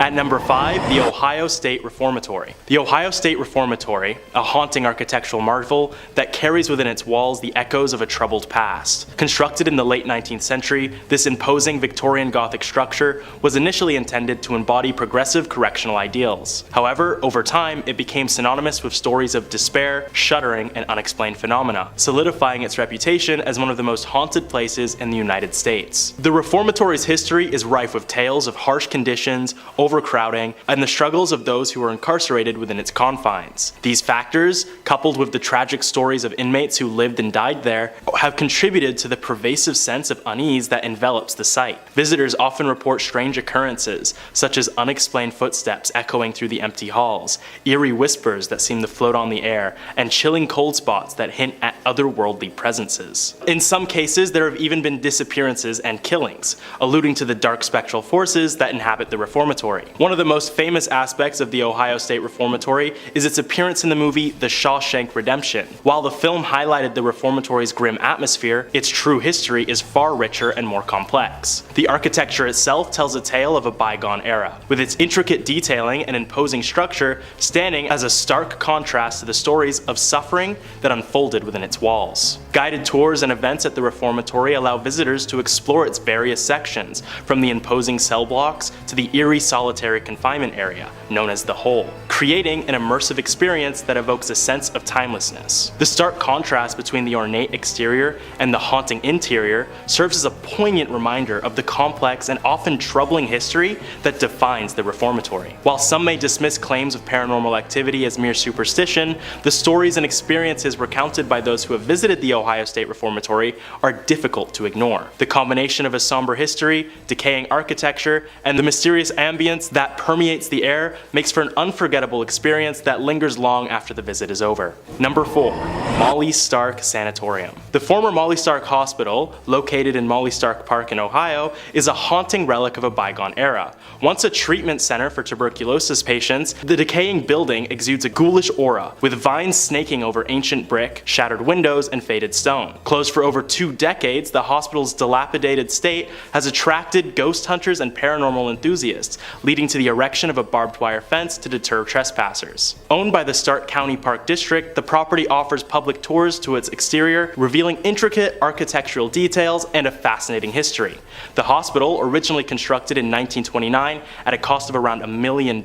At number 5, the Ohio State Reformatory. The Ohio State Reformatory, a haunting architectural marvel that carries within its walls the echoes of a troubled past. Constructed in the late 19th century, this imposing Victorian Gothic structure was initially intended to embody progressive correctional ideals. However, over time, it became synonymous with stories of despair, shuddering, and unexplained phenomena, solidifying its reputation as one of the most haunted places in the United States. The reformatory's history is rife with tales of harsh conditions, overcrowding, and the struggles of those who were incarcerated within its confines. These factors, coupled with the tragic stories of inmates who lived and died there, have contributed to the pervasive sense of unease that envelops the site. Visitors often report strange occurrences, such as unexplained footsteps echoing through the empty halls, eerie whispers that seem to float on the air, and chilling cold spots that hint at otherworldly presences. In some cases, there have even been disappearances and killings, alluding to the dark spectral forces that inhabit the reformatory. One of the most famous aspects of the Ohio State Reformatory is its appearance in the movie The Shawshank Redemption. While the film highlighted the reformatory's grim atmosphere, its true history is far richer and more complex. The architecture itself tells a tale of a bygone era, with its intricate detailing and imposing structure standing as a stark contrast to the stories of suffering that unfolded within its walls. Guided tours and events at the reformatory allow visitors to explore its various sections, from the imposing cell blocks to the eerie solitary confinement area, known as the Hole, creating an immersive experience that evokes a sense of timelessness. The stark contrast between the ornate exterior and the haunting interior serves as a poignant reminder of the complex and often troubling history that defines the reformatory. While some may dismiss claims of paranormal activity as mere superstition, the stories and experiences recounted by those who have visited the Ohio State Reformatory are difficult to ignore. The combination of a somber history, decaying architecture, and the mysterious ambience that permeates the air makes for an unforgettable experience that lingers long after the visit is over. Number 4. Molly Stark Sanatorium. The former Molly Stark Hospital, located in Molly Stark Park in Ohio, is a haunting relic of a bygone era. Once a treatment center for tuberculosis patients, the decaying building exudes a ghoulish aura, with vines snaking over ancient brick, shattered windows, and faded stone. Closed for over 2 decades, the hospital's dilapidated state has attracted ghost hunters and paranormal enthusiasts, leading to the erection of a barbed wire fence to deter trespassers. Owned by the Stark County Park District, the property offers public tours to its exterior, revealing intricate architectural details and a fascinating history. The hospital, originally constructed in 1929 at a cost of around $1 million,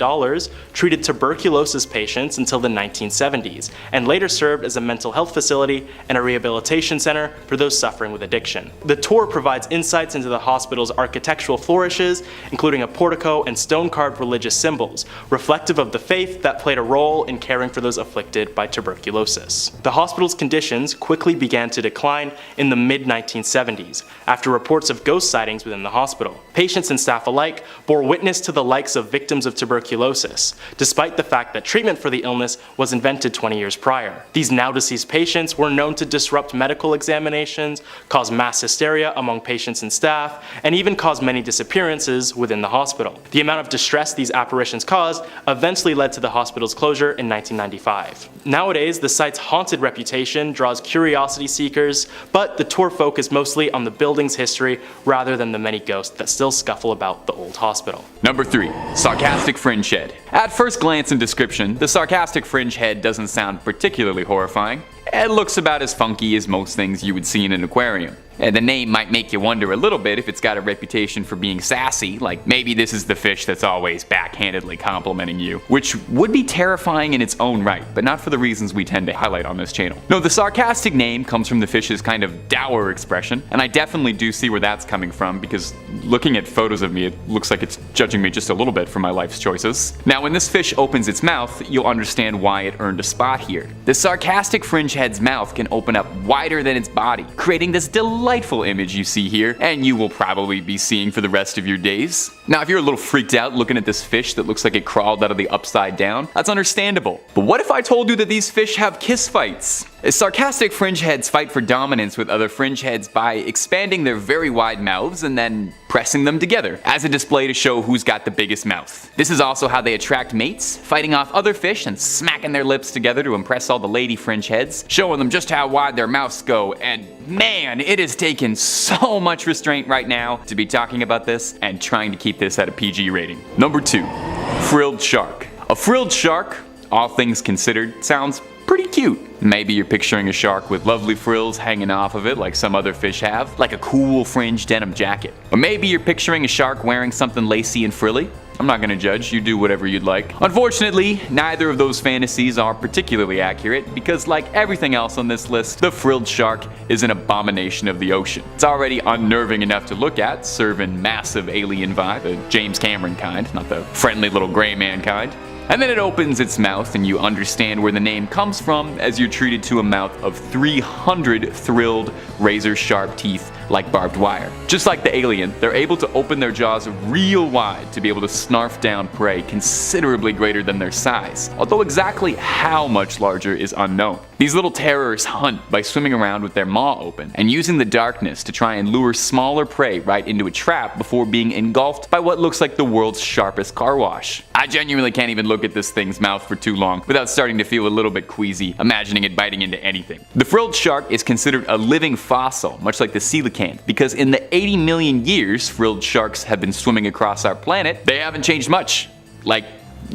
treated tuberculosis patients until the 1970s, and later served as a mental health facility and a rehabilitation center for those suffering with addiction. The tour provides insights into the hospital's architectural flourishes, including a portico and stone-carved religious symbols, reflective of the faith that played a role in caring for those afflicted by tuberculosis. The hospital's conditions quickly began to decline in the mid-1970s, after reports of ghost sightings within the hospital. Patients and staff alike bore witness to the likes of victims of tuberculosis, despite the fact that treatment for the illness was invented 20 years prior. These now-deceased patients were known to disrupt medical examinations, cause mass hysteria among patients and staff, and even cause many disappearances within the hospital. The amount of distress these apparitions caused eventually led to the hospital's closure in 1995. Nowadays, the site's haunted reputation draws curiosity seekers, but the tour focused mostly on the building's history rather than the many ghosts that still scuffle about the old hospital. Number 3. Sarcastic Fringe Head. At first glance and description, the sarcastic fringe head doesn't sound particularly horrifying. It looks about as funky as most things you would see in an aquarium. And the name might make you wonder a little bit if it's got a reputation for being sassy, like maybe this is the fish that's always backhandedly complimenting you, which would be terrifying in its own right, but not for the reasons we tend to highlight on this channel. No, the sarcastic name comes from the fish's kind of dour expression, and I definitely do see where that's coming from, because looking at photos of me, it looks like it's judging me just a little bit for my life's choices. Now, when this fish opens its mouth, you'll understand why it earned a spot here. The sarcastic fringe head's mouth can open up wider than its body, creating this delightful image you see here, and you will probably be seeing for the rest of your days. Now, if you're a little freaked out looking at this fish that looks like it crawled out of the upside down, that's understandable. But what if I told you that these fish have kiss fights? Sarcastic fringe heads fight for dominance with other fringe heads by expanding their very wide mouths and then pressing them together as a display to show who's got the biggest mouth. This is also how they attract mates, fighting off other fish and smacking their lips together to impress all the lady fringe heads, showing them just how wide their mouths go. And man, it has taken so much restraint right now to be talking about this and trying to keep this at a PG rating. Number 2. Frilled shark. A frilled shark, all things considered, sounds pretty cute. Maybe you're picturing a shark with lovely frills hanging off of it like some other fish have, like a cool fringe denim jacket. Or maybe you're picturing a shark wearing something lacy and frilly. I'm not gonna judge, you do whatever you'd like. Unfortunately, neither of those fantasies are particularly accurate because like everything else on this list, the frilled shark is an abomination of the ocean. It's already unnerving enough to look at, serving massive alien vibe, the James Cameron kind, not the friendly little gray man kind. And then it opens its mouth and you understand where the name comes from as you're treated to a mouth of 300 thrilled, razor-sharp teeth like barbed wire. Just like the alien, they're able to open their jaws real wide to be able to snarf down prey considerably greater than their size, although exactly how much larger is unknown. These little terrors hunt by swimming around with their maw open and using the darkness to try and lure smaller prey right into a trap before being engulfed by what looks like the world's sharpest car wash. I genuinely can't even look at this thing's mouth for too long without starting to feel a little bit queasy, imagining it biting into anything. The frilled shark is considered a living fossil, much like the coelacanth, because in the 80 million years frilled sharks have been swimming across our planet, they haven't changed much. Like,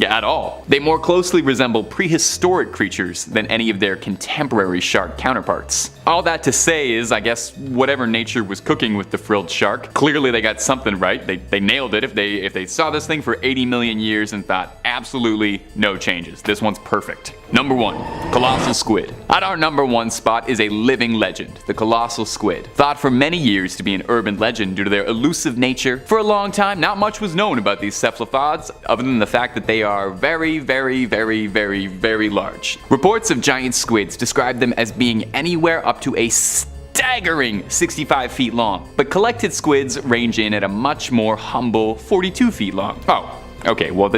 at all. They more closely resemble prehistoric creatures than any of their contemporary shark counterparts. All that to say is, I guess, whatever nature was cooking with the frilled shark, clearly they got something right. They nailed it if they saw this thing for 80 million years and thought, absolutely no changes. This one's perfect. Number 1. Colossal squid. At our number 1 spot is a living legend, the colossal squid. Thought for many years to be an urban legend due to their elusive nature, for a long time not much was known about these cephalopods other than the fact that they are very, very, very, very, very large. Reports of giant squids describe them as being anywhere up to a staggering 65 feet long, but collected squids range in at a much more humble 42 feet long. Oh. Okay, well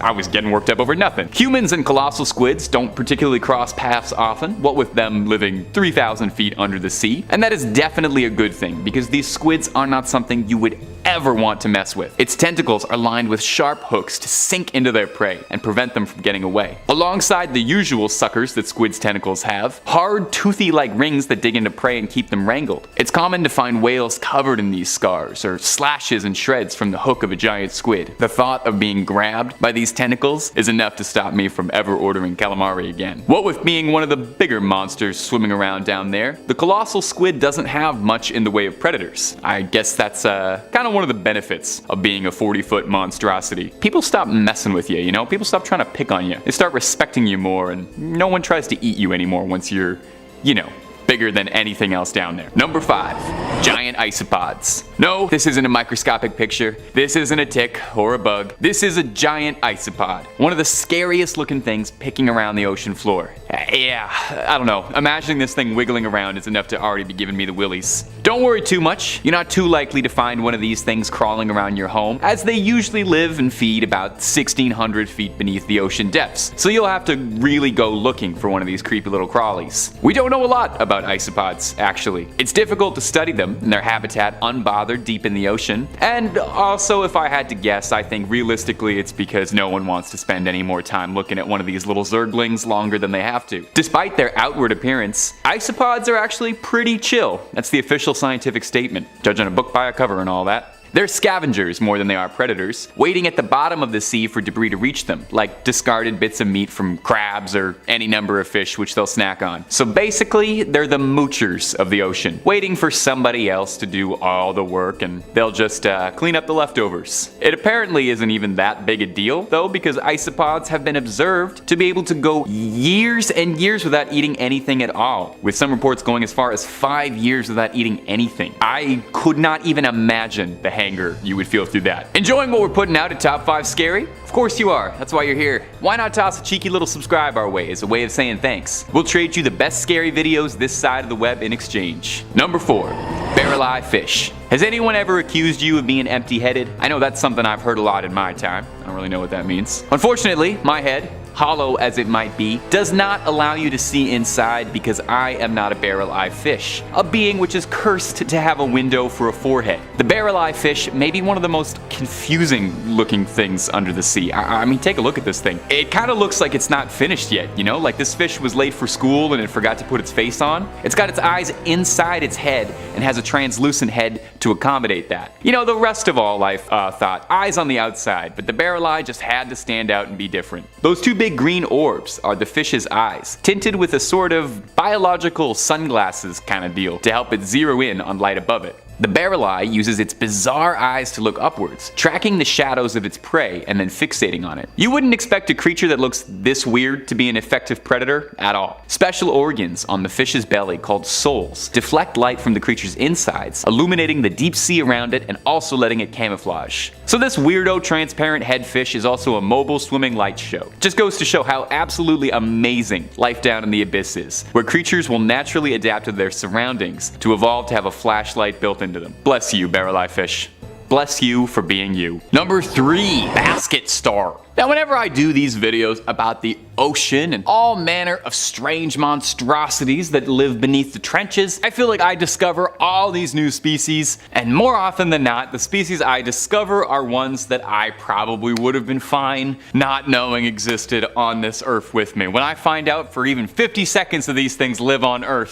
I was getting worked up over nothing. Humans and colossal squids don't particularly cross paths often, what with them living 3,000 feet under the sea. And that is definitely a good thing, because these squids are not something you would ever want to mess with. Its tentacles are lined with sharp hooks to sink into their prey and prevent them from getting away. Alongside the usual suckers that squids' tentacles have, hard, toothy-like rings that dig into prey and keep them wrangled. It's common to find whales covered in these scars, or slashes and shreds from the hook of a giant squid. The thought of being grabbed by these tentacles is enough to stop me from ever ordering calamari again. What with being one of the bigger monsters swimming around down there, the colossal squid doesn't have much in the way of predators. I guess that's kind of one of the benefits of being a 40-foot monstrosity. People stop messing with you, you know? People stop trying to pick on you. They start respecting you more, and no one tries to eat you anymore once you're, you know, bigger than anything else down there. Number 5. Giant isopods. No, this isn't a microscopic picture. This isn't a tick or a bug. This is a giant isopod. One of the scariest looking things picking around the ocean floor. Yeah, I don't know. Imagining this thing wiggling around is enough to already be giving me the willies. Don't worry too much. You're not too likely to find one of these things crawling around your home, as they usually live and feed about 1,600 feet beneath the ocean depths. So you'll have to really go looking for one of these creepy little crawlies. We don't know a lot about isopods, actually. It's difficult to study them in their habitat unbothered deep in the ocean. And also, if I had to guess, I think realistically it's because no one wants to spend any more time looking at one of these little zerglings longer than they have to. Despite their outward appearance, isopods are actually pretty chill. That's the official scientific statement, judging a book by a cover and all that. They're scavengers more than they are predators, waiting at the bottom of the sea for debris to reach them, like discarded bits of meat from crabs or any number of fish which they'll snack on. So basically, they're the moochers of the ocean, waiting for somebody else to do all the work and they'll just clean up the leftovers. It apparently isn't even that big a deal, though, because isopods have been observed to be able to go years and years without eating anything at all, with some reports going as far as 5 years without eating anything. I could not even imagine the anger you would feel through that. Enjoying what we're putting out at Top 5 Scary? Of course you are. That's why you're here. Why not toss a cheeky little subscribe our way as a way of saying thanks? We'll trade you the best scary videos this side of the web in exchange. Number 4. Barrel eye fish. Has anyone ever accused you of being empty-headed? I know that's something I've heard a lot in my time. I don't really know what that means. Unfortunately, my head, hollow as it might be, does not allow you to see inside because I am not a barrel eye fish, a being which is cursed to have a window for a forehead. The barrel eye fish may be one of the most confusing looking things under the sea. I mean, take a look at this thing. It kind of looks like it's not finished yet, you know? Like this fish was late for school and it forgot to put its face on. It's got its eyes inside its head and has a translucent head to accommodate that. You know, the rest of all life thought eyes on the outside, but the barrel just had to stand out and be different. Those two big green orbs are the fish's eyes, tinted with a sort of biological sunglasses kind of deal to help it zero in on light above it. The barrel eye uses its bizarre eyes to look upwards, tracking the shadows of its prey and then fixating on it. You wouldn't expect a creature that looks this weird to be an effective predator at all. Special organs on the fish's belly called soles deflect light from the creature's insides, illuminating the deep sea around it and also letting it camouflage. So this weirdo transparent head fish is also a mobile swimming light show. Just goes to show how absolutely amazing life down in the abyss is, where creatures will naturally adapt to their surroundings to evolve to have a flashlight built into them. Bless you, barrel eye fish. Bless you for being you. Number 3, basket star. Now, whenever I do these videos about the ocean and all manner of strange monstrosities that live beneath the trenches, I feel like I discover all these new species, and more often than not, the species I discover are ones that I probably would have been fine not knowing existed on this earth with me. When I find out for even 50 seconds that these things live on Earth,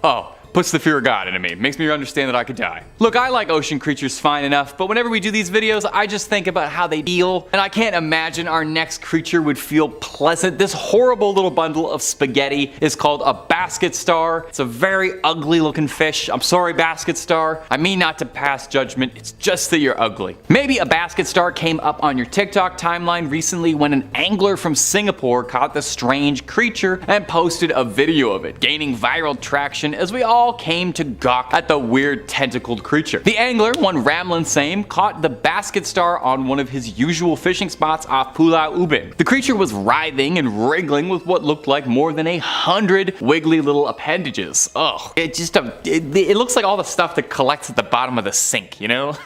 puts the fear of God into me. Makes me understand that I could die. Look, I like ocean creatures fine enough, but whenever we do these videos, I just think about how they feel, and I can't imagine our next creature would feel pleasant. This horrible little bundle of spaghetti is called a basket star. It's a very ugly looking fish. I'm sorry, basket star. I mean not to pass judgment, it's just that you're ugly. Maybe a basket star came up on your TikTok timeline recently when an angler from Singapore caught the strange creature and posted a video of it, gaining viral traction as we all came to gawk at the weird tentacled creature. The angler, one Ramlin Same, caught the basket star on one of his usual fishing spots off Pulau Ubin. The creature was writhing and wriggling with what looked like more than 100 wiggly little appendages. Ugh, it looks like all the stuff that collects at the bottom of the sink, you know?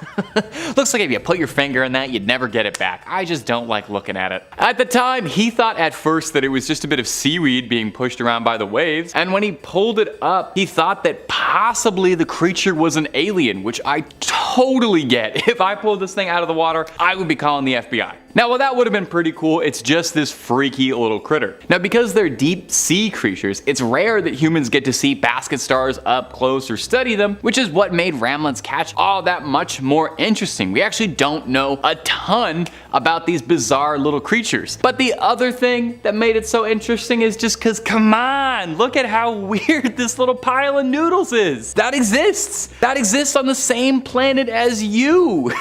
Looks like if you put your finger in that, you'd never get it back. I just don't like looking at it. At the time, he thought at first that it was just a bit of seaweed being pushed around by the waves, and when he pulled it up, he thought that possibly the creature was an alien, which I totally get. If I pulled this thing out of the water, I would be calling the FBI. Now, while that would have been pretty cool, it's just this freaky little critter. Now, because they're deep sea creatures, it's rare that humans get to see basket stars up close or study them, which is what made Ramlin's catch all that much more interesting. We actually don't know a ton about these bizarre little creatures. But the other thing that made it so interesting is just because, come on, look at how weird this little pile of noodles is. That exists. That exists on the same planet as you.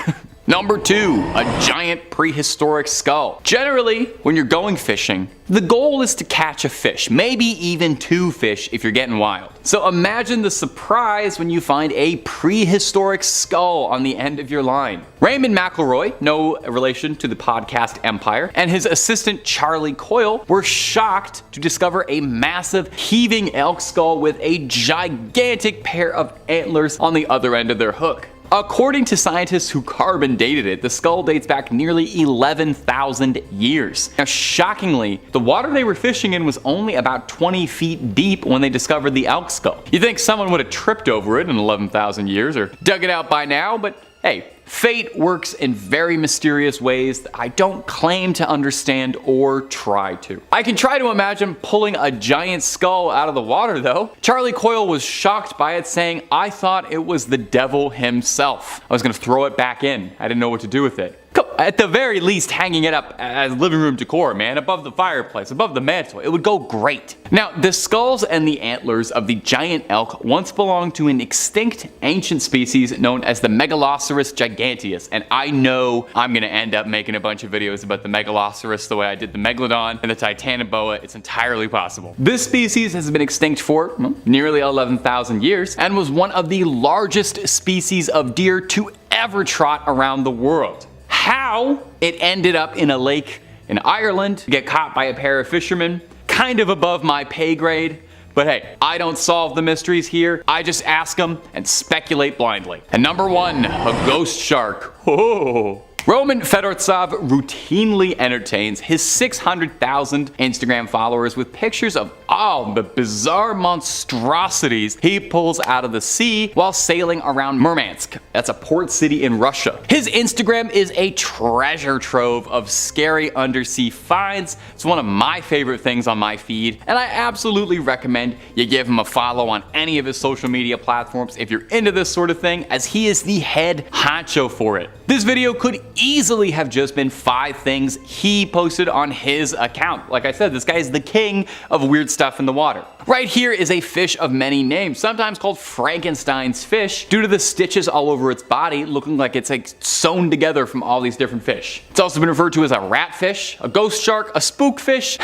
Number 2, a giant prehistoric skull. Generally, when you're going fishing, the goal is to catch a fish, maybe even 2 fish if you're getting wild. So imagine the surprise when you find a prehistoric skull on the end of your line. Raymond McElroy, no relation to the podcast Empire, and his assistant Charlie Coyle were shocked to discover a massive heaving elk skull with a gigantic pair of antlers on the other end of their hook. According to scientists who carbon dated it, the skull dates back nearly 11,000 years. Now, shockingly, the water they were fishing in was only about 20 feet deep when they discovered the elk skull. You'd think someone would have tripped over it in 11,000 years or dug it out by now, but hey, fate works in very mysterious ways that I don't claim to understand or try to. I can try to imagine pulling a giant skull out of the water though. Charlie Coyle was shocked by it, saying, "I thought it was the devil himself. I was gonna throw it back in. I didn't know what to do with it." At the very least, hanging it up as living room decor, man, above the fireplace, above the mantle. It would go great. Now, the skulls and the antlers of the giant elk once belonged to an extinct ancient species known as the Megaloceros giganteus, and I know I'm gonna end up making a bunch of videos about the Megaloceros the way I did the Megalodon and the Titanoboa. It's entirely possible. This species has been extinct for nearly 11,000 years and was one of the largest species of deer to ever trot around the world. How it ended up in a lake in Ireland to get caught by a pair of fishermen, kind of above my pay grade. But hey, I don't solve the mysteries here. I just ask them and speculate blindly. And number 1, a ghost shark. Oh. Roman Fedortsov routinely entertains his 600,000 Instagram followers with pictures of all the bizarre monstrosities he pulls out of the sea while sailing around Murmansk. That's a port city in Russia. His Instagram is a treasure trove of scary undersea finds. It's one of my favorite things on my feed, and I absolutely recommend you give him a follow on any of his social media platforms if you're into this sort of thing, as he is the head honcho for it. This video could easily have just been 5 things he posted on his account. Like I said, this guy is the king of weird stuff in the water. Right here is a fish of many names, sometimes called Frankenstein's fish due to the stitches all over its body looking like it's like sewn together from all these different fish. It's also been referred to as a ratfish, a ghost shark, a spookfish,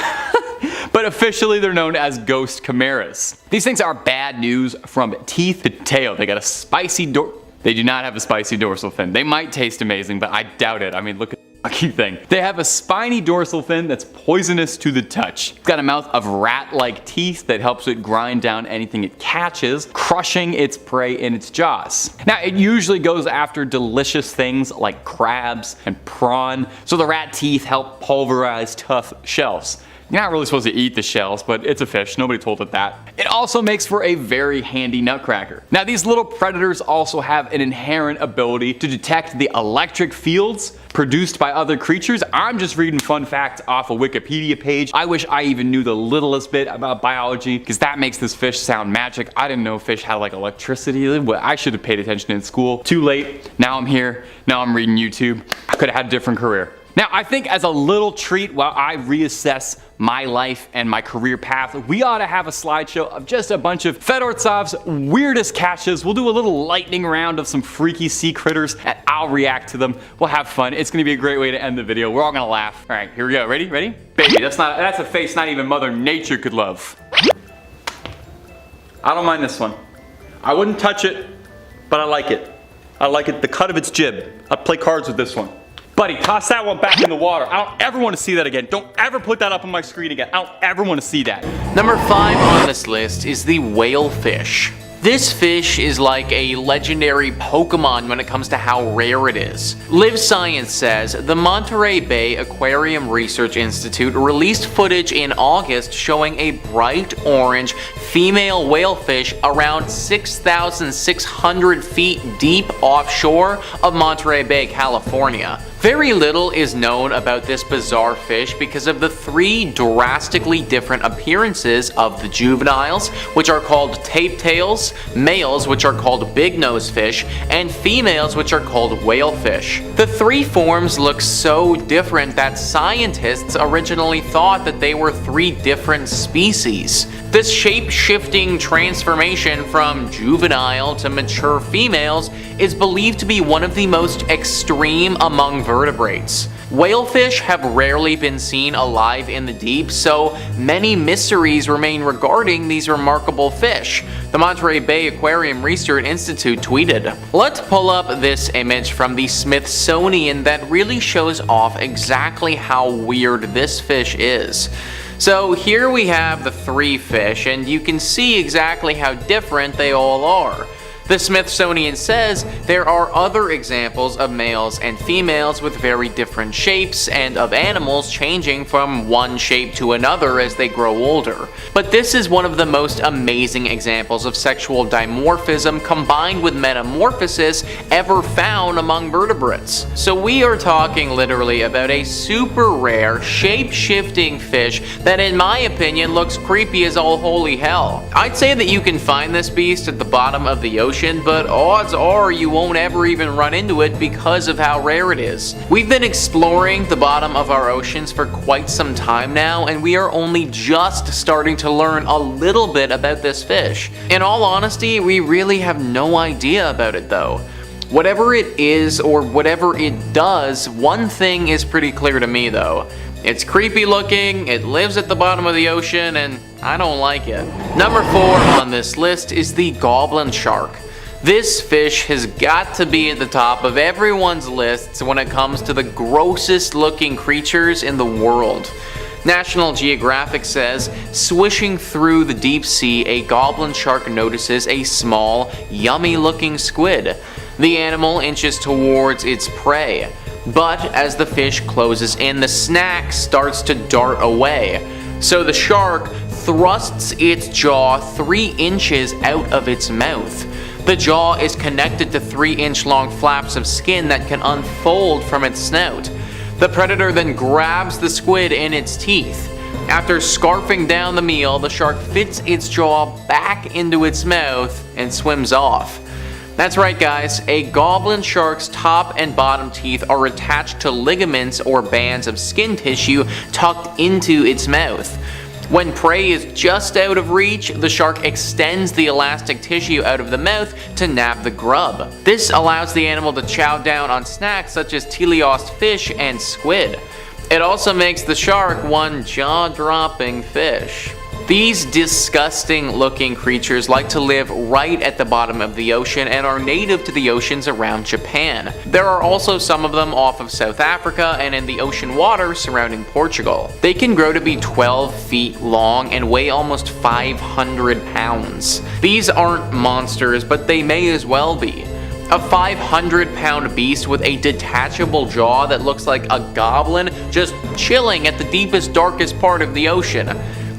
but officially they're known as ghost chimeras. These things are bad news from teeth to tail. They got a spicy They do not have a spicy dorsal fin. They might taste amazing, but I doubt it. I mean, look at the fucking thing. They have a spiny dorsal fin that's poisonous to the touch. It's got a mouth of rat-like teeth that helps it grind down anything it catches, crushing its prey in its jaws. Now, it usually goes after delicious things like crabs and prawn, so the rat teeth help pulverize tough shells. You're not really supposed to eat the shells, but it's a fish. Nobody told it that. It also makes for a very handy nutcracker. Now, these little predators also have an inherent ability to detect the electric fields produced by other creatures. I'm just reading fun facts off a Wikipedia page. I wish I even knew the littlest bit about biology, because that makes this fish sound magic. I didn't know fish had like electricity. I should have paid attention in school. Too late. Now I'm here. Now I'm reading YouTube. I could have had a different career. Now, I think as a little treat while I reassess my life and my career path, we ought to have a slideshow of just a bunch of Fedortsov's weirdest catches. We'll do a little lightning round of some freaky sea critters and I'll react to them. We'll have fun. It's gonna be a great way to end the video. We're all gonna laugh. All right, here we go. Ready? Ready? Baby, that's a face not even Mother Nature could love. I don't mind this one. I wouldn't touch it, but I like it. I like it, the cut of its jib. I'd play cards with this one. Buddy, toss that one back in the water. I don't ever want to see that again. Don't ever put that up on my screen again. I don't ever want to see that. Number 5 on this list is the whalefish. This fish is like a legendary Pokemon when it comes to how rare it is. Live Science says the Monterey Bay Aquarium Research Institute released footage in August showing a bright orange female whalefish around 6,600 feet deep offshore of Monterey Bay, California. Very little is known about this bizarre fish because of the 3 drastically different appearances of the juveniles, which are called tape tails, males, which are called big nose fish, and females, which are called whalefish. The 3 forms look so different that scientists originally thought that they were 3 different species. This shape-shifting transformation from juvenile to mature females is believed to be one of the most extreme among vertebrates. Whalefish have rarely been seen alive in the deep, so many mysteries remain regarding these remarkable fish. The Monterey Bay Aquarium Research Institute tweeted, "Let's pull up this image from the Smithsonian that really shows off exactly how weird this fish is." So here we have the 3 fish, and you can see exactly how different they all are. The Smithsonian says there are other examples of males and females with very different shapes and of animals changing from one shape to another as they grow older. But this is one of the most amazing examples of sexual dimorphism combined with metamorphosis ever found among vertebrates. So we are talking literally about a super rare, shape-shifting fish that in my opinion looks creepy as all holy hell. I'd say that you can find this beast at the bottom of the ocean, but odds are you won't ever even run into it because of how rare it is. We've been exploring the bottom of our oceans for quite some time now, and we are only just starting to learn a little bit about this fish. In all honesty, we really have no idea about it though. Whatever it is or whatever it does, one thing is pretty clear to me though. It's creepy looking, it lives at the bottom of the ocean, and I don't like it. Number 4 on this list is the goblin shark. This fish has got to be at the top of everyone's lists when it comes to the grossest looking creatures in the world. National Geographic says, swishing through the deep sea, a goblin shark notices a small, yummy looking squid. The animal inches towards its prey. But as the fish closes in, the snack starts to dart away. So the shark thrusts its jaw 3 inches out of its mouth. The jaw is connected to 3-inch long flaps of skin that can unfold from its snout. The predator then grabs the squid in its teeth. After scarfing down the meal, the shark fits its jaw back into its mouth and swims off. That's right guys, a goblin shark's top and bottom teeth are attached to ligaments or bands of skin tissue tucked into its mouth. When prey is just out of reach, the shark extends the elastic tissue out of the mouth to nab the grub. This allows the animal to chow down on snacks such as teleost fish and squid. It also makes the shark one jaw-dropping fish. These disgusting looking creatures like to live right at the bottom of the ocean and are native to the oceans around Japan. There are also some of them off of South Africa and in the ocean water surrounding Portugal. They can grow to be 12 feet long and weigh almost 500 pounds. These aren't monsters, but they may as well be. A 500-pound beast with a detachable jaw that looks like a goblin just chilling at the deepest, darkest part of the ocean.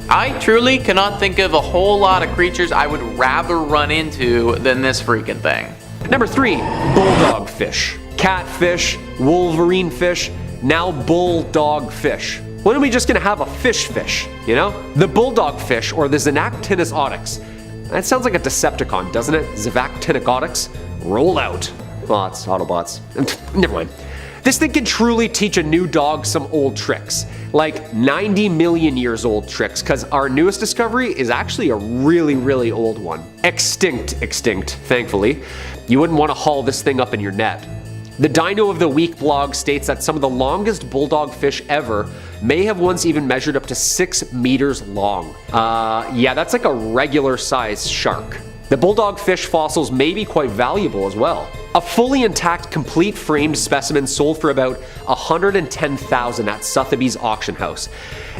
I truly cannot think of a whole lot of creatures I would rather run into than this freaking thing. Number 3, bulldog fish. Catfish, wolverine fish, now bulldog fish. When are we just gonna have a fish, you know? The bulldog fish, or the Xenactinus oryx. That sounds like a Decepticon, doesn't it? Xenactinus oryx? Roll out. Well, it's Autobots. Never mind. This thing can truly teach a new dog some old tricks, like 90 million years old tricks, because our newest discovery is actually a really old one. Extinct, thankfully. You wouldn't want to haul this thing up in your net. The Dino of the Week blog states that some of the longest bulldog fish ever may have once even measured up to 6 meters long. Yeah, that's like a regular sized shark. The bulldog fish fossils may be quite valuable as well. A fully intact, complete framed specimen sold for about $110,000 at Sotheby's auction house.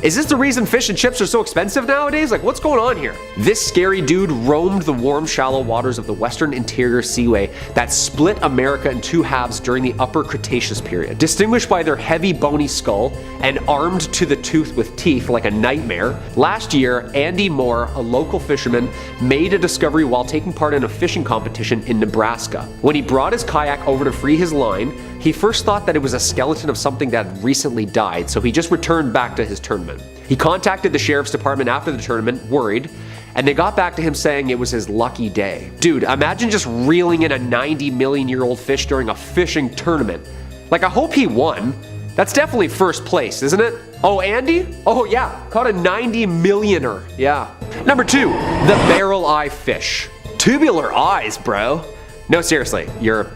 Is this the reason fish and chips are so expensive nowadays? Like, what's going on here? This scary dude roamed the warm, shallow waters of the Western Interior Seaway that split America in 2 halves during the Upper Cretaceous period. Distinguished by their heavy, bony skull and armed to the tooth with teeth like a nightmare, last year, Andy Moore, a local fisherman, made a discovery while taking part in a fishing competition in Nebraska. When he brought his kayak over to free his line, he first thought that it was a skeleton of something that had recently died, so he just returned back to his tournament. He contacted the sheriff's department after the tournament, worried, and they got back to him saying it was his lucky day. Dude, imagine just reeling in a 90 million year old fish during a fishing tournament. Like, I hope he won. That's definitely first place, isn't it? Oh, Andy? Oh yeah, caught a 90 millioner, yeah. Number 2, the barrel eye fish. Tubular eyes, bro. No, seriously, your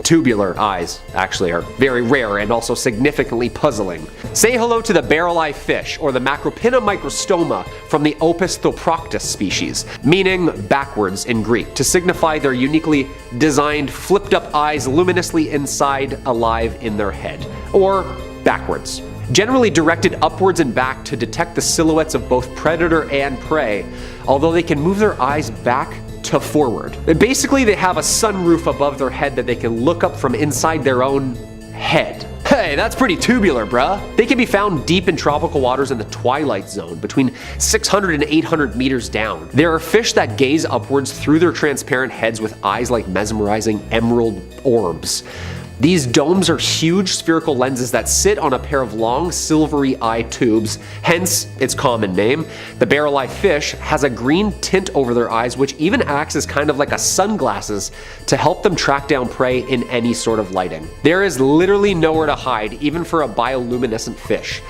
tubular eyes actually are very rare and also significantly puzzling. Say hello to the barrel eye fish, or the Macropina microstoma from the Opisthoproctus species, meaning backwards in Greek, to signify their uniquely designed flipped up eyes luminously inside, alive in their head, or backwards. Generally directed upwards and back to detect the silhouettes of both predator and prey, although they can move their eyes back to forward. Basically, they have a sunroof above their head that they can look up from inside their own head. Hey, that's pretty tubular, bruh. They can be found deep in tropical waters in the twilight zone, between 600 and 800 meters down. There are fish that gaze upwards through their transparent heads with eyes like mesmerizing emerald orbs. These domes are huge spherical lenses that sit on a pair of long silvery eye tubes, hence its common name. The barrel eye fish has a green tint over their eyes, which even acts as kind of like a sunglasses to help them track down prey in any sort of lighting. There is literally nowhere to hide, even for a bioluminescent fish.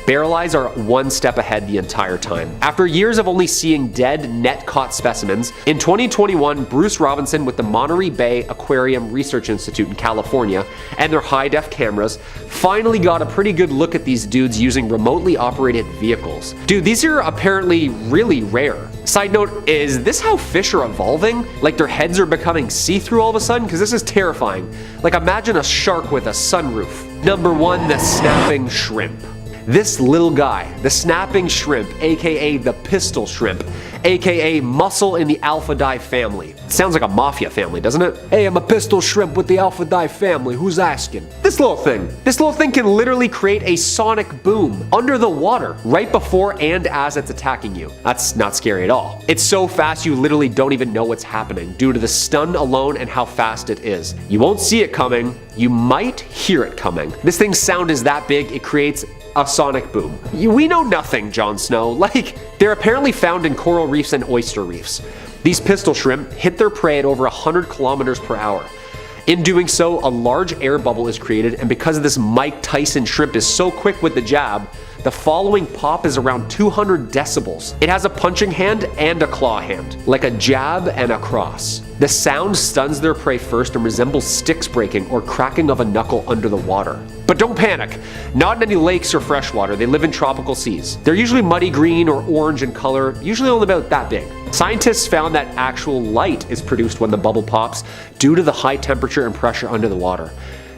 Barrel eyes are one step ahead the entire time. After years of only seeing dead, net-caught specimens, in 2021, Bruce Robinson with the Monterey Bay Aquarium Research Institute in California and their high-def cameras finally got a pretty good look at these dudes using remotely operated vehicles. Dude, these are apparently really rare. Side note, is this how fish are evolving? Like their heads are becoming see-through all of a sudden? Because this is terrifying. Like, imagine a shark with a sunroof. Number 1, the snapping shrimp. This little guy, the snapping shrimp, aka the pistol shrimp, aka mussel in the Alphidae family. Sounds like a mafia family, doesn't it? Hey, I'm a pistol shrimp with the Alphidae family, who's asking? This little thing can literally create a sonic boom under the water right before and as it's attacking you. That's not scary at all. It's so fast you literally don't even know what's happening due to the stun alone and how fast it is. You won't see it coming, you might hear it coming. This thing's sound is that big, it creates a sonic boom. We know nothing, Jon Snow. Like, they're apparently found in coral reefs and oyster reefs. These pistol shrimp hit their prey at over 100 kilometers per hour. In doing so, a large air bubble is created, and because of this, Mike Tyson shrimp is so quick with the jab, the following pop is around 200 decibels. It has a punching hand and a claw hand, like a jab and a cross. The sound stuns their prey first and resembles sticks breaking or cracking of a knuckle under the water. But don't panic, not in any lakes or freshwater, they live in tropical seas. They're usually muddy green or orange in color, usually only about that big. Scientists found that actual light is produced when the bubble pops due to the high temperature and pressure under the water.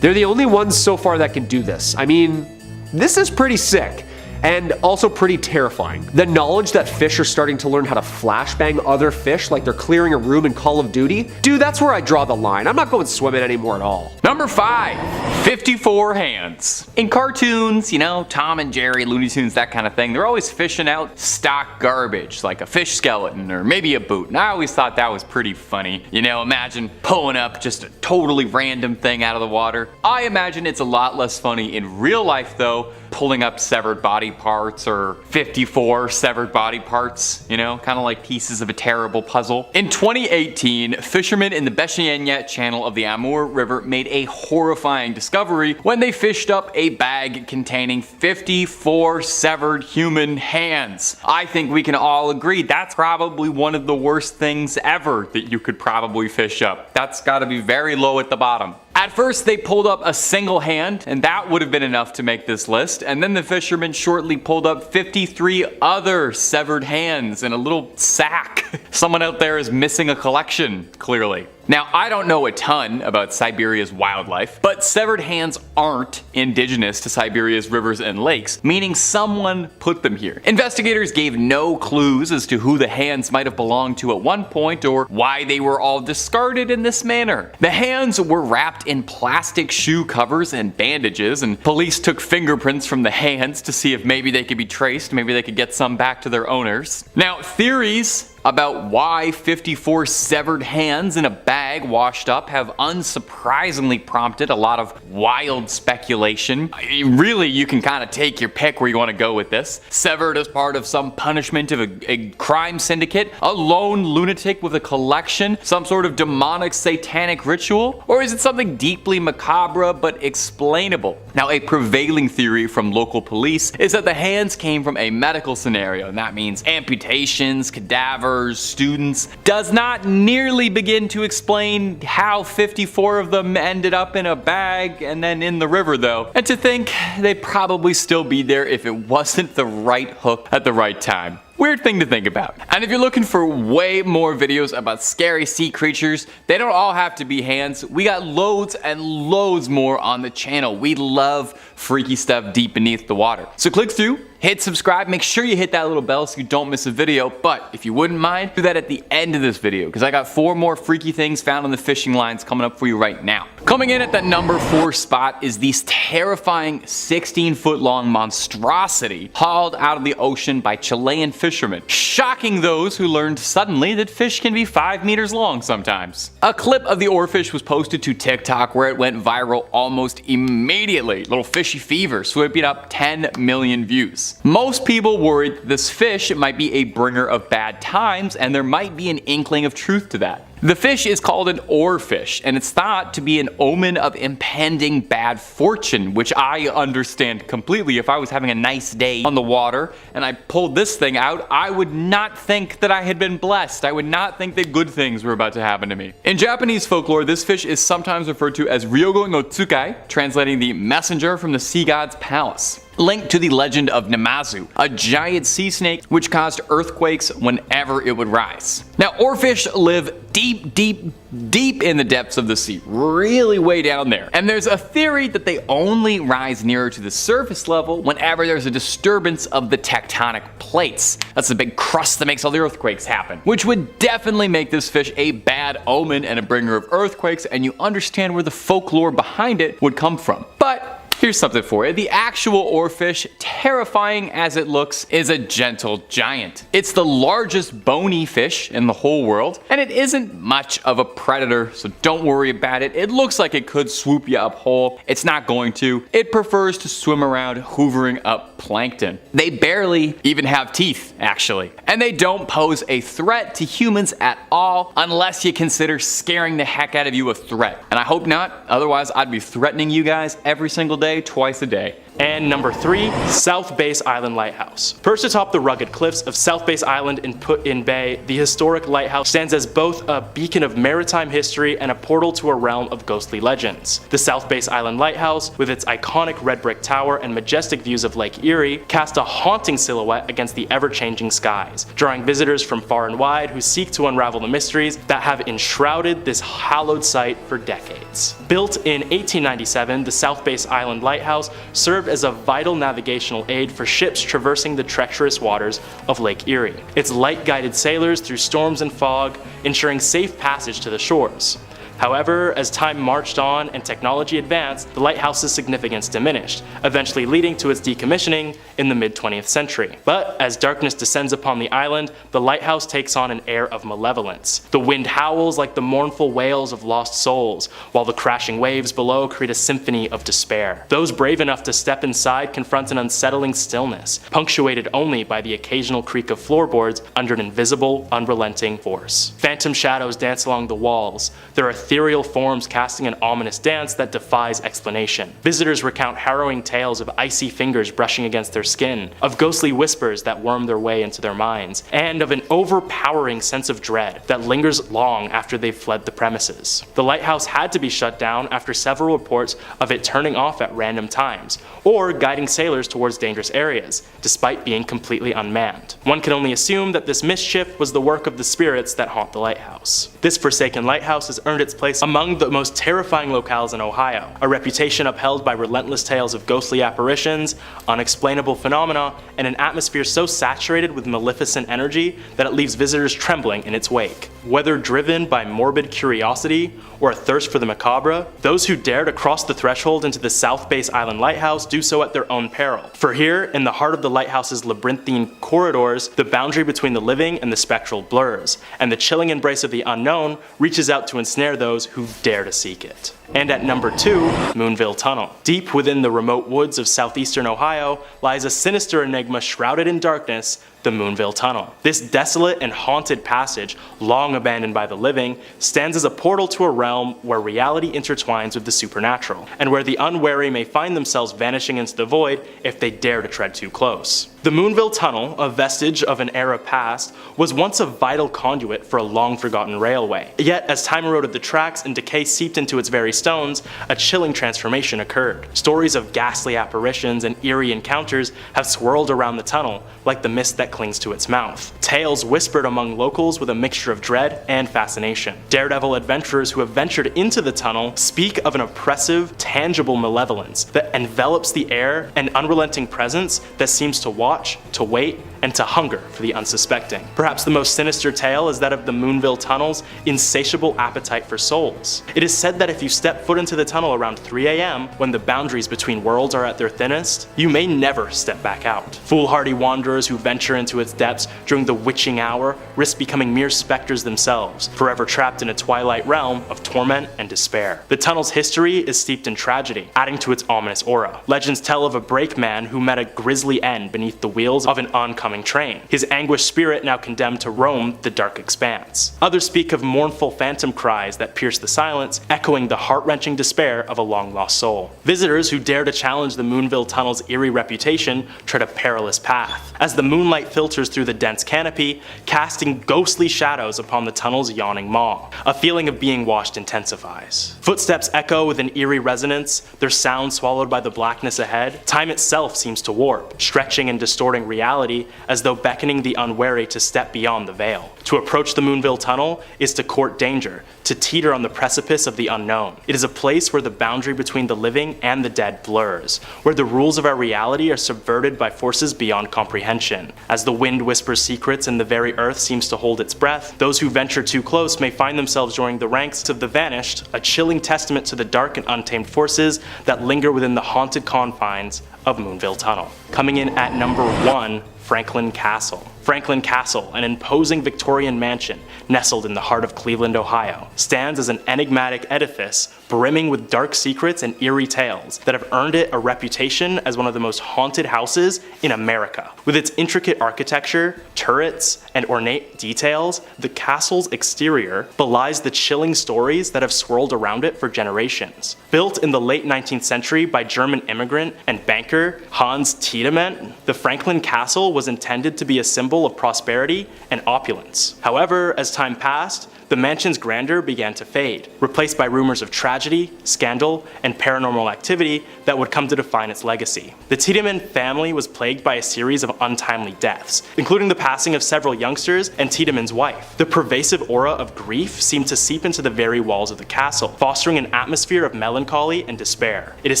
They're the only ones so far that can do this. I mean, this is pretty sick. And also pretty terrifying. The knowledge that fish are starting to learn how to flashbang other fish like they're clearing a room in Call of Duty, dude, that's where I draw the line. I'm not going swimming anymore at all. Number 5, 54 hands. In cartoons, you know, Tom and Jerry, Looney Tunes, that kind of thing, they're always fishing out stock garbage, like a fish skeleton or maybe a boot. And I always thought that was pretty funny. You know, imagine pulling up just a totally random thing out of the water. I imagine it's a lot less funny in real life though, pulling up severed body parts or 54 severed body parts, you know, kind of like pieces of a terrible puzzle. In 2018, fishermen in the Beshyenya channel of the Amur River made a horrifying discovery when they fished up a bag containing 54 severed human hands. I think we can all agree that's probably one of the worst things ever that you could probably fish up. That's gotta be very low at the bottom. At first, they pulled up a single hand, and that would have been enough to make this list, and then the fishermen shortly pulled up 53 other severed hands in a little sack. Someone out there is missing a collection, clearly. Now, I don't know a ton about Siberia's wildlife, but severed hands aren't indigenous to Siberia's rivers and lakes, meaning someone put them here. Investigators gave no clues as to who the hands might have belonged to at one point or why they were all discarded in this manner. The hands were wrapped in plastic shoe covers and bandages, and police took fingerprints from the hands to see if maybe they could be traced, maybe they could get some back to their owners. Now, theories about why 54 severed hands in a bag washed up have unsurprisingly prompted a lot of wild speculation. Really, you can kind of take your pick where you want to go with this. Severed as part of some punishment of a crime syndicate, a lone lunatic with a collection, some sort of demonic satanic ritual, or is it something deeply macabre but explainable? Now, a prevailing theory from local police is that the hands came from a medical scenario, and that means amputations, cadavers, students, does not nearly begin to explain how 54 of them ended up in a bag and then in the river though. And to think they'd probably still be there if it wasn't the right hook at the right time. Weird thing to think about. And if you're looking for way more videos about scary sea creatures, they don't all have to be hands. We got loads and loads more on the channel. We love freaky stuff deep beneath the water. So click through, hit subscribe, make sure you hit that little bell so you don't miss a video. But if you wouldn't mind, do that at the end of this video because I got 4 more freaky things found on the fishing lines coming up for you right now. Coming in at the number 4 spot is this terrifying 16-foot long monstrosity hauled out of the ocean by Chilean fishermen, shocking those who learned suddenly that fish can be 5 meters long sometimes. A clip of the oarfish was posted to TikTok where it went viral almost immediately. Little fishy fever sweeping up 10 million views. Most people worried this fish might be a bringer of bad times and there might be an inkling of truth to that. The fish is called an oarfish, and it's thought to be an omen of impending bad fortune, which I understand completely. If I was having a nice day on the water and I pulled this thing out, I would not think that I had been blessed. I would not think that good things were about to happen to me. In Japanese folklore, this fish is sometimes referred to as Ryogo no Tsukai, translating the messenger from the sea god's palace. linked to the legend of Namazu, a giant sea snake which caused earthquakes whenever it would rise. Now, oarfish live deep in the depths of the sea, really way down there. And there's a theory that they only rise nearer to the surface level whenever there's a disturbance of the tectonic plates. That's the big crust that makes all the earthquakes happen, which would definitely make this fish a bad omen and a bringer of earthquakes, and you understand where the folklore behind it would come from. But here's something for you. The actual oarfish, terrifying as it looks, is a gentle giant. It's the largest bony fish in the whole world, and it isn't much of a predator, so don't worry about it. It looks like it could swoop you up whole. It's not going to. It prefers to swim around hoovering up plankton. They barely even have teeth, actually. And they don't pose a threat to humans at all, unless you consider scaring the heck out of you a threat. And I hope not, otherwise I'd be threatening you guys every single day, twice a day. And number 3, South Base Island Lighthouse. Perched atop the rugged cliffs of South Base Island in Put-in Bay, the historic lighthouse stands as both a beacon of maritime history and a portal to a realm of ghostly legends. The South Base Island Lighthouse, with its iconic red brick tower and majestic views of Lake Erie, cast a haunting silhouette against the ever-changing skies, drawing visitors from far and wide who seek to unravel the mysteries that have enshrouded this hallowed site for decades. Built in 1897, the South Base Island Lighthouse served as a vital navigational aid for ships traversing the treacherous waters of Lake Erie. Its light guided sailors through storms and fog, ensuring safe passage to the shores. However, as time marched on and technology advanced, the lighthouse's significance diminished, eventually leading to its decommissioning in the mid-20th century. But as darkness descends upon the island, the lighthouse takes on an air of malevolence. The wind howls like the mournful wails of lost souls, while the crashing waves below create a symphony of despair. Those brave enough to step inside confront an unsettling stillness, punctuated only by the occasional creak of floorboards under an invisible, unrelenting force. Phantom shadows dance along the walls. There are ethereal forms casting an ominous dance that defies explanation. Visitors recount harrowing tales of icy fingers brushing against their skin, of ghostly whispers that worm their way into their minds, and of an overpowering sense of dread that lingers long after they've fled the premises. The lighthouse had to be shut down after several reports of it turning off at random times, or guiding sailors towards dangerous areas, despite being completely unmanned. One can only assume that this mischief was the work of the spirits that haunt the lighthouse. This forsaken lighthouse has earned its place among the most terrifying locales in Ohio, a reputation upheld by relentless tales of ghostly apparitions, unexplainable phenomena, and an atmosphere so saturated with maleficent energy that it leaves visitors trembling in its wake. Whether driven by morbid curiosity or a thirst for the macabre, those who dare to cross the threshold into the South Base Island Lighthouse do so at their own peril. For here, in the heart of the lighthouse's labyrinthine corridors, the boundary between the living and the spectral blurs, and the chilling embrace of the unknown reaches out to ensnare those who dare to seek it. And at number 2, Moonville Tunnel. Deep within the remote woods of southeastern Ohio lies a sinister enigma shrouded in darkness, the Moonville Tunnel. This desolate and haunted passage, long abandoned by the living, stands as a portal to a realm where reality intertwines with the supernatural, and where the unwary may find themselves vanishing into the void if they dare to tread too close. The Moonville Tunnel, a vestige of an era past, was once a vital conduit for a long-forgotten railway. Yet, as time eroded the tracks and decay seeped into its very stones, a chilling transformation occurred. Stories of ghastly apparitions and eerie encounters have swirled around the tunnel, like the mist that clings to its mouth. Tales whispered among locals with a mixture of dread and fascination. Daredevil adventurers who have ventured into the tunnel speak of an oppressive, tangible malevolence that envelops the air, an unrelenting presence that seems to watch, to wait, and to hunger for the unsuspecting. Perhaps the most sinister tale is that of the Moonville Tunnel's insatiable appetite for souls. It is said that if you step foot into the tunnel around 3 a.m., when the boundaries between worlds are at their thinnest, you may never step back out. Foolhardy wanderers who venture into its depths during the witching hour risk becoming mere specters themselves, forever trapped in a twilight realm of torment and despair. The tunnel's history is steeped in tragedy, adding to its ominous aura. Legends tell of a brakeman who met a grisly end beneath the wheels of an oncoming oncoming train, his anguished spirit now condemned to roam the dark expanse. Others speak of mournful phantom cries that pierce the silence, echoing the heart-wrenching despair of a long-lost soul. Visitors who dare to challenge the Moonville Tunnel's eerie reputation tread a perilous path, as the moonlight filters through the dense canopy, casting ghostly shadows upon the tunnel's yawning maw. A feeling of being watched intensifies. Footsteps echo with an eerie resonance, their sound swallowed by the blackness ahead. Time itself seems to warp, stretching and distorting reality as though beckoning the unwary to step beyond the veil. To approach the Moonville Tunnel is to court danger, to teeter on the precipice of the unknown. It is a place where the boundary between the living and the dead blurs, where the rules of our reality are subverted by forces beyond comprehension. As the wind whispers secrets and the very earth seems to hold its breath, those who venture too close may find themselves joining the ranks of the vanished, a chilling testament to the dark and untamed forces that linger within the haunted confines of Moonville Tunnel. Coming in at number 1, Franklin Castle. Franklin Castle, an imposing Victorian mansion nestled in the heart of Cleveland, Ohio, stands as an enigmatic edifice brimming with dark secrets and eerie tales that have earned it a reputation as one of the most haunted houses in America. With its intricate architecture, turrets, and ornate details, the castle's exterior belies the chilling stories that have swirled around it for generations. Built in the late 19th century by German immigrant and banker Hans Tiedemann, the Franklin Castle was intended to be a symbol of prosperity and opulence. However, as time passed, the mansion's grandeur began to fade, replaced by rumors of tragedy, scandal, and paranormal activity that would come to define its legacy. The Tiedemann family was plagued by a series of untimely deaths, including the passing of several youngsters and Tiedemann's wife. The pervasive aura of grief seemed to seep into the very walls of the castle, fostering an atmosphere of melancholy and despair. It is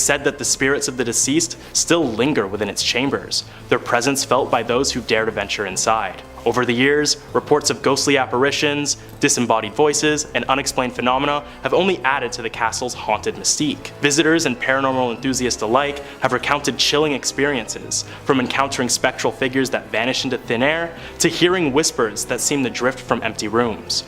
said that the spirits of the deceased still linger within its chambers, their presence felt by those who dare to venture inside. Over the years, reports of ghostly apparitions, disembodied voices, and unexplained phenomena have only added to the castle's haunted mystique. Visitors and paranormal enthusiasts alike have recounted chilling experiences, from encountering spectral figures that vanish into thin air, to hearing whispers that seem to drift from empty rooms.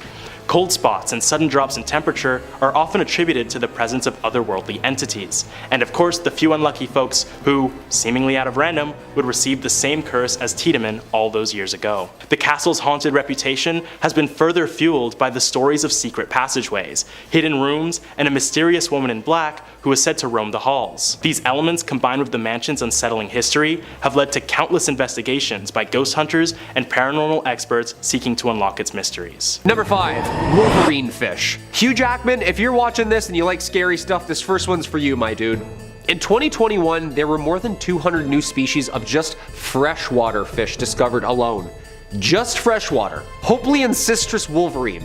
Cold spots and sudden drops in temperature are often attributed to the presence of otherworldly entities, and of course the few unlucky folks who, seemingly out of random, would receive the same curse as Tiedemann all those years ago. The castle's haunted reputation has been further fueled by the stories of secret passageways, hidden rooms, and a mysterious woman in black who is said to roam the halls. These elements, combined with the mansion's unsettling history, have led to countless investigations by ghost hunters and paranormal experts seeking to unlock its mysteries. Number 5, Wolverine fish. Hugh Jackman, if you're watching this and you like scary stuff, this first one's for you, my dude. In 2021, there were more than 200 new species of just freshwater fish discovered alone. Just freshwater. Hopliancystrus wolverine.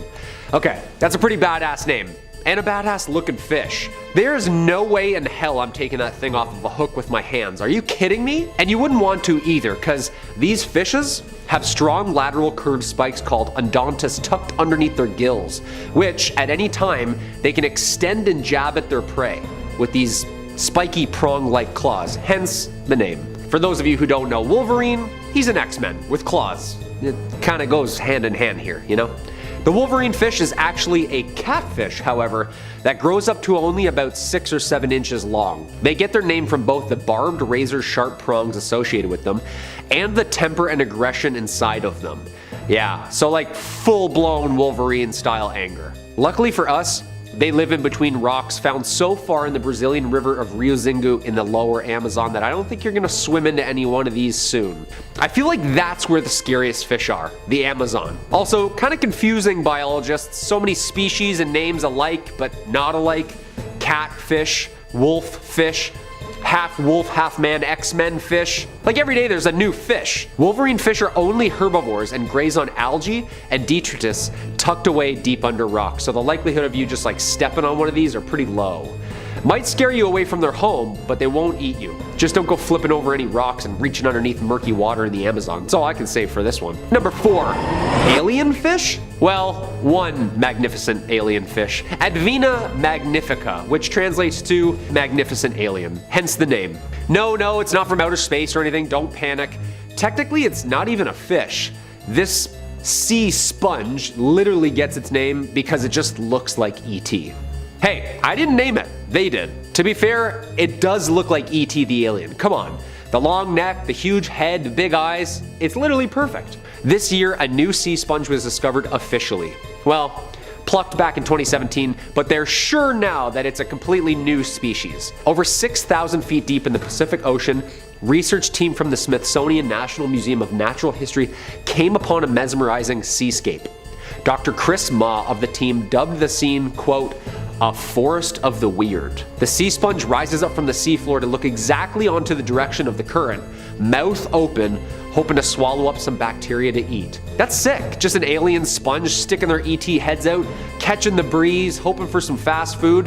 Okay, that's a pretty badass name. And a badass looking fish. There's no way in hell I'm taking that thing off of a hook with my hands. Are you kidding me? And you wouldn't want to either, because these fishes have strong lateral curved spikes called endontus tucked underneath their gills, which at any time they can extend and jab at their prey with these spiky prong-like claws, hence the name. For those of you who don't know Wolverine, he's an X-Men with claws. It kind of goes hand in hand here, you know? The wolverine fish is actually a catfish, however, that grows up to only about 6 or 7 inches long. They get their name from both the barbed razor-sharp prongs associated with them and the temper and aggression inside of them. Yeah, so like full-blown Wolverine-style anger. Luckily for us, they live in between rocks found so far in the Brazilian river of Rio Xingu in the lower Amazon that I don't think you're gonna swim into any one of these soon. I feel like that's where the scariest fish are, the Amazon. Also, kind of confusing biologists, so many species and names alike but not alike. Catfish, wolf fish, half wolf, half man, X-Men fish. Like every day there's a new fish. Wolverine fish are only herbivores and graze on algae and detritus tucked away deep under rocks, so the likelihood of you just like stepping on one of these are pretty low. Might scare you away from their home, but they won't eat you. Just don't go flipping over any rocks and reaching underneath murky water in the Amazon. That's all I can say for this one. Number 4, alien fish? Well, one magnificent alien fish, Advena magnifica, which translates to magnificent alien, hence the name. No, it's not from outer space or anything, don't panic. Technically, it's not even a fish. This sea sponge literally gets its name because it just looks like E.T. Hey, I didn't name it, they did. To be fair, it does look like E.T. the alien, come on. The long neck, the huge head, the big eyes, it's literally perfect. This year, a new sea sponge was discovered officially. Well, plucked back in 2017, but they're sure now that it's a completely new species. Over 6,000 feet deep in the Pacific Ocean, research team from the Smithsonian National Museum of Natural History came upon a mesmerizing seascape. Dr. Chris Ma of the team dubbed the scene, quote, a forest of the weird. The sea sponge rises up from the seafloor to look exactly onto the direction of the current, mouth open, hoping to swallow up some bacteria to eat. That's sick. Just an alien sponge sticking their ET heads out, catching the breeze, hoping for some fast food.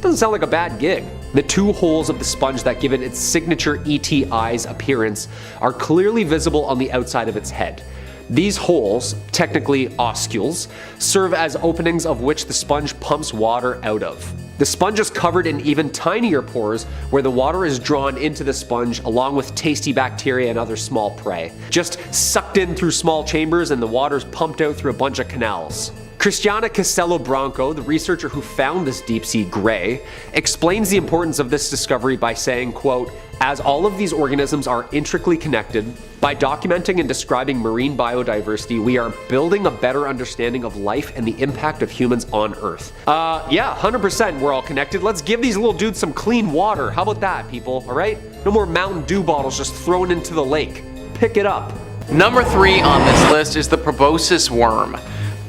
Doesn't sound like a bad gig. The two holes of the sponge that give it its signature ET eyes appearance are clearly visible on the outside of its head. These holes, technically oscules, serve as openings of which the sponge pumps water out of. The sponge is covered in even tinier pores where the water is drawn into the sponge along with tasty bacteria and other small prey. Just sucked in through small chambers and the water's pumped out through a bunch of canals. Cristiana Castello Branco, the researcher who found this deep-sea gray, explains the importance of this discovery by saying, quote, as all of these organisms are intricately connected, by documenting and describing marine biodiversity, we are building a better understanding of life and the impact of humans on Earth. Yeah, 100% we're all connected. Let's give these little dudes some clean water. How about that, people, all right? No more Mountain Dew bottles just thrown into the lake. Pick it up. Number 3 on this list is the proboscis worm.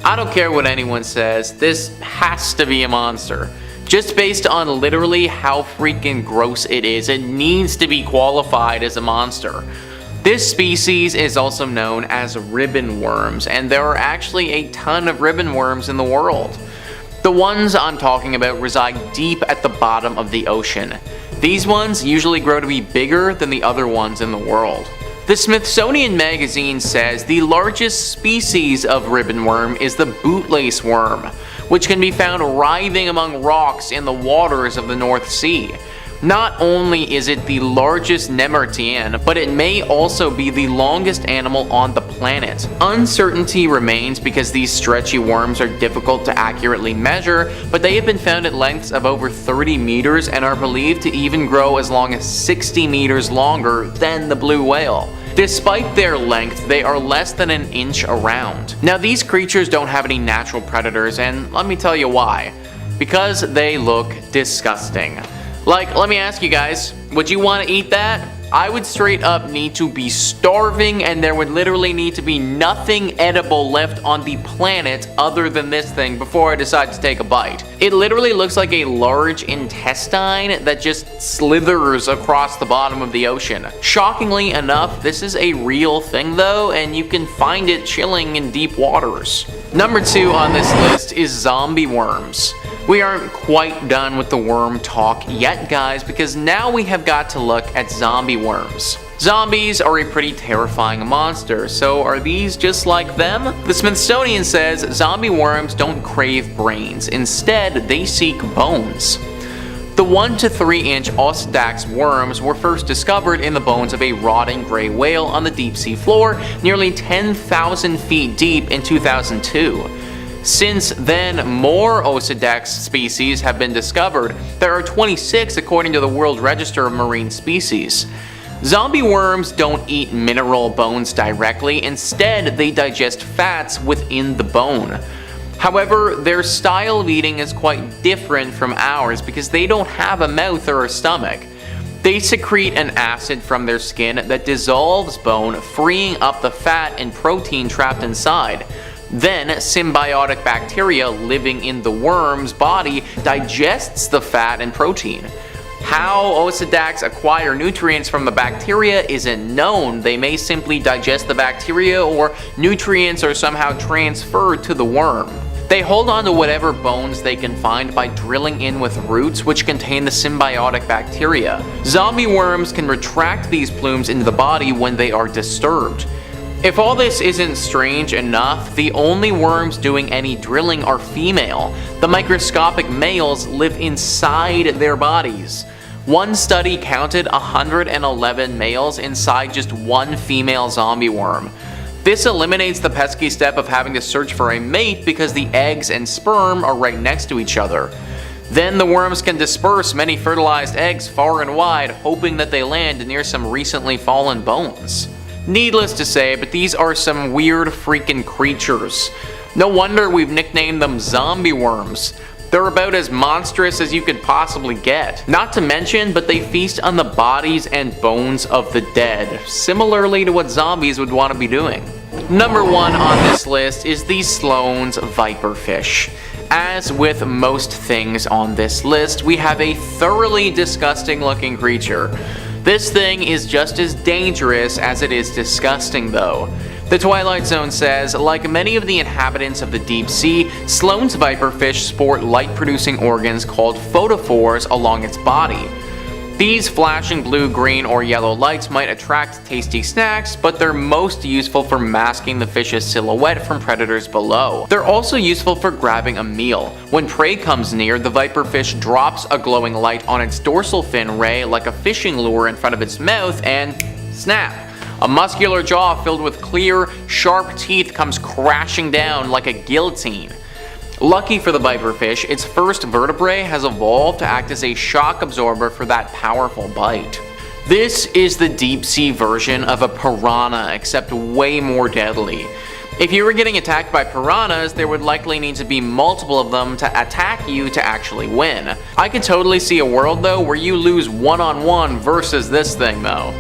I don't care what anyone says, this has to be a monster. Just based on literally how freaking gross it is, it needs to be qualified as a monster. This species is also known as ribbon worms, and there are actually a ton of ribbon worms in the world. The ones I'm talking about reside deep at the bottom of the ocean. These ones usually grow to be bigger than the other ones in the world. The Smithsonian Magazine says the largest species of ribbon worm is the bootlace worm, which can be found writhing among rocks in the waters of the North Sea. Not only is it the largest nemertean, but it may also be the longest animal on the planet. Uncertainty remains because these stretchy worms are difficult to accurately measure, but they have been found at lengths of over 30 meters and are believed to even grow as long as 60 meters longer than the blue whale. Despite their length, they are less than an inch around. Now, these creatures don't have any natural predators, and let me tell you why. Because they look disgusting. Like, let me ask you guys, would you want to eat that? I would straight up need to be starving, and there would literally need to be nothing edible left on the planet other than this thing before I decide to take a bite. It literally looks like a large intestine that just slithers across the bottom of the ocean. Shockingly enough, this is a real thing though, and you can find it chilling in deep waters. Number 2 on this list is zombie worms. We aren't quite done with the worm talk yet, guys, because now we have got to look at zombie worms. Zombies are a pretty terrifying monster, so are these just like them? The Smithsonian says zombie worms don't crave brains, instead they seek bones. The 1 to 3 inch Osedax worms were first discovered in the bones of a rotting gray whale on the deep sea floor, nearly 10,000 feet deep in 2002. Since then, more Osedax species have been discovered. There are 26 according to the World Register of Marine Species. Zombie worms don't eat mineral bones directly, instead they digest fats within the bone. However, their style of eating is quite different from ours because they don't have a mouth or a stomach. They secrete an acid from their skin that dissolves bone, freeing up the fat and protein trapped inside. Then, symbiotic bacteria living in the worm's body digests the fat and protein. How Osedax acquire nutrients from the bacteria isn't known. They may simply digest the bacteria, or nutrients are somehow transferred to the worm. They hold on to whatever bones they can find by drilling in with roots which contain the symbiotic bacteria. Zombie worms can retract these plumes into the body when they are disturbed. If all this isn't strange enough, the only worms doing any drilling are female. The microscopic males live inside their bodies. One study counted 111 males inside just one female zombie worm. This eliminates the pesky step of having to search for a mate because the eggs and sperm are right next to each other. Then the worms can disperse many fertilized eggs far and wide, hoping that they land near some recently fallen bones. Needless to say, but these are some weird freaking creatures. No wonder we've nicknamed them zombie worms. They're about as monstrous as you could possibly get. Not to mention, but they feast on the bodies and bones of the dead, similarly to what zombies would want to be doing. Number 1 on this list is the Sloane's viperfish. As with most things on this list, we have a thoroughly disgusting looking creature. This thing is just as dangerous as it is disgusting though. The Twilight Zone says, like many of the inhabitants of the deep sea, Sloane's viperfish sport light-producing organs called photophores along its body. These flashing blue, green, or yellow lights might attract tasty snacks, but they're most useful for masking the fish's silhouette from predators below. They're also useful for grabbing a meal. When prey comes near, the viperfish drops a glowing light on its dorsal fin ray like a fishing lure in front of its mouth and snap! A muscular jaw filled with clear, sharp teeth comes crashing down like a guillotine. Lucky for the viperfish, its first vertebrae has evolved to act as a shock absorber for that powerful bite. This is the deep sea version of a piranha, except way more deadly. If you were getting attacked by piranhas, there would likely need to be multiple of them to attack you to actually win. I could totally see a world though where you lose one-on-one versus this thing though.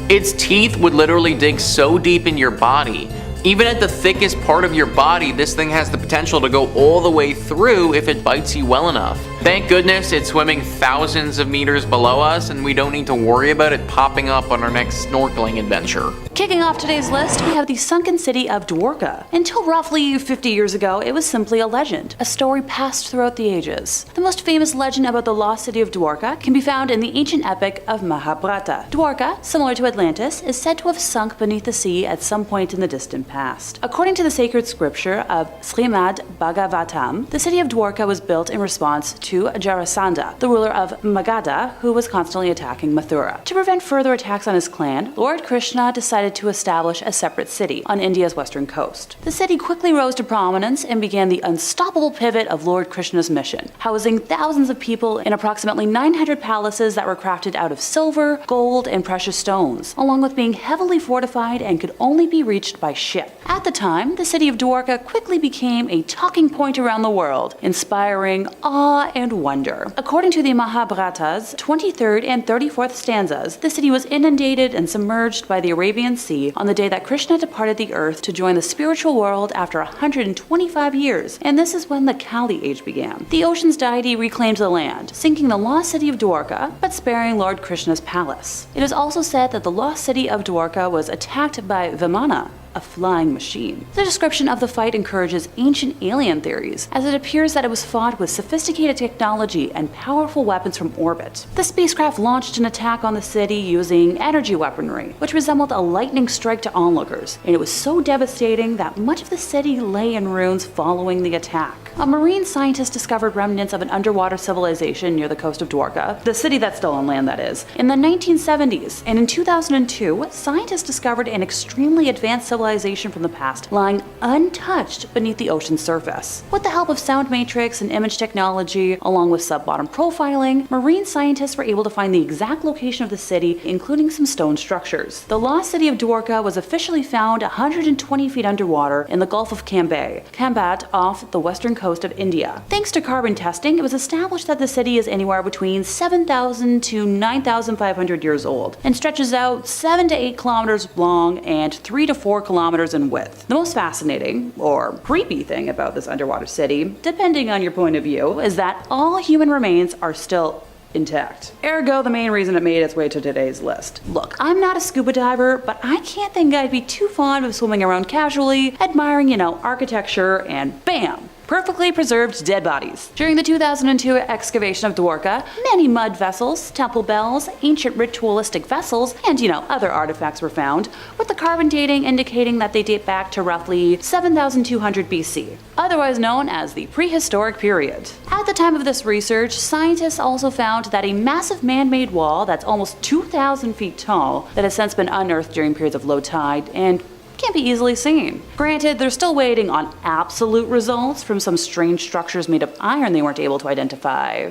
Its teeth would literally dig so deep in your body. Even at the thickest part of your body, this thing has the potential to go all the way through if it bites you well enough. Thank goodness it's swimming thousands of meters below us and we don't need to worry about it popping up on our next snorkeling adventure. Kicking off today's list, we have the sunken city of Dwarka. Until roughly 50 years ago, it was simply a legend, a story passed throughout the ages. The most famous legend about the lost city of Dwarka can be found in the ancient epic of Mahabharata. Dwarka, similar to Atlantis, is said to have sunk beneath the sea at some point in the distant past. According to the sacred scripture of Srimad Bhagavatam, the city of Dwarka was built in response to Jarasandha, the ruler of Magadha, who was constantly attacking Mathura. To prevent further attacks on his clan, Lord Krishna decided to establish a separate city on India's western coast. The city quickly rose to prominence and began the unstoppable pivot of Lord Krishna's mission, housing thousands of people in approximately 900 palaces that were crafted out of silver, gold, and precious stones, along with being heavily fortified and could only be reached by ship. At the time, the city of Dwarka quickly became a talking point around the world, inspiring awe and wonder. According to the Mahabharata's 23rd and 34th stanzas, the city was inundated and submerged by the Arabian Sea on the day that Krishna departed the earth to join the spiritual world after 125 years, and this is when the Kali age began. The ocean's deity reclaimed the land, sinking the lost city of Dwarka, but sparing Lord Krishna's palace. It is also said that the lost city of Dwarka was attacked by Vimana, a flying machine. The description of the fight encourages ancient alien theories, as it appears that it was fought with sophisticated technology and powerful weapons from orbit. The spacecraft launched an attack on the city using energy weaponry, which resembled a lightning strike to onlookers, and it was so devastating that much of the city lay in ruins following the attack. A marine scientist discovered remnants of an underwater civilization near the coast of Dwarka, the city that's still on land that is, in the 1970s, and in 2002, scientists discovered an extremely advanced civilization from the past lying untouched beneath the ocean's surface. With the help of sound matrix and image technology, along with sub-bottom profiling, marine scientists were able to find the exact location of the city, including some stone structures. The lost city of Dwarka was officially found 120 feet underwater in the Gulf of Kambat off the western coast of India. Thanks to carbon testing, it was established that the city is anywhere between 7,000 to 9,500 years old and stretches out 7 to 8 kilometers long and 3 to 4 kilometers in width. The most fascinating, or creepy thing about this underwater city, depending on your point of view, is that all human remains are still intact. Ergo, the main reason it made its way to today's list. Look, I'm not a scuba diver, but I can't think I'd be too fond of swimming around casually, admiring, architecture, and bam! Perfectly preserved dead bodies. During the 2002 excavation of Dwarka, many mud vessels, temple bells, ancient ritualistic vessels, and other artifacts were found, with the carbon dating indicating that they date back to roughly 7,200 BC, otherwise known as the prehistoric period. At the time of this research, scientists also found that a massive man-made wall that's almost 2,000 feet tall that has since been unearthed during periods of low tide and can't be easily seen. Granted, they're still waiting on absolute results from some strange structures made of iron they weren't able to identify.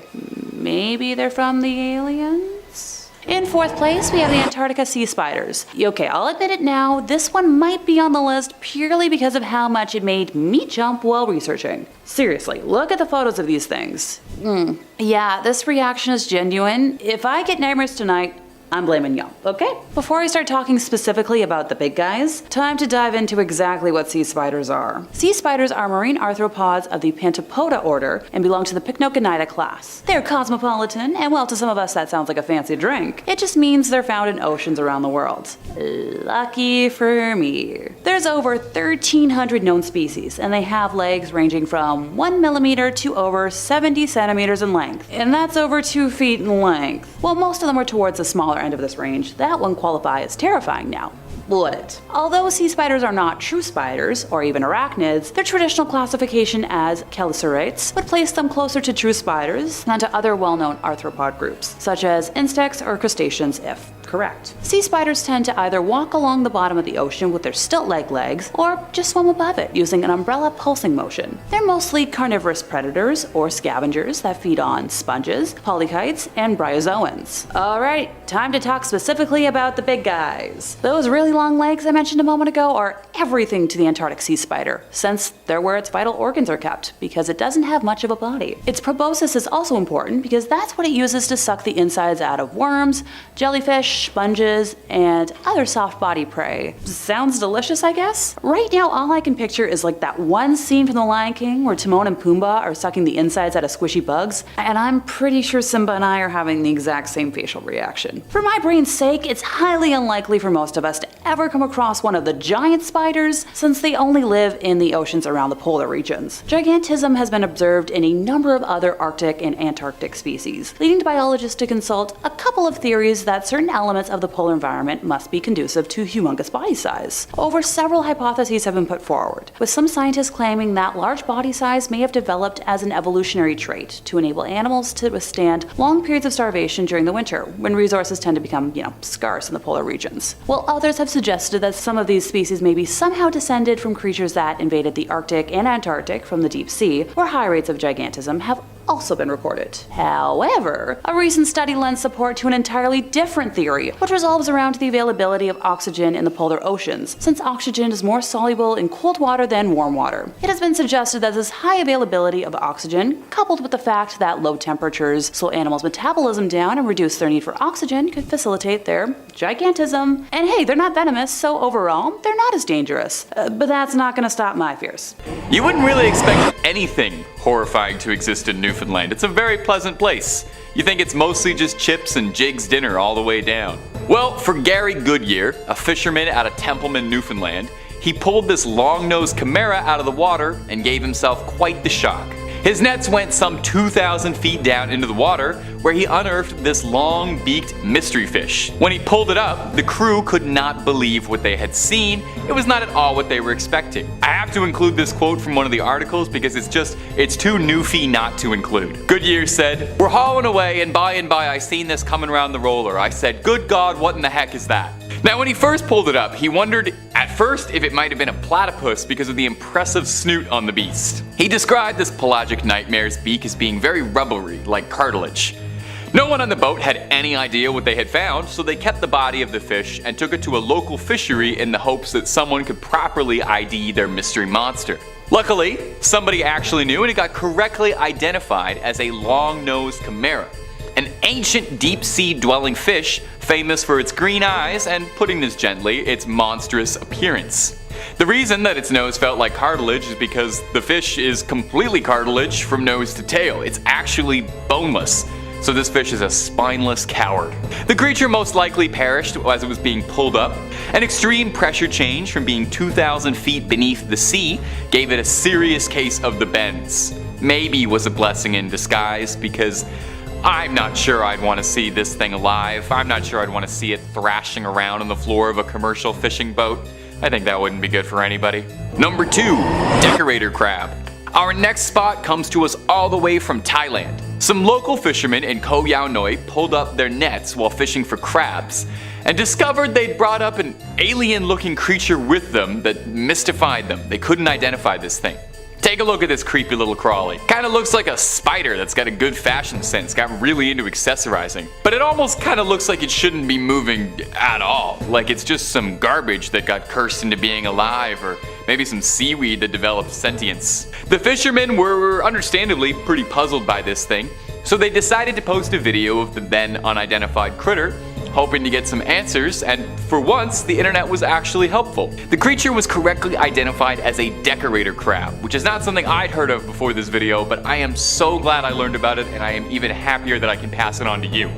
Maybe they're from the aliens? In fourth place, we have the Antarctica sea spiders. Okay, I'll admit it now, this one might be on the list purely because of how much it made me jump while researching. Seriously, look at the photos of these things. Yeah, this reaction is genuine. If I get nightmares tonight, I'm blaming y'all, okay? Before I start talking specifically about the big guys, time to dive into exactly what sea spiders are. Sea spiders are marine arthropods of the Pentapoda order and belong to the Pycnogonida class. They're cosmopolitan, and well, to some of us that sounds like a fancy drink. It just means they're found in oceans around the world. Lucky for me. There's over 1,300 known species, and they have legs ranging from 1 millimeter to over 70 centimeters in length, and that's over 2 feet in length. While most of them are towards the smaller end of this range, that won't qualify as terrifying now, would it? Although sea spiders are not true spiders, or even arachnids, their traditional classification as chelicerates would place them closer to true spiders than to other well-known arthropod groups, such as insects or crustaceans if correct. Sea spiders tend to either walk along the bottom of the ocean with their stilt-like legs, or just swim above it using an umbrella pulsing motion. They're mostly carnivorous predators or scavengers that feed on sponges, polychaetes, and bryozoans. Alright, time to talk specifically about the big guys. Those really long legs I mentioned a moment ago are everything to the Antarctic sea spider, since they're where its vital organs are kept, because it doesn't have much of a body. Its proboscis is also important because that's what it uses to suck the insides out of worms, jellyfish, sponges, and other soft body prey. Sounds delicious, I guess? Right now, all I can picture is like that one scene from The Lion King where Timon and Pumbaa are sucking the insides out of squishy bugs, and I'm pretty sure Simba and I are having the exact same facial reaction. For my brain's sake, it's highly unlikely for most of us to ever come across one of the giant spiders, since they only live in the oceans around the polar regions. Gigantism has been observed in a number of other Arctic and Antarctic species, leading to biologists to consult a couple of theories that certain elements of the polar environment must be conducive to humongous body size. Over several hypotheses have been put forward, with some scientists claiming that large body size may have developed as an evolutionary trait to enable animals to withstand long periods of starvation during the winter, when resources tend to become, scarce in the polar regions. While others have suggested that some of these species may be somehow descended from creatures that invaded the Arctic and Antarctic from the deep sea, where high rates of gigantism have also been recorded. However, a recent study lends support to an entirely different theory, which revolves around the availability of oxygen in the polar oceans, since oxygen is more soluble in cold water than warm water. It has been suggested that this high availability of oxygen, coupled with the fact that low temperatures slow animals' metabolism down and reduce their need for oxygen, could facilitate their gigantism. And hey, they're not venomous, so overall, they're not as dangerous. But that's not gonna stop my fears. You wouldn't really expect anything horrifying to exist in Newfoundland. It's a very pleasant place. You think it's mostly just chips and Jig's dinner all the way down. Well, for Gary Goodyear, a fisherman out of Templeman, Newfoundland, he pulled this long-nosed chimera out of the water and gave himself quite the shock. His nets went some 2,000 feet down into the water, where he unearthed this long-beaked mystery fish. When he pulled it up, the crew could not believe what they had seen. It was not at all what they were expecting. I have to include this quote from one of the articles because it's too Newfie not to include. Goodyear said, "We're hauling away, and by I seen this coming around the roller. I said, 'Good God, what in the heck is that?'" Now, when he first pulled it up, he wondered at first if it might have been a platypus because of the impressive snoot on the beast. He described this pelagic nightmare's beak as being very rubbery, like cartilage. No one on the boat had any idea what they had found, so they kept the body of the fish and took it to a local fishery in the hopes that someone could properly ID their mystery monster. Luckily, somebody actually knew, and it got correctly identified as a long-nosed chimera, an ancient deep-sea dwelling fish famous for its green eyes and, putting this gently, its monstrous appearance. The reason that its nose felt like cartilage is because the fish is completely cartilage from nose to tail. It's actually boneless. So this fish is a spineless coward. The creature most likely perished as it was being pulled up. An extreme pressure change from being 2,000 feet beneath the sea gave it a serious case of the bends. Maybe was a blessing in disguise, because I'm not sure I'd want to see this thing alive. I'm not sure I'd want to see it thrashing around on the floor of a commercial fishing boat. I think that wouldn't be good for anybody. Number 2, decorator crab. Our next spot comes to us all the way from Thailand. Some local fishermen in Koh Yao Noi pulled up their nets while fishing for crabs, and discovered they'd brought up an alien-looking creature with them that mystified them. They couldn't identify this thing. Take a look at this creepy little crawly. Kinda looks like a spider that's got a good fashion sense, got really into accessorizing. But it almost kinda looks like it shouldn't be moving at all. Like it's just some garbage that got cursed into being alive, or maybe some seaweed that developed sentience. The fishermen were understandably pretty puzzled by this thing, so they decided to post a video of the then unidentified critter, hoping to get some answers, and for once, the internet was actually helpful. The creature was correctly identified as a decorator crab, which is not something I'd heard of before this video, but I am so glad I learned about it, and I am even happier that I can pass it on to you.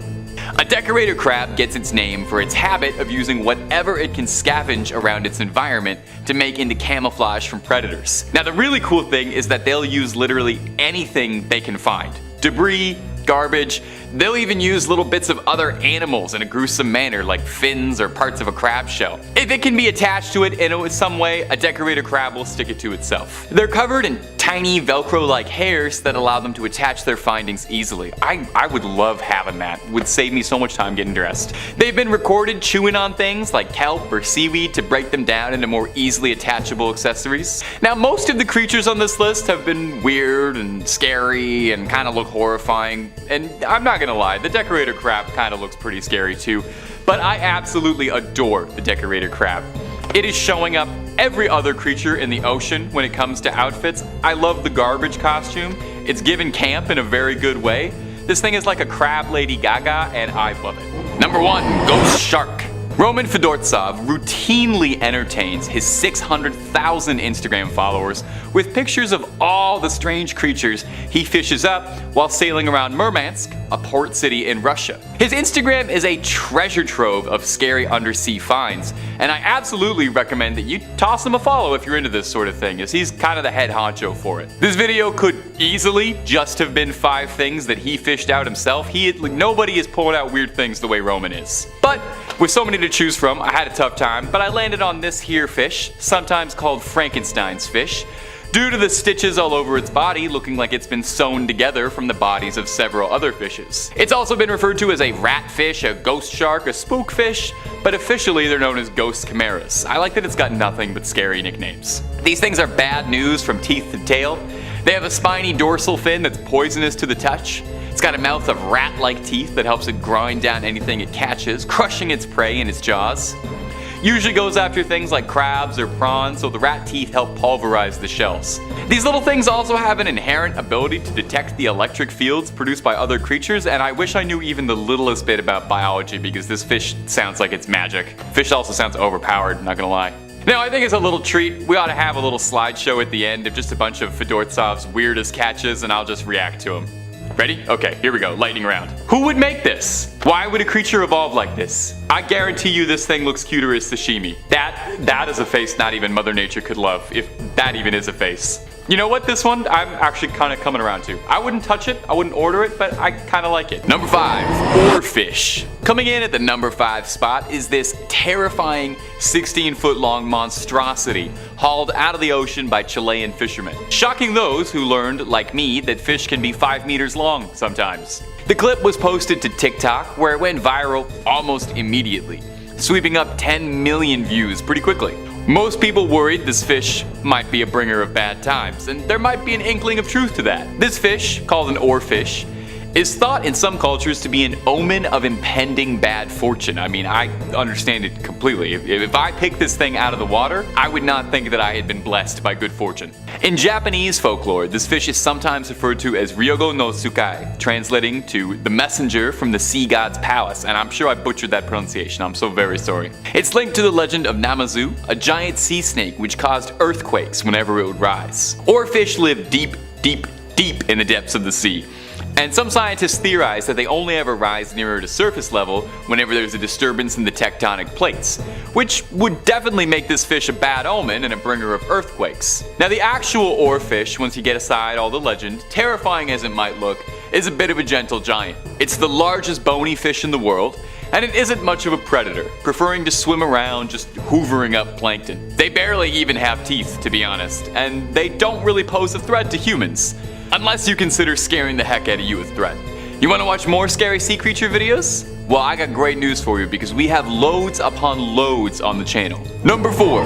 A decorator crab gets its name for its habit of using whatever it can scavenge around its environment to make into camouflage from predators. Now the really cool thing is that they'll use literally anything they can find. Debris, garbage, they'll even use little bits of other animals in a gruesome manner like fins or parts of a crab shell. If it can be attached to it in some way, a decorator crab will stick it to itself. They're covered in tiny Velcro-like hairs that allow them to attach their findings easily. I would love having that. It would save me so much time getting dressed. They've been recorded chewing on things like kelp or seaweed to break them down into more easily attachable accessories. Now most of the creatures on this list have been weird and scary and kind of look horrifying, and I'm not gonna lie, the decorator crab kind of looks pretty scary too, but I absolutely adore the decorator crab. It is showing up every other creature in the ocean when it comes to outfits. I love the garbage costume. It's given camp in a very good way. This thing is like a crab Lady Gaga, and I love it. Number 1, Ghost Shark. Roman Fedortsov routinely entertains his 600,000 Instagram followers with pictures of all the strange creatures he fishes up while sailing around Murmansk, a port city in Russia. His Instagram is a treasure trove of scary undersea finds, and I absolutely recommend that you toss him a follow if you're into this sort of thing, as he's kind of the head honcho for it. This video could easily just have been 5 things that he fished out himself. Nobody is pulling out weird things the way Roman is. But with so many to choose from, I had a tough time, but I landed on this here fish, sometimes called Frankenstein's fish, due to the stitches all over its body looking like it's been sewn together from the bodies of several other fishes. It's also been referred to as a ratfish, a ghost shark, a spookfish, but officially they're known as ghost chimeras. I like that it's got nothing but scary nicknames. These things are bad news from teeth to tail. They have a spiny dorsal fin that's poisonous to the touch. It's got a mouth of rat-like teeth that helps it grind down anything it catches, crushing its prey in its jaws. Usually goes after things like crabs or prawns, so the rat teeth help pulverize the shells. These little things also have an inherent ability to detect the electric fields produced by other creatures, and I wish I knew even the littlest bit about biology because this fish sounds like it's magic. Fish also sounds overpowered, not gonna lie. Now I think it's a little treat. We ought to have a little slideshow at the end of just a bunch of Fedortsov's weirdest catches, and I'll just react to them. Ready? Okay, here we go, lightning round. Who would make this? Why would a creature evolve like this? I guarantee you this thing looks cuter as sashimi. That is a face not even Mother Nature could love, if that even is a face. You know what, this one I'm actually kind of coming around to. I wouldn't touch it, I wouldn't order it, but I kind of like it. Number 5, oarfish. Coming in at the number 5 spot is this terrifying 16-foot long monstrosity hauled out of the ocean by Chilean fishermen. Shocking those who learned, like me, that fish can be 5 meters long sometimes. The clip was posted to TikTok, where it went viral almost immediately, sweeping up 10 million views pretty quickly. Most people worried this fish might be a bringer of bad times, and there might be an inkling of truth to that. This fish, called an oarfish, is thought in some cultures to be an omen of impending bad fortune. I mean, I understand it completely. If I picked this thing out of the water, I would not think that I had been blessed by good fortune. In Japanese folklore, this fish is sometimes referred to as Ryogo no Tsukai, translating to the messenger from the sea god's palace, and I'm sure I butchered that pronunciation, I'm so very sorry. It's linked to the legend of Namazu, a giant sea snake which caused earthquakes whenever it would rise. Oarfish live deep in the depths of the sea. And some scientists theorize that they only ever rise nearer to surface level whenever there's a disturbance in the tectonic plates, which would definitely make this fish a bad omen and a bringer of earthquakes. Now the actual oarfish, once you get aside all the legend, terrifying as it might look, is a bit of a gentle giant. It's the largest bony fish in the world, and it isn't much of a predator, preferring to swim around just hoovering up plankton. They barely even have teeth, to be honest, and they don't really pose a threat to humans. Unless you consider scaring the heck out of you a threat. You want to watch more scary sea creature videos? Well, I got great news for you because we have loads upon loads on the channel. Number 4,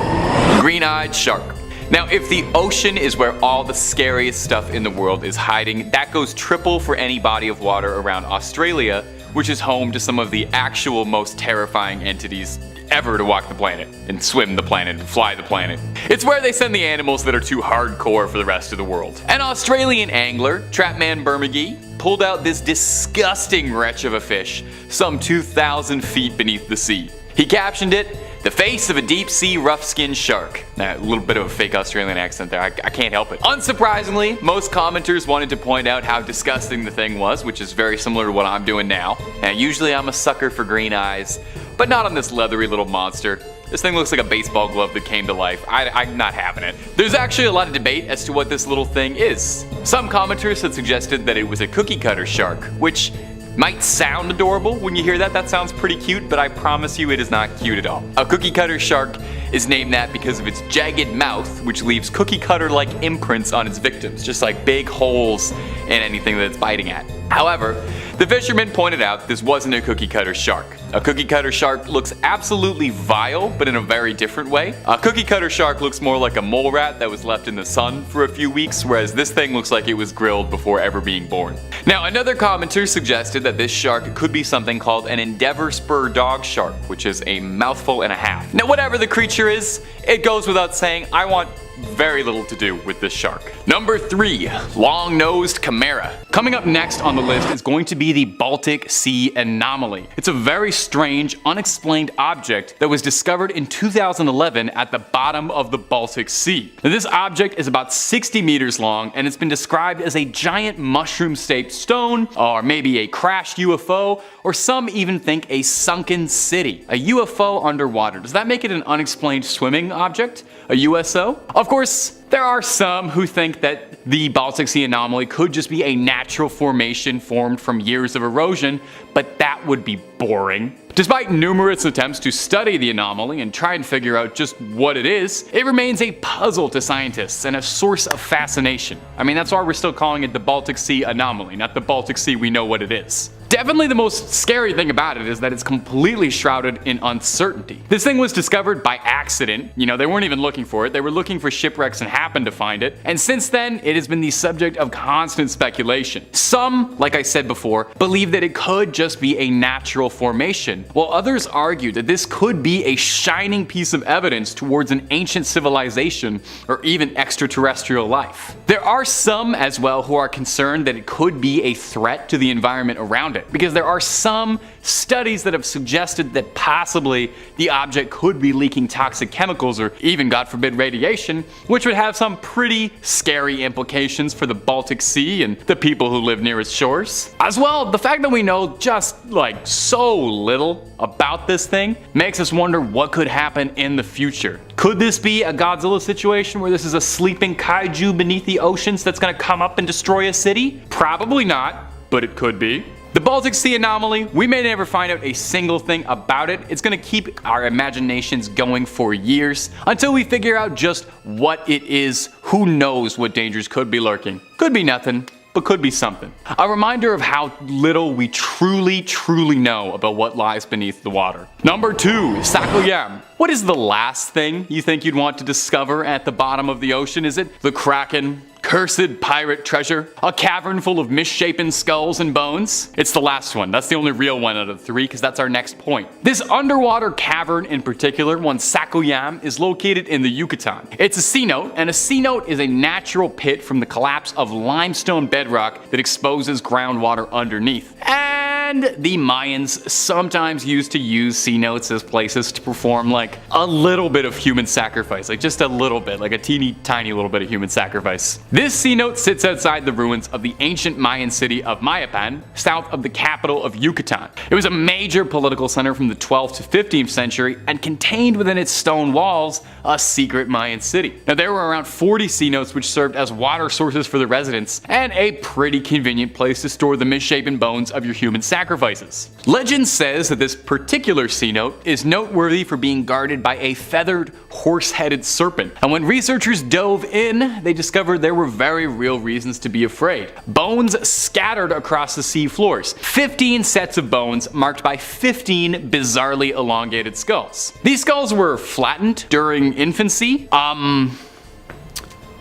green-eyed shark. Now, if the ocean is where all the scariest stuff in the world is hiding, that goes triple for any body of water around Australia, which is home to some of the actual most terrifying entities ever to walk the planet, and swim the planet, and fly the planet. It's where they send the animals that are too hardcore for the rest of the world. An Australian angler, Trapman Bermagee, pulled out this disgusting wretch of a fish, some 2,000 feet beneath the sea. He captioned it, "The face of a deep-sea rough-skinned shark." Now, a little bit of a fake Australian accent there, I can't help it. Unsurprisingly, most commenters wanted to point out how disgusting the thing was, which is very similar to what I'm doing now. And usually I'm a sucker for green eyes, but not on this leathery little monster. This thing looks like a baseball glove that came to life. I'm not having it. There's actually a lot of debate as to what this little thing is. Some commenters had suggested that it was a cookie cutter shark, which might sound adorable when you hear that. That sounds pretty cute, but I promise you it is not cute at all. A cookie cutter shark is named that because of its jagged mouth, which leaves cookie cutter-like imprints on its victims, just like big holes in anything that it's biting at. However, the fisherman pointed out this wasn't a cookie cutter shark. A cookie cutter shark looks absolutely vile, but in a very different way. A cookie cutter shark looks more like a mole rat that was left in the sun for a few weeks, whereas this thing looks like it was grilled before ever being born. Now, another commenter suggested that this shark could be something called an Endeavour spur dog shark, which is a mouthful and a half. Now, whatever the creature is, it goes without saying, I want very little to do with this shark. Number 3, long-nosed chimera. Coming up next on the list is going to be the Baltic Sea Anomaly. It's a very strange, unexplained object that was discovered in 2011 at the bottom of the Baltic Sea. Now, this object is about 60 meters long, and it's been described as a giant mushroom-shaped stone, or maybe a crashed UFO, or some even think a sunken city. A UFO underwater. Does that make it an unexplained swimming object? A USO? Of course, there are some who think that the Baltic Sea Anomaly could just be a natural formation formed from years of erosion, but that would be boring. Despite numerous attempts to study the anomaly and try and figure out just what it is, it remains a puzzle to scientists and a source of fascination. I mean, that's why we're still calling it the Baltic Sea Anomaly, not the Baltic Sea we know what it is. Definitely the most scary thing about it is that it's completely shrouded in uncertainty. This thing was discovered by accident. You know, they weren't even looking for it. They were looking for shipwrecks and happened to find it. And since then, it has been the subject of constant speculation. Some, like I said before, believe that it could just be a natural formation, while others argue that this could be a shining piece of evidence towards an ancient civilization or even extraterrestrial life. There are some as well who are concerned that it could be a threat to the environment around it, because there are some studies that have suggested that possibly the object could be leaking toxic chemicals or even, God forbid, radiation, which would have some pretty scary implications for the Baltic Sea and the people who live near its shores. As well, the fact that we know just like so little about this thing makes us wonder what could happen in the future. Could this be a Godzilla situation where this is a sleeping kaiju beneath the oceans that's gonna come up and destroy a city? Probably not, but it could be. The Baltic Sea Anomaly, we may never find out a single thing about it. It's gonna keep our imaginations going for years until we figure out just what it is. Who knows what dangers could be lurking? Could be nothing, but could be something. A reminder of how little we truly know about what lies beneath the water. Number 2, Sakoyam. What is the last thing you think you'd want to discover at the bottom of the ocean? Is it the Kraken? Cursed pirate treasure? A cavern full of misshapen skulls and bones? It's the last one. That's the only real one out of the 3, because that's our next point. This underwater cavern in particular, one Sakoyam, is located in the Yucatan. It's a cenote, and a cenote is a natural pit from the collapse of limestone bedrock that exposes groundwater underneath. And the Mayans sometimes used to use cenotes as places to perform like a little bit of human sacrifice, like just a little bit, like a teeny tiny little bit of human sacrifice. This cenote sits outside the ruins of the ancient Mayan city of Mayapan, south of the capital of Yucatan. It was a major political center from the 12th to 15th century and contained within its stone walls a secret Mayan city. Now, there were around 40 cenotes which served as water sources for the residents and a pretty convenient place to store the misshapen bones of your human sacrifice. sacrifices. Legend says that this particular cenote is noteworthy for being guarded by a feathered, horse-headed serpent, and when researchers dove in, they discovered there were very real reasons to be afraid. Bones scattered across the sea floors. 15 sets of bones marked by 15 bizarrely elongated skulls. These skulls were flattened during infancy.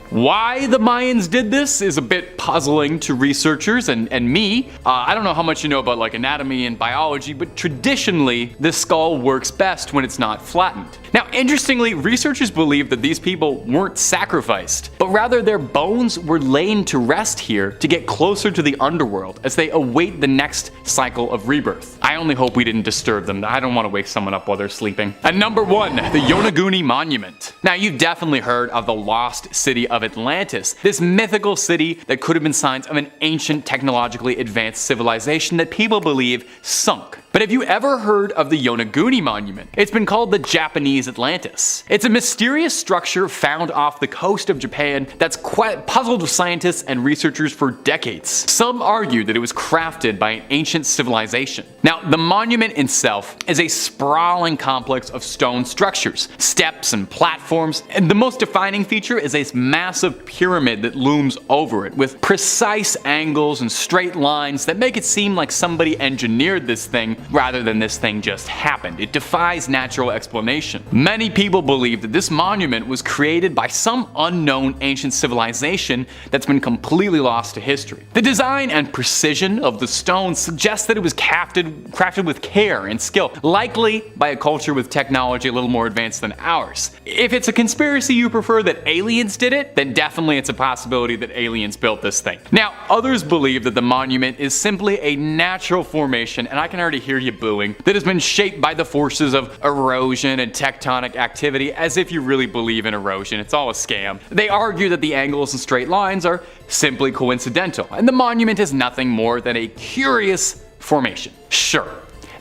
Why the Mayans did this is a bit puzzling to researchers and me. I don't know how much you know about like anatomy and biology, but traditionally this skull works best when it's not flattened. Now, interestingly, researchers believe that these people weren't sacrificed, but rather their bones were laid to rest here to get closer to the underworld as they await the next cycle of rebirth. I only hope we didn't disturb them. I don't want to wake someone up while they're sleeping. And number 1, the Yonaguni Monument. Now, you've definitely heard of the lost city of Atlantis, this mythical city that could have been signs of an ancient technologically advanced civilization that people believe sunk. But have you ever heard of the Yonaguni Monument? It's been called the Japanese Atlantis. It's a mysterious structure found off the coast of Japan that's puzzled scientists and researchers for decades. Some argue that it was crafted by an ancient civilization. Now, the monument itself is a sprawling complex of stone structures, steps and platforms, and the most defining feature is a massive pyramid that looms over it with precise angles and straight lines that make it seem like somebody engineered this thing rather than this thing just happened. It defies natural explanation. Many people believe that this monument was created by some unknown ancient civilization that's been completely lost to history. The design and precision of the stone suggests that it was crafted with care and skill, likely by a culture with technology a little more advanced than ours. If it's a conspiracy you prefer that aliens did it, then definitely it's a possibility that aliens built this thing. Now, others believe that the monument is simply a natural formation, and I can already hear you booing, that has been shaped by the forces of erosion and tectonic activity, as if you really believe in erosion. It's all a scam. They argue that the angles and straight lines are simply coincidental, and the monument is nothing more than a curious formation. Sure,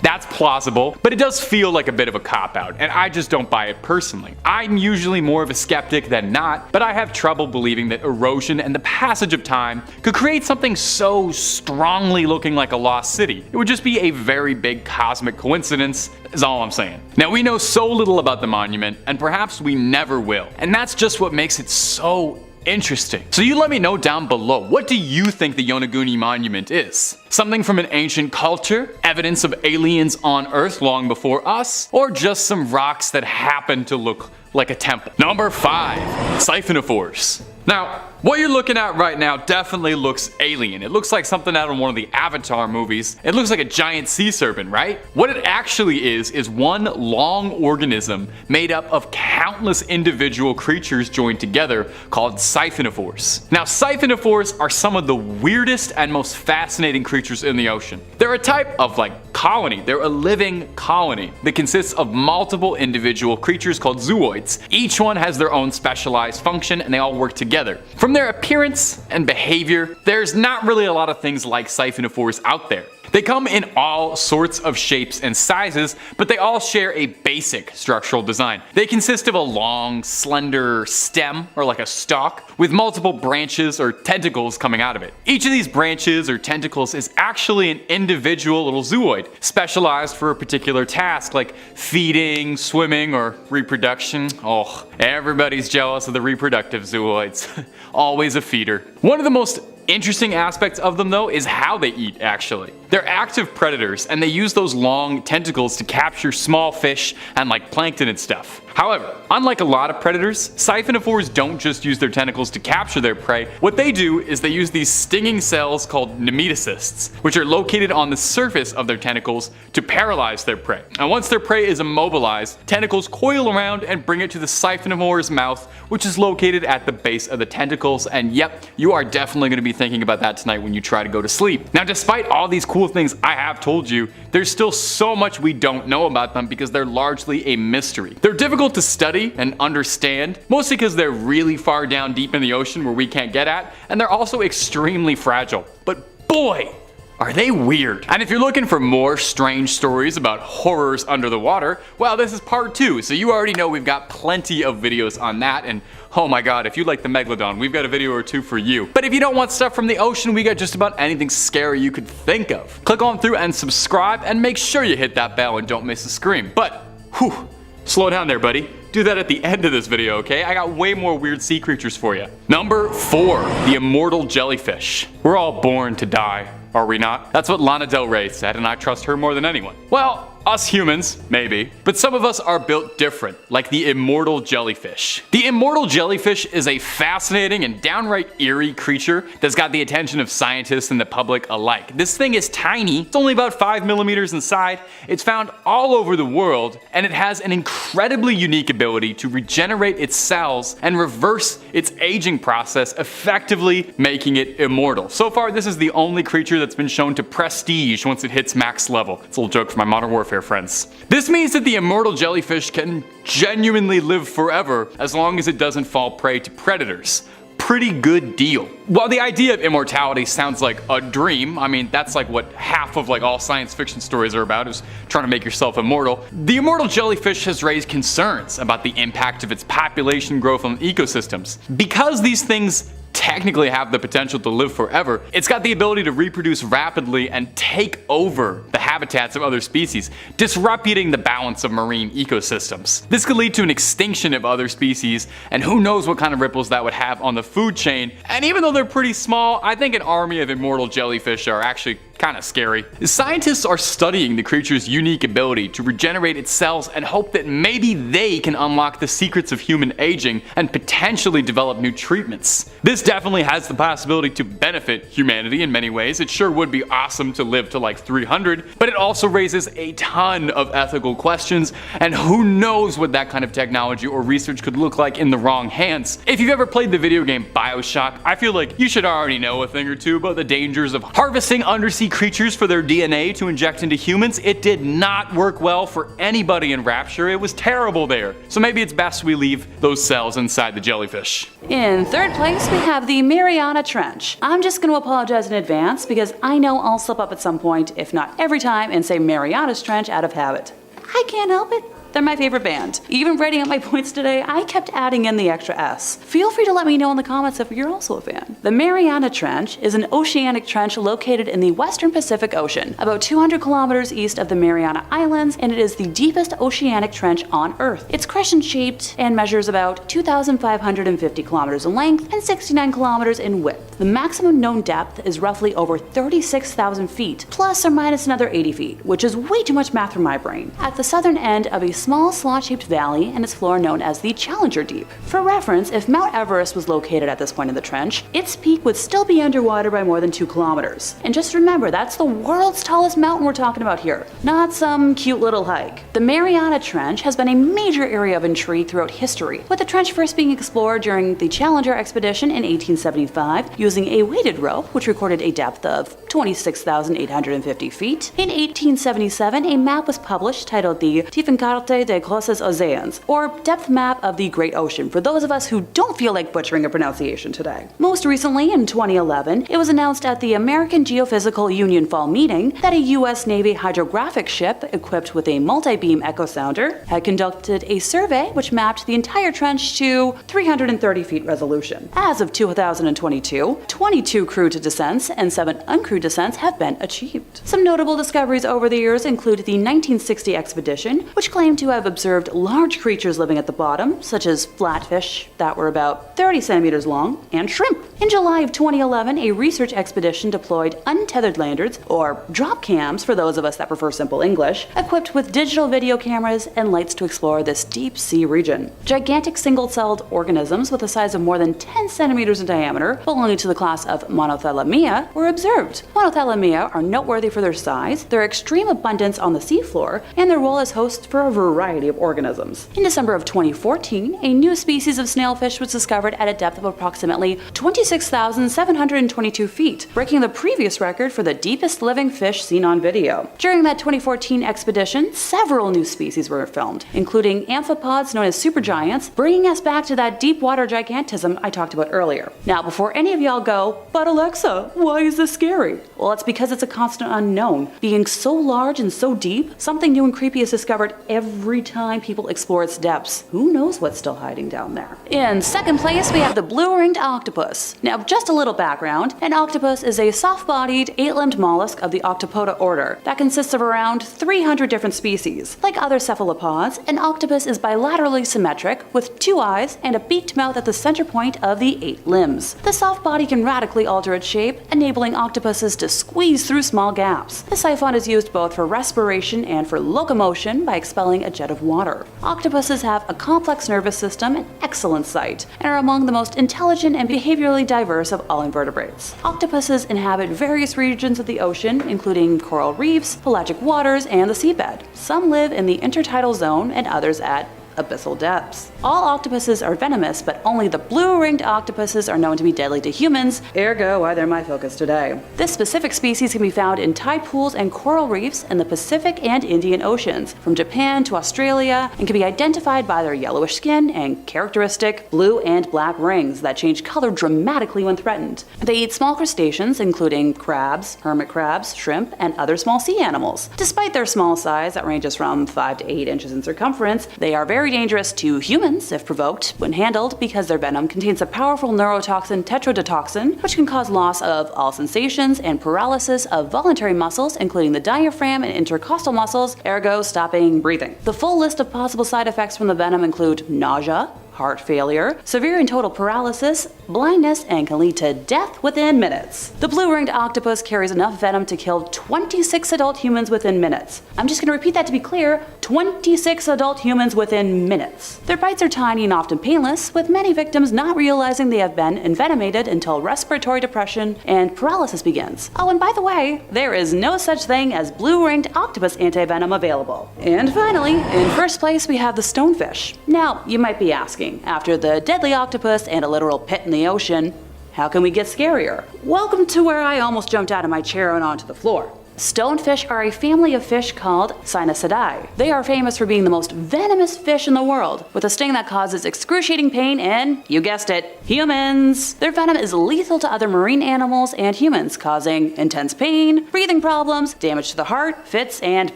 that's plausible, but it does feel like a bit of a cop-out, and I just don't buy it personally. I'm usually more of a skeptic than not, but I have trouble believing that erosion and the passage of time could create something so strongly looking like a lost city. It would just be a very big cosmic coincidence, is all I'm saying. Now, we know so little about the monument, and perhaps we never will, and that's just what makes it so interesting. So you let me know down below, what do you think the Yonaguni Monument is? Something from an ancient culture? Evidence of aliens on Earth long before us? Or just some rocks that happen to look like a temple? Number 5, Siphonophores. Now, what you're looking at right now definitely looks alien. It looks like something out of one of the Avatar movies. It looks like a giant sea serpent, right? What it actually is one long organism made up of countless individual creatures joined together called siphonophores. Now, siphonophores are some of the weirdest and most fascinating creatures in the ocean. They're a type of colony. They're a living colony that consists of multiple individual creatures called zooids. Each one has their own specialized function and they all work together. From their appearance and behavior, there's not really a lot of things like siphonophores out there. They come in all sorts of shapes and sizes, but they all share a basic structural design. They consist of a long, slender stem, or like a stalk, with multiple branches or tentacles coming out of it. Each of these branches or tentacles is actually an individual little zooid, specialized for a particular task like feeding, swimming, or reproduction. Oh, everybody's jealous of the reproductive zooids. Always a feeder. One of the most interesting aspects of them, though, is how they eat, actually. They're active predators, and they use those long tentacles to capture small fish and plankton and stuff. However, unlike a lot of predators, siphonophores don't just use their tentacles to capture their prey. What they do is they use these stinging cells called nematocysts, which are located on the surface of their tentacles to paralyze their prey. And once their prey is immobilized, tentacles coil around and bring it to the siphonophore's mouth, which is located at the base of the tentacles. And yep, you are definitely going to be thinking about that tonight when you try to go to sleep. Now, despite all these cool things I have told you, there's still so much we don't know about them because they're largely a mystery. They're difficult to study and understand, mostly because they're really far down deep in the ocean where we can't get at, and they're also extremely fragile. But boy, Are they weird? And if you're looking for more strange stories about horrors under the water, well, this is part 2, so you already know we've got plenty of videos on that, and oh my god, if you like the Megalodon, we've got a video or 2 for you. But if you don't want stuff from the ocean, we got just about anything scary you could think of. Click on through and subscribe, and make sure you hit that bell and don't miss a scream. But, whew, slow down there, buddy. Do that at the end of this video, okay? I got way more weird sea creatures for you. Number 4, the immortal jellyfish. We're all born to die, are we not? That's what Lana Del Rey said, and I trust her more than anyone. Well, us humans, maybe. But some of us are built different, like the immortal jellyfish. The immortal jellyfish is a fascinating and downright eerie creature that's got the attention of scientists and the public alike. This thing is tiny, it's only about 5 millimeters inside, it's found all over the world, and it has an incredibly unique ability to regenerate its cells and reverse its aging process, effectively making it immortal. So far, this is the only creature that's been shown to prestige once it hits max level. It's a little joke for my Modern Warfare friends. This means that the immortal jellyfish can genuinely live forever as long as it doesn't fall prey to predators. Pretty good deal. While the idea of immortality sounds like a dream, I mean that's like what half of like all science fiction stories are about, is trying to make yourself immortal. The immortal jellyfish has raised concerns about the impact of its population growth on ecosystems. Because these things technically have the potential to live forever, it's got the ability to reproduce rapidly and take over the habitats of other species, disrupting the balance of marine ecosystems. This could lead to an extinction of other species, and who knows what kind of ripples that would have on the food chain. And even though they're pretty small, I think an army of immortal jellyfish are actually kind of scary. Scientists are studying the creature's unique ability to regenerate its cells and hope that maybe they can unlock the secrets of human aging and potentially develop new treatments. This definitely has the possibility to benefit humanity in many ways. It sure would be awesome to live to like 300, but it also raises a ton of ethical questions, and who knows what that kind of technology or research could look like in the wrong hands. If you've ever played the video game BioShock, I feel like you should already know a thing or two about the dangers of harvesting undersea creatures for their DNA to inject into humans. It did not work well for anybody in Rapture. It was terrible there. So maybe it's best we leave those cells inside the jellyfish. In third place, we have the Mariana Trench. I'm just going to apologize in advance because I know I'll slip up at some point, if not every time, and say Mariana's Trench out of habit. I can't help it. They're my favorite band. Even writing up my points today, I kept adding in the extra S. Feel free to let me know in the comments if you're also a fan. The Mariana Trench is an oceanic trench located in the western Pacific Ocean, about 200 kilometers east of the Mariana Islands, and it is the deepest oceanic trench on Earth. It's crescent-shaped and measures about 2,550 kilometers in length and 69 kilometers in width. The maximum known depth is roughly over 36,000 feet, plus or minus another 80 feet, which is way too much math for my brain. At the southern end of a small slot-shaped valley and its floor known as the Challenger Deep. For reference, if Mount Everest was located at this point in the trench, its peak would still be underwater by more than 2 kilometers. And just remember, that's the world's tallest mountain we're talking about here, not some cute little hike. The Mariana Trench has been a major area of intrigue throughout history, with the trench first being explored during the Challenger expedition in 1875 using a weighted rope, which recorded a depth of 26,850 feet. In 1877, a map was published titled the Tiefenkarte de Grosses Ozeans, or Depth Map of the Great Ocean, for those of us who don't feel like butchering a pronunciation today. Most recently, in 2011, it was announced at the American Geophysical Union Fall Meeting that a U.S. Navy hydrographic ship equipped with a multi-beam echo sounder had conducted a survey which mapped the entire trench to 330 feet resolution. As of 2022, 22 crewed descents and 7 uncrewed descents have been achieved. Some notable discoveries over the years include the 1960 expedition, which claimed to have observed large creatures living at the bottom, such as flatfish that were about 30 centimeters long, and shrimp. In July of 2011, a research expedition deployed untethered landers, or drop cams for those of us that prefer simple English, equipped with digital video cameras and lights to explore this deep sea region. Gigantic single-celled organisms with a size of more than 10 centimeters in diameter, belonging to the class of Monothalamia, were observed. Monothalamia are noteworthy for their size, their extreme abundance on the seafloor, and their role as hosts for a variety of organisms. In December of 2014, a new species of snailfish was discovered at a depth of approximately 26,722 feet, breaking the previous record for the deepest living fish seen on video. During that 2014 expedition, several new species were filmed, including amphipods known as supergiants, bringing us back to that deep water gigantism I talked about earlier. Now, before any of y'all go, but Alexa, why is this scary? Well, it's because it's a constant unknown. Being so large and so deep, something new and creepy is discovered every time people explore its depths. Who knows what's still hiding down there? In second place, we have the blue-ringed octopus. Now, just a little background. An octopus is a soft-bodied, 8-limbed mollusk of the Octopoda order that consists of around 300 different species. Like other cephalopods, an octopus is bilaterally symmetric with 2 eyes and a beaked mouth at the center point of the 8 limbs. The soft body can radically alter its shape, enabling octopuses to squeeze through small gaps. The siphon is used both for respiration and for locomotion by expelling a jet of water. Octopuses have a complex nervous system and excellent sight, and are among the most intelligent and behaviorally diverse of all invertebrates. Octopuses inhabit various regions of the ocean, including coral reefs, pelagic waters, and the seabed. Some live in the intertidal zone and others at abyssal depths. All octopuses are venomous, but only the blue-ringed octopuses are known to be deadly to humans, ergo why they're my focus today. This specific species can be found in tide pools and coral reefs in the Pacific and Indian Oceans, from Japan to Australia, and can be identified by their yellowish skin and characteristic blue and black rings that change color dramatically when threatened. They eat small crustaceans, including crabs, hermit crabs, shrimp, and other small sea animals. Despite their small size that ranges from 5 to 8 inches in circumference, they are very dangerous to humans if provoked when handled because their venom contains a powerful neurotoxin tetrodotoxin, which can cause loss of all sensations and paralysis of voluntary muscles, including the diaphragm and intercostal muscles, ergo stopping breathing. The full list of possible side effects from the venom include nausea, heart failure, severe and total paralysis, blindness, and can lead to death within minutes. The blue-ringed octopus carries enough venom to kill 26 adult humans within minutes. I'm just going to repeat that to be clear, 26 adult humans within minutes. Their bites are tiny and often painless, with many victims not realizing they have been envenomated until respiratory depression and paralysis begins. Oh, and by the way, there is no such thing as blue-ringed octopus antivenom available. And finally, in first place we have the stonefish. Now, you might be asking, after the deadly octopus and a literal pit in the ocean, how can we get scarier? Welcome to where I almost jumped out of my chair and onto the floor. Stonefish are a family of fish called Cynocidae. They are famous for being the most venomous fish in the world, with a sting that causes excruciating pain in, you guessed it, humans. Their venom is lethal to other marine animals and humans, causing intense pain, breathing problems, damage to the heart, fits, and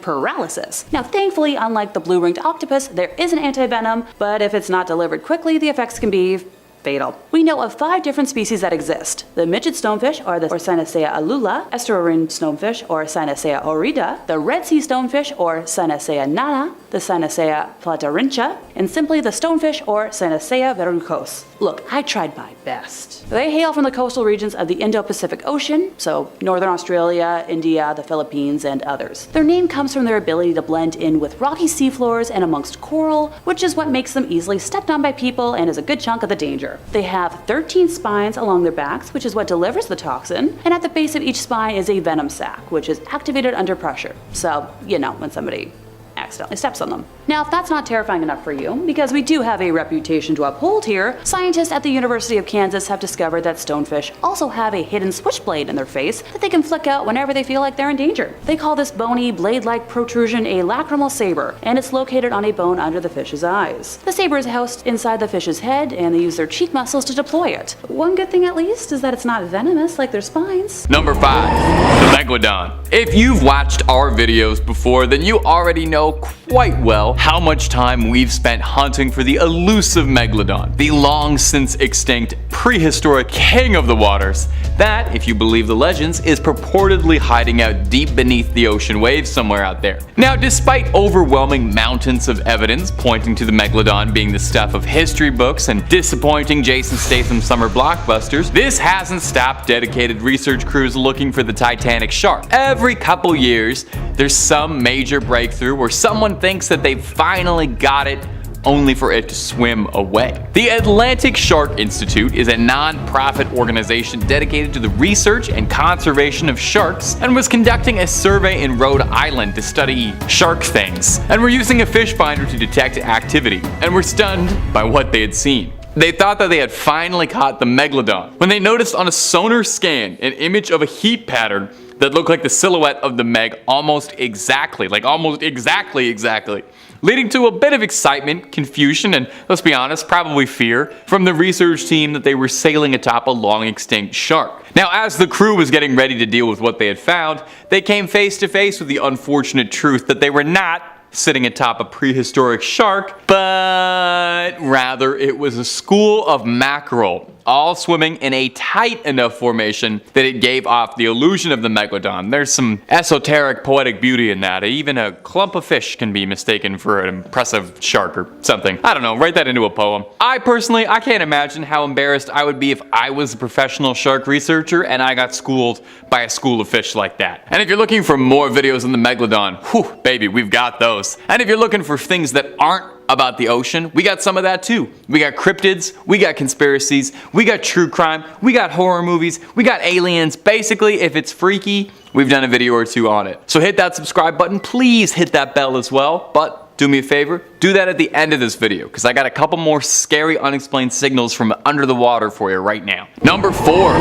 paralysis. Now, thankfully, unlike the blue-ringed octopus, there is an antivenom, but if it's not delivered quickly, the effects can be fatal. We know of 5 different species that exist: the midget stonefish, or the Cynocea alula, estuarine stonefish, or Cynocea orida, the Red Sea stonefish, or Cynocea nana, the Cynocea platarincha, and simply the stonefish, or Cynocea verrucos. Look, I tried my best. They hail from the coastal regions of the Indo-Pacific Ocean, so northern Australia, India, the Philippines, and others. Their name comes from their ability to blend in with rocky seafloors and amongst coral, which is what makes them easily stepped on by people and is a good chunk of the danger. They have 13 spines along their backs, which is what delivers the toxin, and at the base of each spine is a venom sac, which is activated under pressure. So, you know, when somebody accidentally steps on them. Now, if that's not terrifying enough for you, because we do have a reputation to uphold here, scientists at the University of Kansas have discovered that stonefish also have a hidden switchblade in their face that they can flick out whenever they feel like they're in danger. They call this bony, blade-like protrusion a lacrimal saber, and it's located on a bone under the fish's eyes. The saber is housed inside the fish's head, and they use their cheek muscles to deploy it. One good thing at least is that it's not venomous like their spines. Number 5, the Megalodon. If you've watched our videos before, then you already know quite well how much time we've spent hunting for the elusive Megalodon, the long since extinct prehistoric king of the waters that, if you believe the legends, is purportedly hiding out deep beneath the ocean waves somewhere out there. Now, despite overwhelming mountains of evidence pointing to the Megalodon being the stuff of history books and disappointing Jason Statham summer blockbusters, this hasn't stopped dedicated research crews looking for the Titanic shark. Every couple years, there's some major breakthrough where someone thinks that they've finally got it, only for it to swim away. The Atlantic Shark Institute is a non-profit organization dedicated to the research and conservation of sharks, and was conducting a survey in Rhode Island to study shark things, and were using a fish finder to detect activity, and were stunned by what they had seen. They thought that they had finally caught the Megalodon when they noticed on a sonar scan an image of a heat pattern that looked like the silhouette of the Meg almost exactly, leading to a bit of excitement, confusion, and let's be honest, probably fear from the research team that they were sailing atop a long extinct shark. Now, as the crew was getting ready to deal with what they had found, they came face to face with the unfortunate truth that they were not sitting atop a prehistoric shark, but rather it was a school of mackerel, all swimming in a tight enough formation that it gave off the illusion of the Megalodon. There's some esoteric poetic beauty in that. Even a clump of fish can be mistaken for an impressive shark or something. I don't know, write that into a poem. I can't imagine how embarrassed I would be if I was a professional shark researcher and I got schooled by a school of fish like that. And if you're looking for more videos on the Megalodon, whew, baby, we've got those. And if you're looking for things that aren't about the ocean, we got some of that too. We got cryptids, we got conspiracies, we got true crime, we got horror movies, we got aliens. Basically, if it's freaky, we've done a video or two on it. So hit that subscribe button, please hit that bell as well, but do me a favor, do that at the end of this video, because I got a couple more scary unexplained signals from under the water for you right now. Number 4,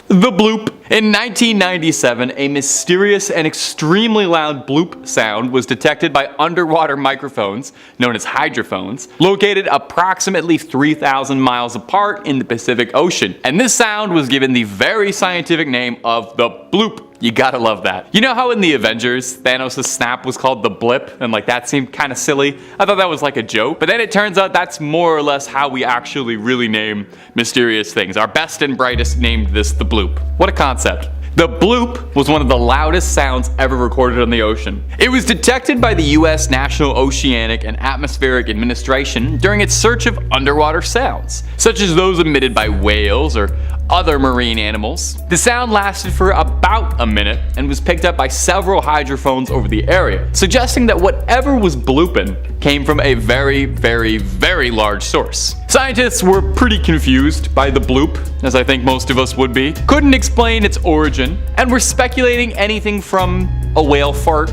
the bloop. In 1997, a mysterious and extremely loud bloop sound was detected by underwater microphones, known as hydrophones, located approximately 3,000 miles apart in the Pacific Ocean. And this sound was given the very scientific name of the bloop. You gotta love that. You know how in the Avengers, Thanos' snap was called the blip, and like that seemed kind of silly? I thought that was like a joke, but then it turns out that's more or less how we actually really name mysterious things. Our best and brightest named this the bloop. What a concept. The bloop was one of the loudest sounds ever recorded on the ocean. It was detected by the US National Oceanic and Atmospheric Administration during its search of underwater sounds, such as those emitted by whales or other marine animals. The sound lasted for about a minute and was picked up by several hydrophones over the area, suggesting that whatever was blooping came from a very, very, very large source. Scientists were pretty confused by the bloop, as I think most of us would be, couldn't explain its origin, and were speculating anything from a whale fart,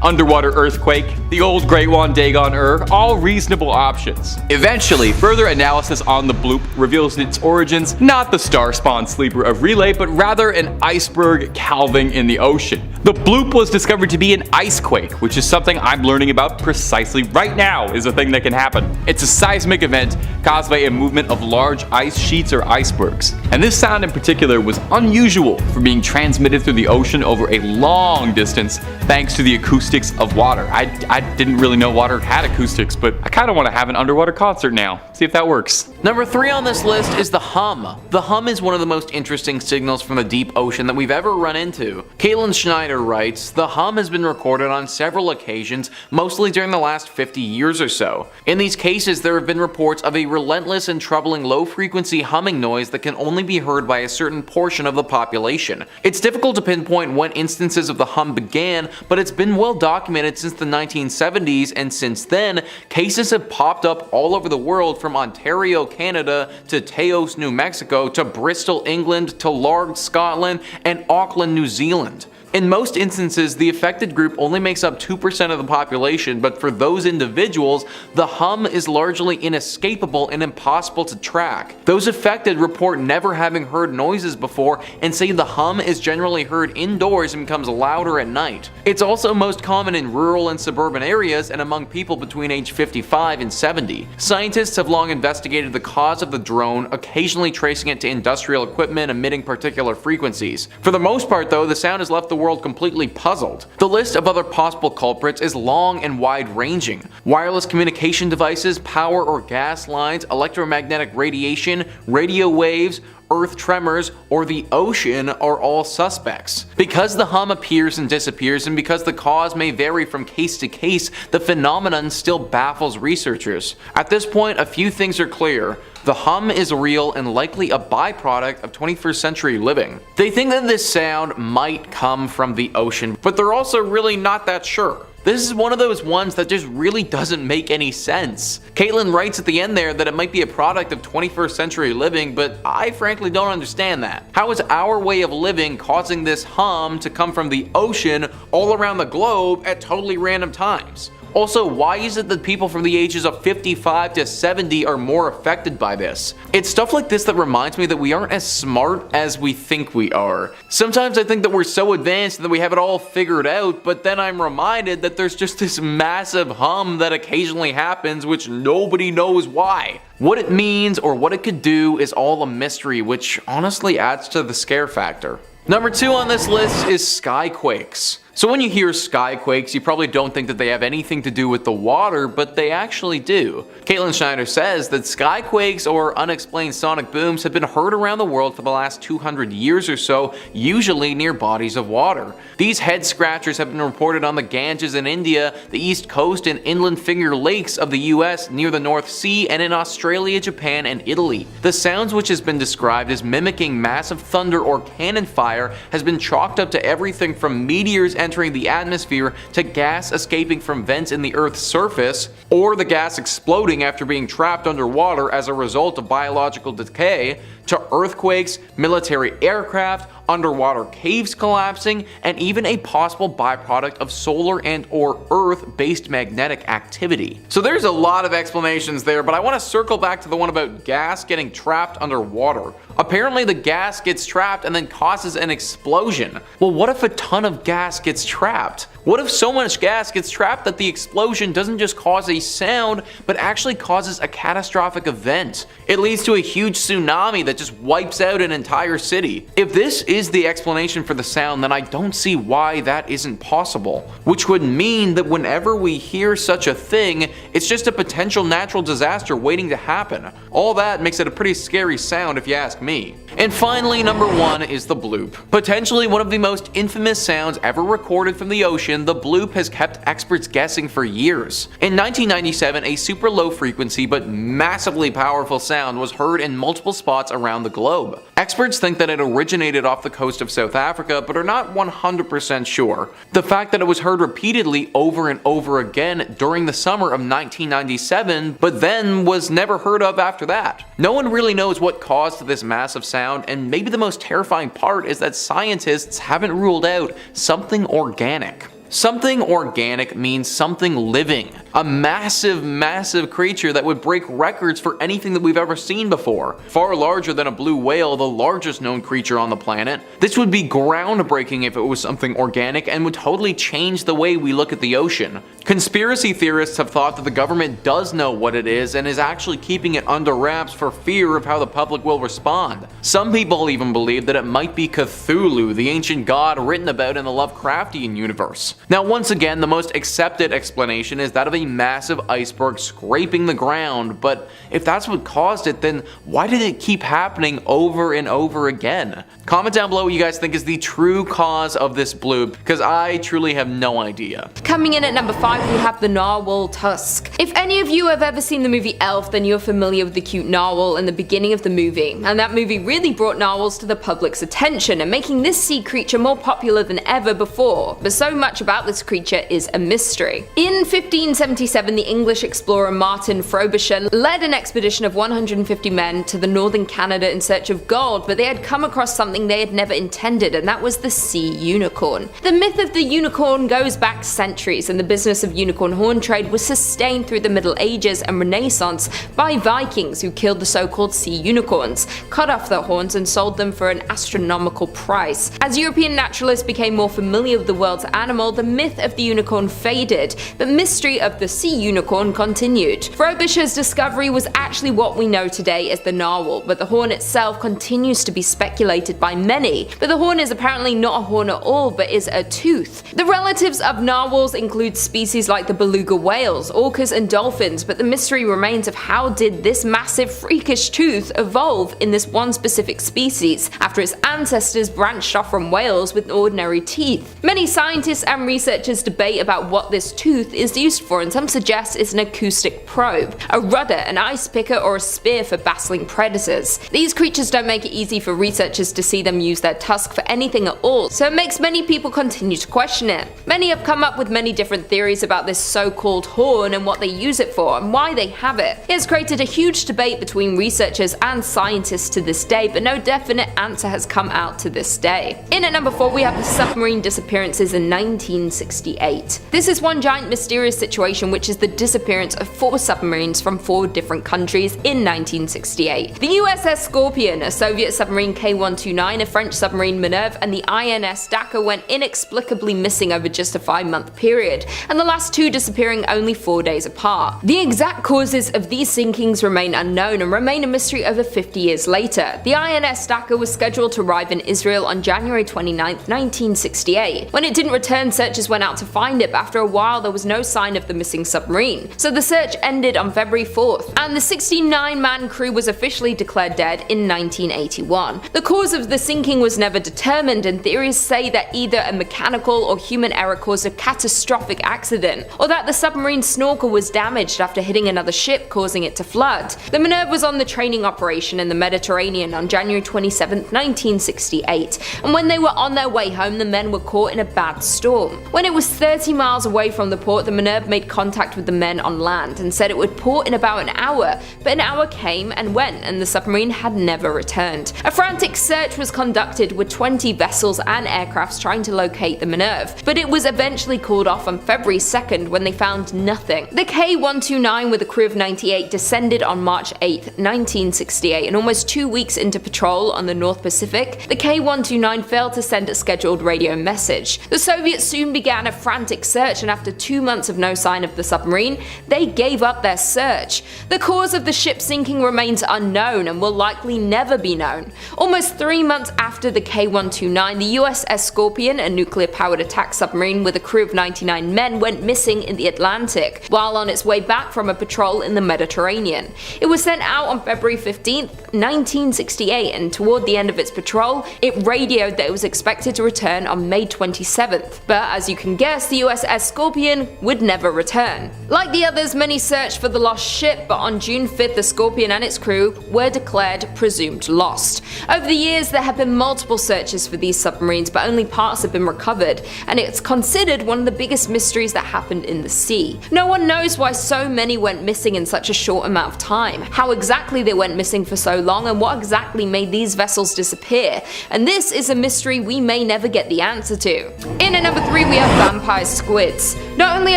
underwater earthquake, the old Great One Dagon all reasonable options. Eventually, further analysis on the bloop reveals its origins not the star-spawned sleeper of Relay, but rather an iceberg calving in the ocean. The bloop was discovered to be an icequake, which is something I'm learning about precisely right now is a thing that can happen. It's a seismic event caused by a movement of large ice sheets or icebergs. And this sound in particular was unusual for being transmitted through the ocean over a long distance thanks to the acoustics of water. I didn't really know water had acoustics, but I kind of want to have an underwater concert now. See if that works. Number 3 on this list is the hum. The hum is one of the most interesting signals from the deep ocean that we've ever run into. Caitlin Schneider writes, the hum has been recorded on several occasions, mostly during the last 50 years or so. In these cases, there have been reports of a relentless and troubling low-frequency humming noise that can only be heard by a certain portion of the population. It's difficult to pinpoint when instances of the hum began, but it's been well documented since the 1970s, and since then, cases have popped up all over the world, from Ontario, Canada, to Taos, New Mexico, to Bristol, England, to Largs, Scotland, and Auckland, New Zealand. In most instances, the affected group only makes up 2% of the population, but for those individuals, the hum is largely inescapable and impossible to track. Those affected report never having heard noises before and say the hum is generally heard indoors and becomes louder at night. It's also most common in rural and suburban areas and among people between age 55 and 70. Scientists have long investigated the cause of the drone, occasionally tracing it to industrial equipment emitting particular frequencies. For the most part though, the sound has left the world completely puzzled. The list of other possible culprits is long and wide-ranging. Wireless communication devices, power or gas lines, electromagnetic radiation, radio waves, earth tremors, or the ocean are all suspects. Because the hum appears and disappears, and because the cause may vary from case to case, the phenomenon still baffles researchers. At this point, a few things are clear. The hum is real and likely a byproduct of 21st century living. They think that this sound might come from the ocean, but they're also really not that sure. This is one of those ones that just really doesn't make any sense. Caitlin writes at the end there that it might be a product of 21st century living, but I frankly don't understand that. How is our way of living causing this hum to come from the ocean all around the globe at totally random times? Also, why is it that people from the ages of 55 to 70 are more affected by this? It's stuff like this that reminds me that we aren't as smart as we think we are. Sometimes I think that we're so advanced and that we have it all figured out, but then I'm reminded that there's just this massive hum that occasionally happens which nobody knows why. What it means or what it could do is all a mystery, which honestly adds to the scare factor. Number 2 on this list is skyquakes. So when you hear skyquakes, you probably don't think that they have anything to do with the water, but they actually do. Caitlin Schneider says that skyquakes or unexplained sonic booms have been heard around the world for the last 200 years or so, usually near bodies of water. These head scratchers have been reported on the Ganges in India, the East Coast and inland Finger Lakes of the US, near the North Sea, and in Australia, Japan, and Italy. The sounds, which has been described as mimicking massive thunder or cannon fire, has been chalked up to everything from meteors entering the atmosphere to gas escaping from vents in the Earth's surface, or the gas exploding after being trapped underwater as a result of biological decay, to earthquakes, military aircraft, underwater caves collapsing, and even a possible byproduct of solar and or Earth-based magnetic activity. So there's a lot of explanations there, but I want to circle back to the one about gas getting trapped underwater. Apparently the gas gets trapped and then causes an explosion. Well, what if a ton of gas gets trapped? What if so much gas gets trapped that the explosion doesn't just cause a sound, but actually causes a catastrophic event? It leads to a huge tsunami that just wipes out an entire city. If this is the explanation for the sound, then I don't see why that isn't possible. Which would mean that whenever we hear such a thing, it's just a potential natural disaster waiting to happen. All that makes it a pretty scary sound if you ask me. And finally, number 1 is the bloop. Potentially one of the most infamous sounds ever recorded from the ocean, the bloop has kept experts guessing for years. In 1997, a super low frequency but massively powerful sound was heard in multiple spots around the globe. Experts think that it originated off the coast of South Africa, but are not 100% sure. The fact that it was heard repeatedly over and over again during the summer of 1997, but then was never heard of after that. No one really knows what caused this massive sound, and maybe the most terrifying part is that scientists haven't ruled out something organic. Something organic means something living. A massive, massive creature that would break records for anything that we've ever seen before. Far larger than a blue whale, the largest known creature on the planet. This would be groundbreaking if it was something organic and would totally change the way we look at the ocean. Conspiracy theorists have thought that the government does know what it is and is actually keeping it under wraps for fear of how the public will respond. Some people even believe that it might be Cthulhu, the ancient god written about in the Lovecraftian universe. Now once again, the most accepted explanation is that of a massive iceberg scraping the ground, but if that's what caused it, then why did it keep happening over and over again? Comment down below what you guys think is the true cause of this bloop, because I truly have no idea. Coming in at number 5, we have the narwhal tusk. If any of you have ever seen the movie Elf, then you're familiar with the cute narwhal in the beginning of the movie, and that movie really brought narwhals to the public's attention and making this sea creature more popular than ever before, but so much about this creature is a mystery. In 1577, the English explorer Martin Frobisher led an expedition of 150 men to the northern Canada in search of gold, but they had come across something they had never intended, and that was the sea unicorn. The myth of the unicorn goes back centuries, and the business of unicorn horn trade was sustained through the Middle Ages and Renaissance by Vikings who killed the so-called sea unicorns, cut off their horns and sold them for an astronomical price. As European naturalists became more familiar with the world's animal, the myth of the unicorn faded, but mystery of the sea unicorn continued. Frobisher's discovery was actually what we know today as the narwhal, but the horn itself continues to be speculated by many. But the horn is apparently not a horn at all, but is a tooth. The relatives of narwhals include species like the beluga whales, orcas and dolphins, but the mystery remains of how did this massive freakish tooth evolve in this one specific species after its ancestors branched off from whales with ordinary teeth. Many scientists and researchers debate about what this tooth is used for, and some suggest it's an acoustic probe, a rudder, an ice picker, or a spear for battling predators. These creatures don't make it easy for researchers to see them use their tusk for anything at all, so it makes many people continue to question it. Many have come up with many different theories theories about this so-called horn and what they use it for and why they have it. It has created a huge debate between researchers and scientists to this day, but no definite answer has come out to this day. In at number 4 we have the submarine disappearances in 1968. This is one giant mysterious situation, which is the disappearance of 4 submarines from 4 different countries in 1968. The USS Scorpion, a Soviet submarine K-129, a French submarine Minerve, and the INS Dakar went inexplicably missing over just a 5-month period, and the last 2 disappearing only 4 days apart. The exact causes of these sinkings remain unknown and remain a mystery over 50 years later. The INS Dakar was scheduled to arrive in Israel on January 29, 1968. When it didn't return, searchers went out to find it, but after a while there was no sign of the missing submarine. So the search ended on February 4th, and the 69-man crew was officially declared dead in 1981. The cause of the sinking was never determined, and theories say that either a mechanical or human error caused a catastrophic accident, or that the submarine snorkel was damaged after hitting another ship, causing it to flood. The Minerve was on the training operation in the Mediterranean on January 27, 1968, and when they were on their way home, the men were caught in a bad storm. When it was 30 miles away from the port, the Minerve made contact with the men on land and said it would port in about an hour, but an hour came and went, and the submarine had never returned. A frantic search was conducted with 20 vessels and aircrafts trying to locate the Minerve, but it was eventually called off on February 2nd when they found nothing. The K-129 with a crew of 98 descended on March 8, 1968, and almost 2 weeks into patrol on the North Pacific, the K-129 failed to send a scheduled radio message. The Soviets soon began a frantic search, and after 2 months of no sign of the submarine, they gave up their search. The cause of the ship sinking remains unknown and will likely never be known. Almost 3 months after the K-129, the USS Scorpion, a nuclear-powered attack submarine with a crew of 99 men, went missing in the Atlantic while on its way back from a patrol in the Mediterranean. It was sent out on February 15, 1968, and toward the end of its patrol, it radioed that it was expected to return on May 27th. But as you can guess, the USS Scorpion would never return. Like the others, many searched for the lost ship, but on June 5th, the Scorpion and its crew were declared presumed lost. Over the years, there have been multiple searches for these submarines, but only parts have been recovered, and it's considered one of the biggest mysteries that happened in the sea. No one knows why so many went missing in such a short amount of time, how exactly they went missing for so long, and what exactly made these vessels disappear. And this is a mystery we may never get the answer to. In at number 3 we have vampire squids. Not only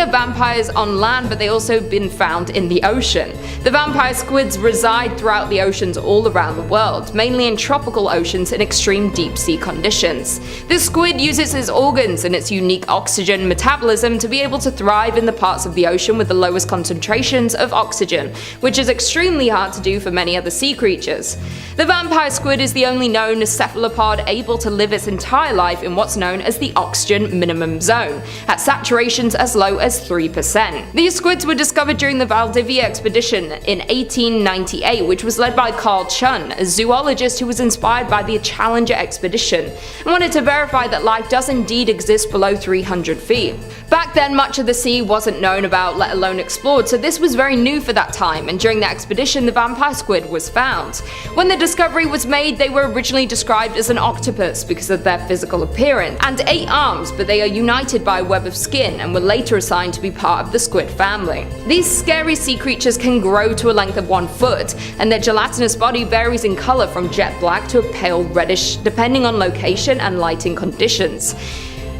are vampires on land, but they also been found in the ocean. The vampire squids reside throughout the oceans all around the world, mainly in tropical oceans in extreme deep sea conditions. This squid uses its organs and its unique oxygen metabolism to be able to thrive in the parts of the ocean with the lowest concentrations of oxygen, which is extremely hard to do for many other sea creatures. The vampire squid is the only known cephalopod able to live its entire life in what's known as the oxygen minimum zone, at saturations as low as 3%. These squids were discovered during the Valdivia expedition in 1898, which was led by Carl Chun, a zoologist who was inspired by the Challenger expedition, and wanted to verify that life does indeed exist below 300 feet. Back then, much of the sea wasn't known about, let alone explored, so this was very new for that time, and during the expedition, the vampire squid was found. When the discovery was made, they were originally described as an octopus because of their physical appearance, and 8 arms, but they are united by a web of skin and were later assigned to be part of the squid family. These scary sea creatures can grow to a length of 1 foot, and their gelatinous body varies in color from jet black to a pale reddish, depending on location and lighting conditions.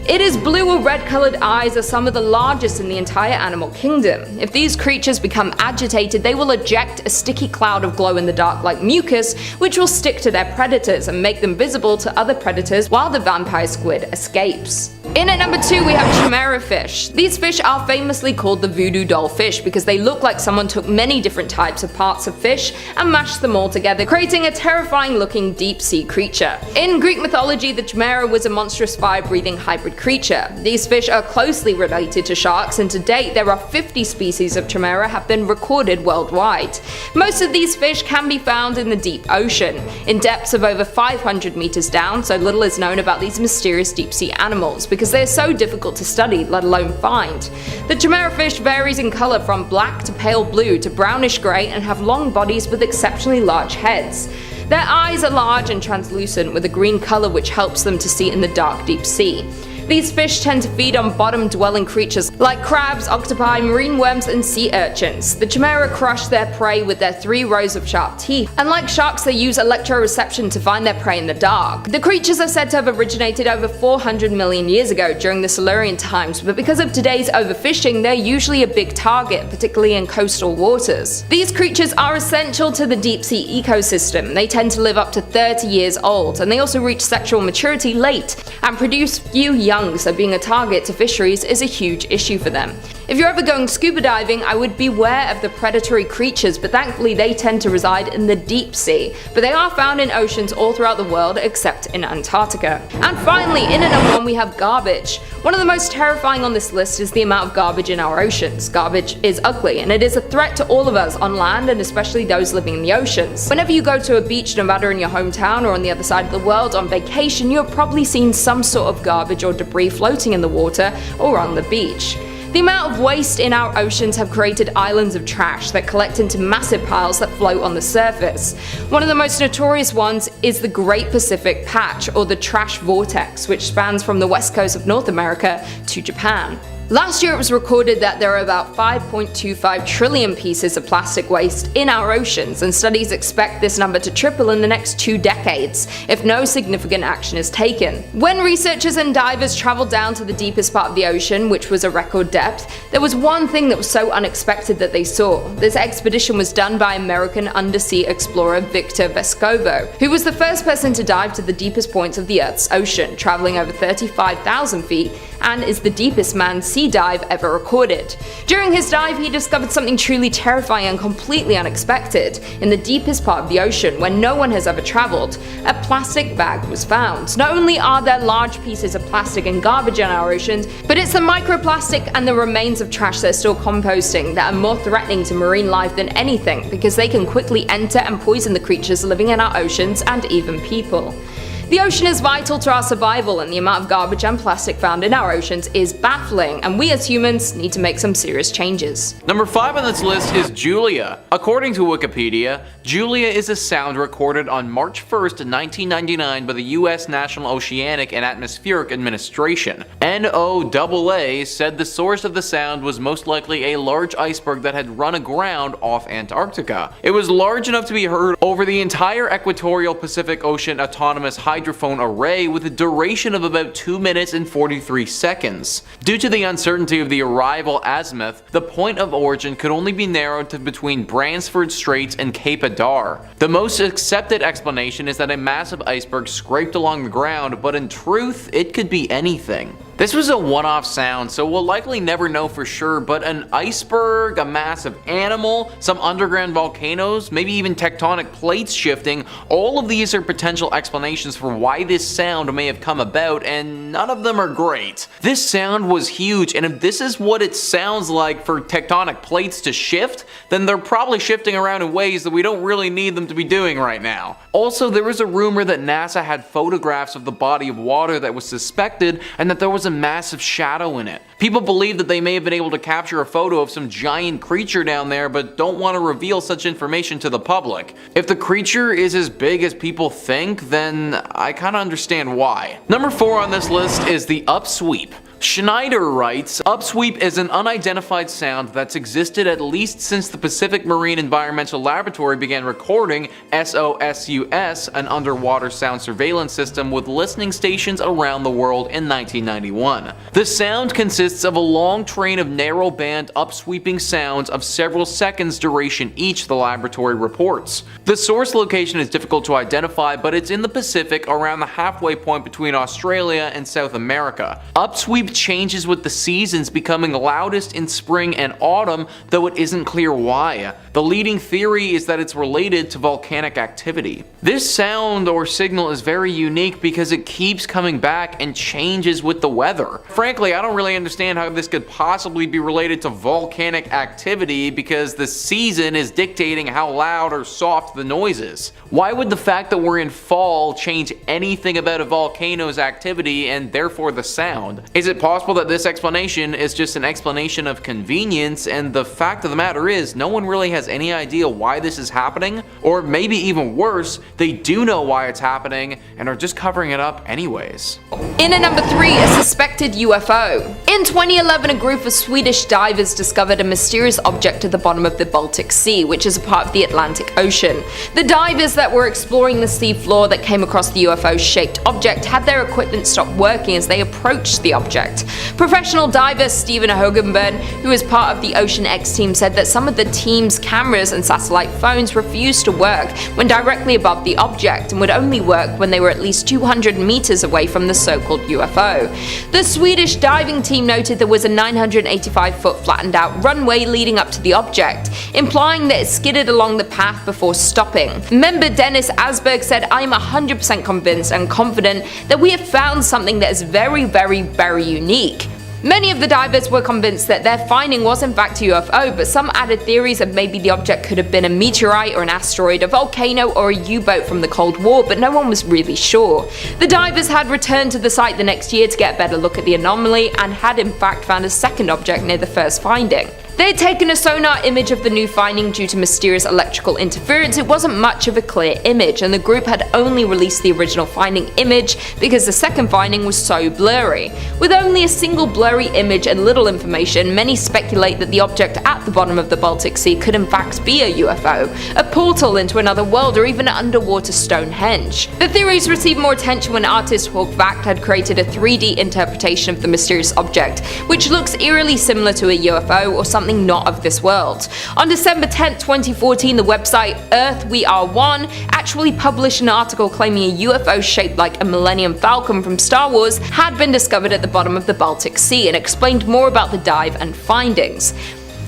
It is blue or red colored eyes are some of the largest in the entire animal kingdom. If these creatures become agitated, they will eject a sticky cloud of glow-in-the-dark like mucus, which will stick to their predators and make them visible to other predators while the vampire squid escapes. In at number 2 we have chimera fish. These fish are famously called the voodoo doll fish because they look like someone took many different types of parts of fish and mashed them all together, creating a terrifying looking deep sea creature. In Greek mythology, the chimera was a monstrous fire-breathing hybrid creature. These fish are closely related to sharks, and to date there are 50 species of chimera have been recorded worldwide. Most of these fish can be found in the deep ocean, in depths of over 500 meters down, so little is known about these mysterious deep sea animals because they are so difficult to study, let alone find. The chimera fish varies in color from black to pale blue to brownish gray and have long bodies with exceptionally large heads. Their eyes are large and translucent with a green color which helps them to see in the dark deep sea. These fish tend to feed on bottom-dwelling creatures like crabs, octopi, marine worms, and sea urchins. The Chimera crush their prey with their 3 rows of sharp teeth, and like sharks they use electroreception to find their prey in the dark. The creatures are said to have originated over 400 million years ago during the Silurian times, but because of today's overfishing, they're usually a big target, particularly in coastal waters. These creatures are essential to the deep sea ecosystem. They tend to live up to 30 years old, and they also reach sexual maturity late and produce few young, so being a target to fisheries is a huge issue for them. If you're ever going scuba diving, I would beware of the predatory creatures, but thankfully they tend to reside in the deep sea. But they are found in oceans all throughout the world except in Antarctica. And finally, in at number 1 we have garbage. One of the most terrifying on this list is the amount of garbage in our oceans. Garbage is ugly, and it is a threat to all of us on land and especially those living in the oceans. Whenever you go to a beach, no matter in your hometown or on the other side of the world on vacation, you have probably seen some sort of garbage or debris floating in the water or on the beach. The amount of waste in our oceans have created islands of trash that collect into massive piles that float on the surface. One of the most notorious ones is the Great Pacific Patch, or the Trash Vortex, which spans from the west coast of North America to Japan. Last year it was recorded that there are about 5.25 trillion pieces of plastic waste in our oceans, and studies expect this number to triple in the next 2 decades if no significant action is taken. When researchers and divers traveled down to the deepest part of the ocean, which was a record depth, there was one thing that was so unexpected that they saw. This expedition was done by American undersea explorer Victor Vescovo, who was the first person to dive to the deepest points of the Earth's ocean, traveling over 35,000 feet, and is the deepest manned sea dive ever recorded. During his dive, he discovered something truly terrifying and completely unexpected. In the deepest part of the ocean, where no one has ever traveled, a plastic bag was found. Not only are there large pieces of plastic and garbage in our oceans, but it's the microplastic and the remains of trash that are still composting that are more threatening to marine life than anything, because they can quickly enter and poison the creatures living in our oceans and even people. The ocean is vital to our survival, and the amount of garbage and plastic found in our oceans is baffling, and we as humans need to make some serious changes. Number 5 on this list is Julia. According to Wikipedia, Julia is a sound recorded on March 1st, 1999 by the US National Oceanic and Atmospheric Administration. NOAA said the source of the sound was most likely a large iceberg that had run aground off Antarctica. It was large enough to be heard over the entire equatorial Pacific Ocean autonomous hydrophone array with a duration of about 2 minutes and 43 seconds. Due to the uncertainty of the arrival azimuth, the point of origin could only be narrowed to between Bransford Straits and Cape Adar. The most accepted explanation is that a massive iceberg scraped along the ground, but in truth, it could be anything. This was a one-off sound, so we'll likely never know for sure, but an iceberg, a massive animal, some underground volcanoes, maybe even tectonic plates shifting, all of these are potential explanations for why this sound may have come about, and none of them are great. This sound was huge, and if this is what it sounds like for tectonic plates to shift, then they're probably shifting around in ways that we don't really need them to be doing right now. Also, there was a rumor that NASA had photographs of the body of water that was suspected, and that there was a massive shadow in it. People believe that they may have been able to capture a photo of some giant creature down there, but don't want to reveal such information to the public. If the creature is as big as people think, then I kinda understand why. Number 4 on this list is the upsweep. Schneider writes, upsweep is an unidentified sound that's existed at least since the Pacific Marine Environmental Laboratory began recording SOSUS, an underwater sound surveillance system with listening stations around the world in 1991. The sound consists of a long train of narrow band upsweeping sounds of several seconds duration each, the laboratory reports. The source location is difficult to identify, but it's in the Pacific around the halfway point between Australia and South America. Upsweep changes with the seasons, becoming loudest in spring and autumn, though it isn't clear why. The leading theory is that it's related to volcanic activity. This sound or signal is very unique because it keeps coming back and changes with the weather. Frankly, I don't really understand how this could possibly be related to volcanic activity, because the season is dictating how loud or soft the noise is. Why would the fact that we're in fall change anything about a volcano's activity and therefore the sound? Is it possible that this explanation is just an explanation of convenience, and the fact of the matter is, no one really has any idea why this is happening, or maybe even worse, they do know why it's happening and are just covering it up anyways. In at number 3, a suspected UFO. In 2011, a group of Swedish divers discovered a mysterious object at the bottom of the Baltic Sea, which is a part of the Atlantic Ocean. The divers that were exploring the sea floor that came across the UFO-shaped object had their equipment stop working as they approached the object. Professional diver Stephen Hogenberg, who is part of the Ocean X team, said that some of the team's cameras and satellite phones refused to work when directly above the object and would only work when they were at least 200 meters away from the so-called UFO. The Swedish diving team noted there was a 985-foot flattened out runway leading up to the object, implying that it skidded along the path before stopping. Member Dennis Asberg said, "I am 100% convinced and confident that we have found something that is very, very, very unique." Many of the divers were convinced that their finding was in fact a UFO, but some added theories that maybe the object could have been a meteorite or an asteroid, a volcano or a U-boat from the Cold War, but no one was really sure. The divers had returned to the site the next year to get a better look at the anomaly and had in fact found a second object near the first finding. They had taken a sonar image of the new finding due to mysterious electrical interference. It wasn't much of a clear image, and the group had only released the original finding image because the second finding was so blurry. With only a single blurry image and little information, many speculate that the object at the bottom of the Baltic Sea could in fact be a UFO, a portal into another world, or even an underwater Stonehenge. The theories received more attention when artist Hawk Vact had created a 3D interpretation of the mysterious object, which looks eerily similar to a UFO or something not of this world. On December 10, 2014, the website Earth We Are One actually published an article claiming a UFO shaped like a Millennium Falcon from Star Wars had been discovered at the bottom of the Baltic Sea and explained more about the dive and findings.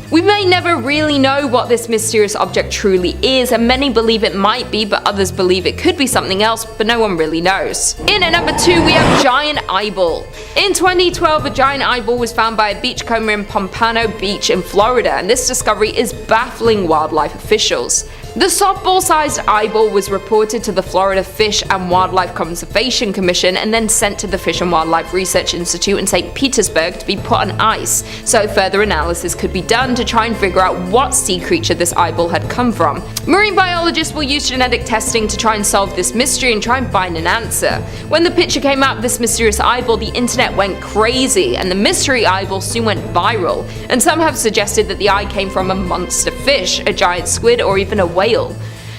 We may never really know what this mysterious object truly is, and many believe it might be, but others believe it could be something else, but no one really knows. In at number 2, we have giant eyeball. In 2012, a giant eyeball was found by a beachcomber in Pompano Beach in Florida, and this discovery is baffling wildlife officials. The softball-sized eyeball was reported to the Florida Fish and Wildlife Conservation Commission and then sent to the Fish and Wildlife Research Institute in St. Petersburg to be put on ice, so further analysis could be done to try and figure out what sea creature this eyeball had come from. Marine biologists will use genetic testing to try and solve this mystery and try and find an answer. When the picture came out of this mysterious eyeball, the internet went crazy, and the mystery eyeball soon went viral, and some have suggested that the eye came from a monster fish, a giant squid, or even a whale.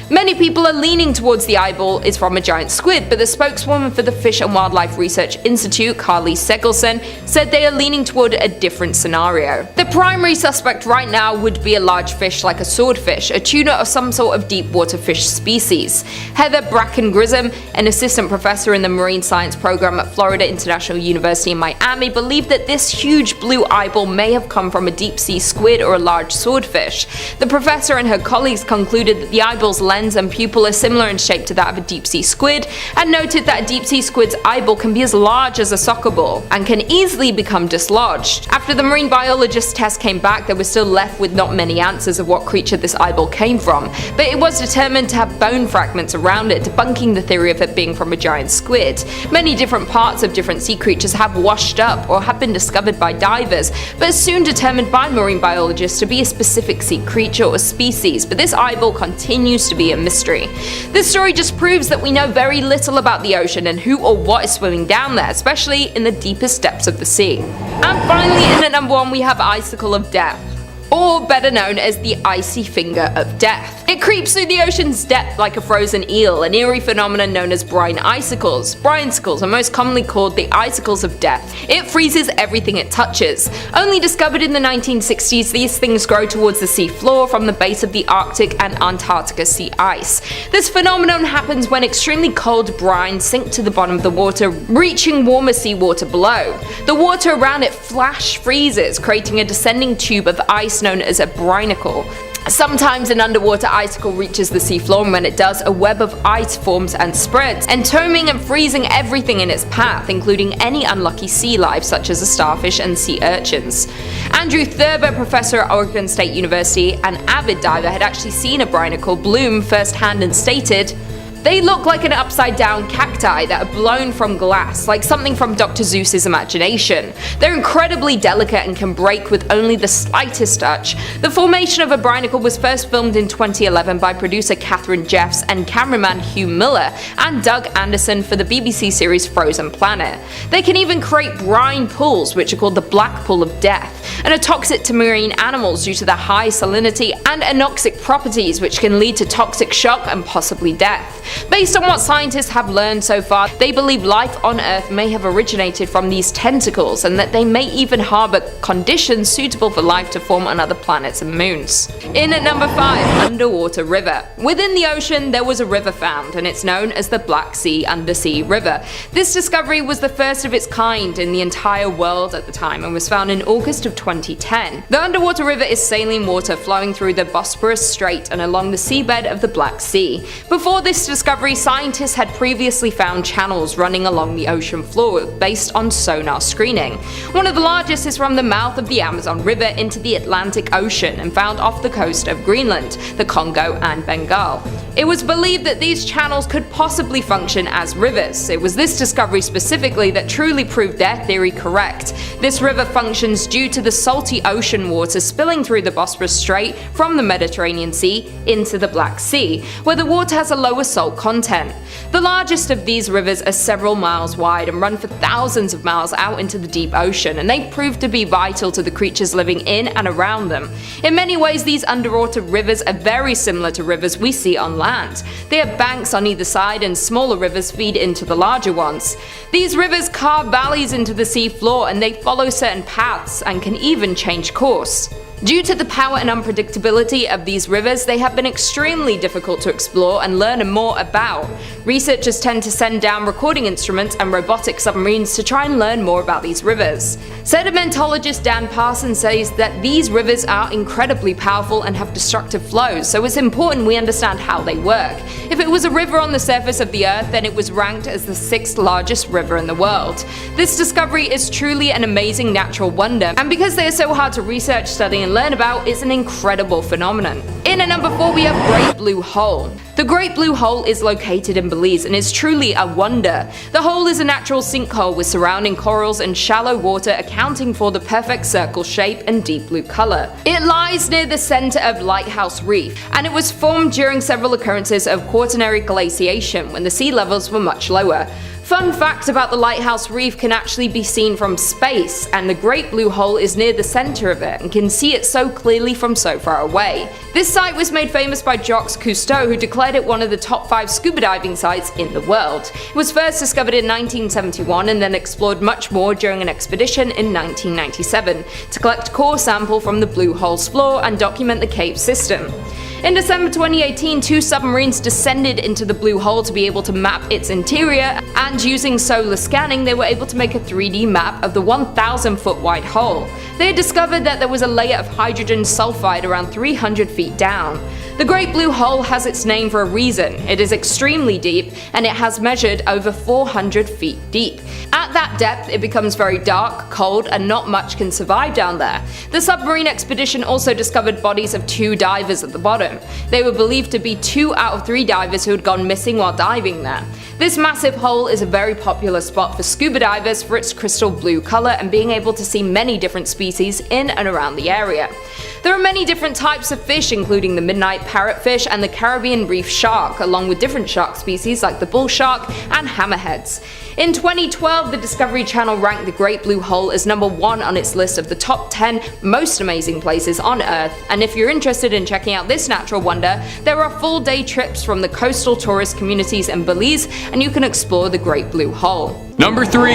Many people are leaning towards the eyeball is from a giant squid, but the spokeswoman for the Fish and Wildlife Research Institute, Carly Segelson, said they are leaning toward a different scenario. The primary suspect right now would be a large fish like a swordfish, a tuna or some sort of deep water fish species. Heather Bracken Grissom, an assistant professor in the marine science program at Florida International University in Miami, believed that this huge blue eyeball may have come from a deep sea squid or a large swordfish. The professor and her colleagues concluded that the eyeball's lens and pupil are similar in shape to that of a deep sea squid, and noted that a deep sea squid's eyeball can be as large as a soccer ball and can easily become dislodged. After the marine biologist's test came back, they were still left with not many answers of what creature this eyeball came from, but it was determined to have bone fragments around it, debunking the theory of it being from a giant squid. Many different parts of different sea creatures have washed up or have been discovered by divers, but soon determined by marine biologists to be a specific sea creature or species, but this eyeball continues to be a mystery. This story just proves that we know very little about the ocean and who or what is swimming down there, especially in the deepest depths of the sea. And finally, in at number 1, we have Icicle of Death, or better known as the icy finger of death. It creeps through the ocean's depth like a frozen eel, an eerie phenomenon known as brine icicles. Brinesicles are most commonly called the icicles of death. It freezes everything it touches. Only discovered in the 1960s, these things grow towards the sea floor from the base of the Arctic and Antarctica sea ice. This phenomenon happens when extremely cold brines sink to the bottom of the water, reaching warmer seawater below. The water around it flash freezes, creating a descending tube of ice known as a brinacle. Sometimes an underwater icicle reaches the seafloor, and when it does, a web of ice forms and spreads, entombing and freezing everything in its path, including any unlucky sea life such as a starfish and sea urchins. Andrew Thurber, professor at Oregon State University, an avid diver, had actually seen a brinacle bloom firsthand and stated, They look like an upside-down cacti that are blown from glass, like something from Dr. Seuss's imagination. They're incredibly delicate and can break with only the slightest touch. The formation of a brinacle was first filmed in 2011 by producer Catherine Jeffs and cameraman Hugh Miller and Doug Anderson for the BBC series Frozen Planet. They can even create brine pools, which are called the Black Pool of Death, and are toxic to marine animals due to their high salinity and anoxic properties, which can lead to toxic shock and possibly death. Based on what scientists have learned so far, they believe life on Earth may have originated from these tentacles, and that they may even harbor conditions suitable for life to form on other planets and moons. In at number 5, underwater river. Within the ocean, there was a river found, and it's known as the Black Sea Undersea River. This discovery was the first of its kind in the entire world at the time and was found in August of 2010. The underwater river is saline water flowing through the Bosporus Strait and along the seabed of the Black Sea. Before this discovery, scientists had previously found channels running along the ocean floor based on sonar screening. One of the largest is from the mouth of the Amazon River into the Atlantic Ocean and found off the coast of Greenland, the Congo, and Bengal. It was believed that these channels could possibly function as rivers. It was this discovery specifically that truly proved their theory correct. This river functions due to the salty ocean water spilling through the Bosporus Strait from the Mediterranean Sea into the Black Sea, where the water has a lower salt content. The largest of these rivers are several miles wide and run for thousands of miles out into the deep ocean, and they proved to be vital to the creatures living in and around them. In many ways, these underwater rivers are very similar to rivers we see on land. They have banks on either side, and smaller rivers feed into the larger ones. These rivers carve valleys into the sea floor, and they follow certain paths and can even change course. Due to the power and unpredictability of these rivers, they have been extremely difficult to explore and learn more about. Researchers tend to send down recording instruments and robotic submarines to try and learn more about these rivers. Sedimentologist Dan Parsons says that these rivers are incredibly powerful and have destructive flows, so it's important we understand how they work. If it was a river on the surface of the Earth, then it was ranked as the 6th largest river in the world. This discovery is truly an amazing natural wonder, and because they are so hard to research, study, and learn about, it's an incredible phenomenon. In at number 4, we have Great Blue Hole. The Great Blue Hole is located in Belize and is truly a wonder. The hole is a natural sinkhole with surrounding corals and shallow water, accounting for the perfect circle shape and deep blue color. It lies near the center of Lighthouse Reef, and it was formed during several occurrences of Quaternary glaciation when the sea levels were much lower. Fun fact about the Lighthouse Reef can actually be seen from space, and the Great Blue Hole is near the center of it and can see it so clearly from so far away. This site was made famous by Jacques Cousteau, who declared it one of the top 5 scuba diving sites in the world. It was first discovered in 1971 and then explored much more during an expedition in 1997 to collect core sample from the Blue Hole's floor and document the cave system. In December 2018, 2 submarines descended into the Blue Hole to be able to map its interior, and using solar scanning, they were able to make a 3D map of the 1,000-foot wide hole. They had discovered that there was a layer of hydrogen sulfide around 300 feet down. The Great Blue Hole has its name for a reason. It is extremely deep, and it has measured over 400 feet deep. At that depth, it becomes very dark, cold, and not much can survive down there. The submarine expedition also discovered bodies of 2 divers at the bottom. They were believed to be 2 out of 3 divers who had gone missing while diving there. This massive hole is a very popular spot for scuba divers for its crystal blue color and being able to see many different species in and around the area. There are many different types of fish, including the midnight parrotfish and the Caribbean reef shark, along with different shark species like the bull shark and hammerheads. In 2012, the Discovery Channel ranked the Great Blue Hole as number 1 on its list of the top 10 most amazing places on Earth, and if you're interested in checking out this natural wonder, there are full-day trips from the coastal tourist communities in Belize, and you can explore the Great Blue Hole. Number 3,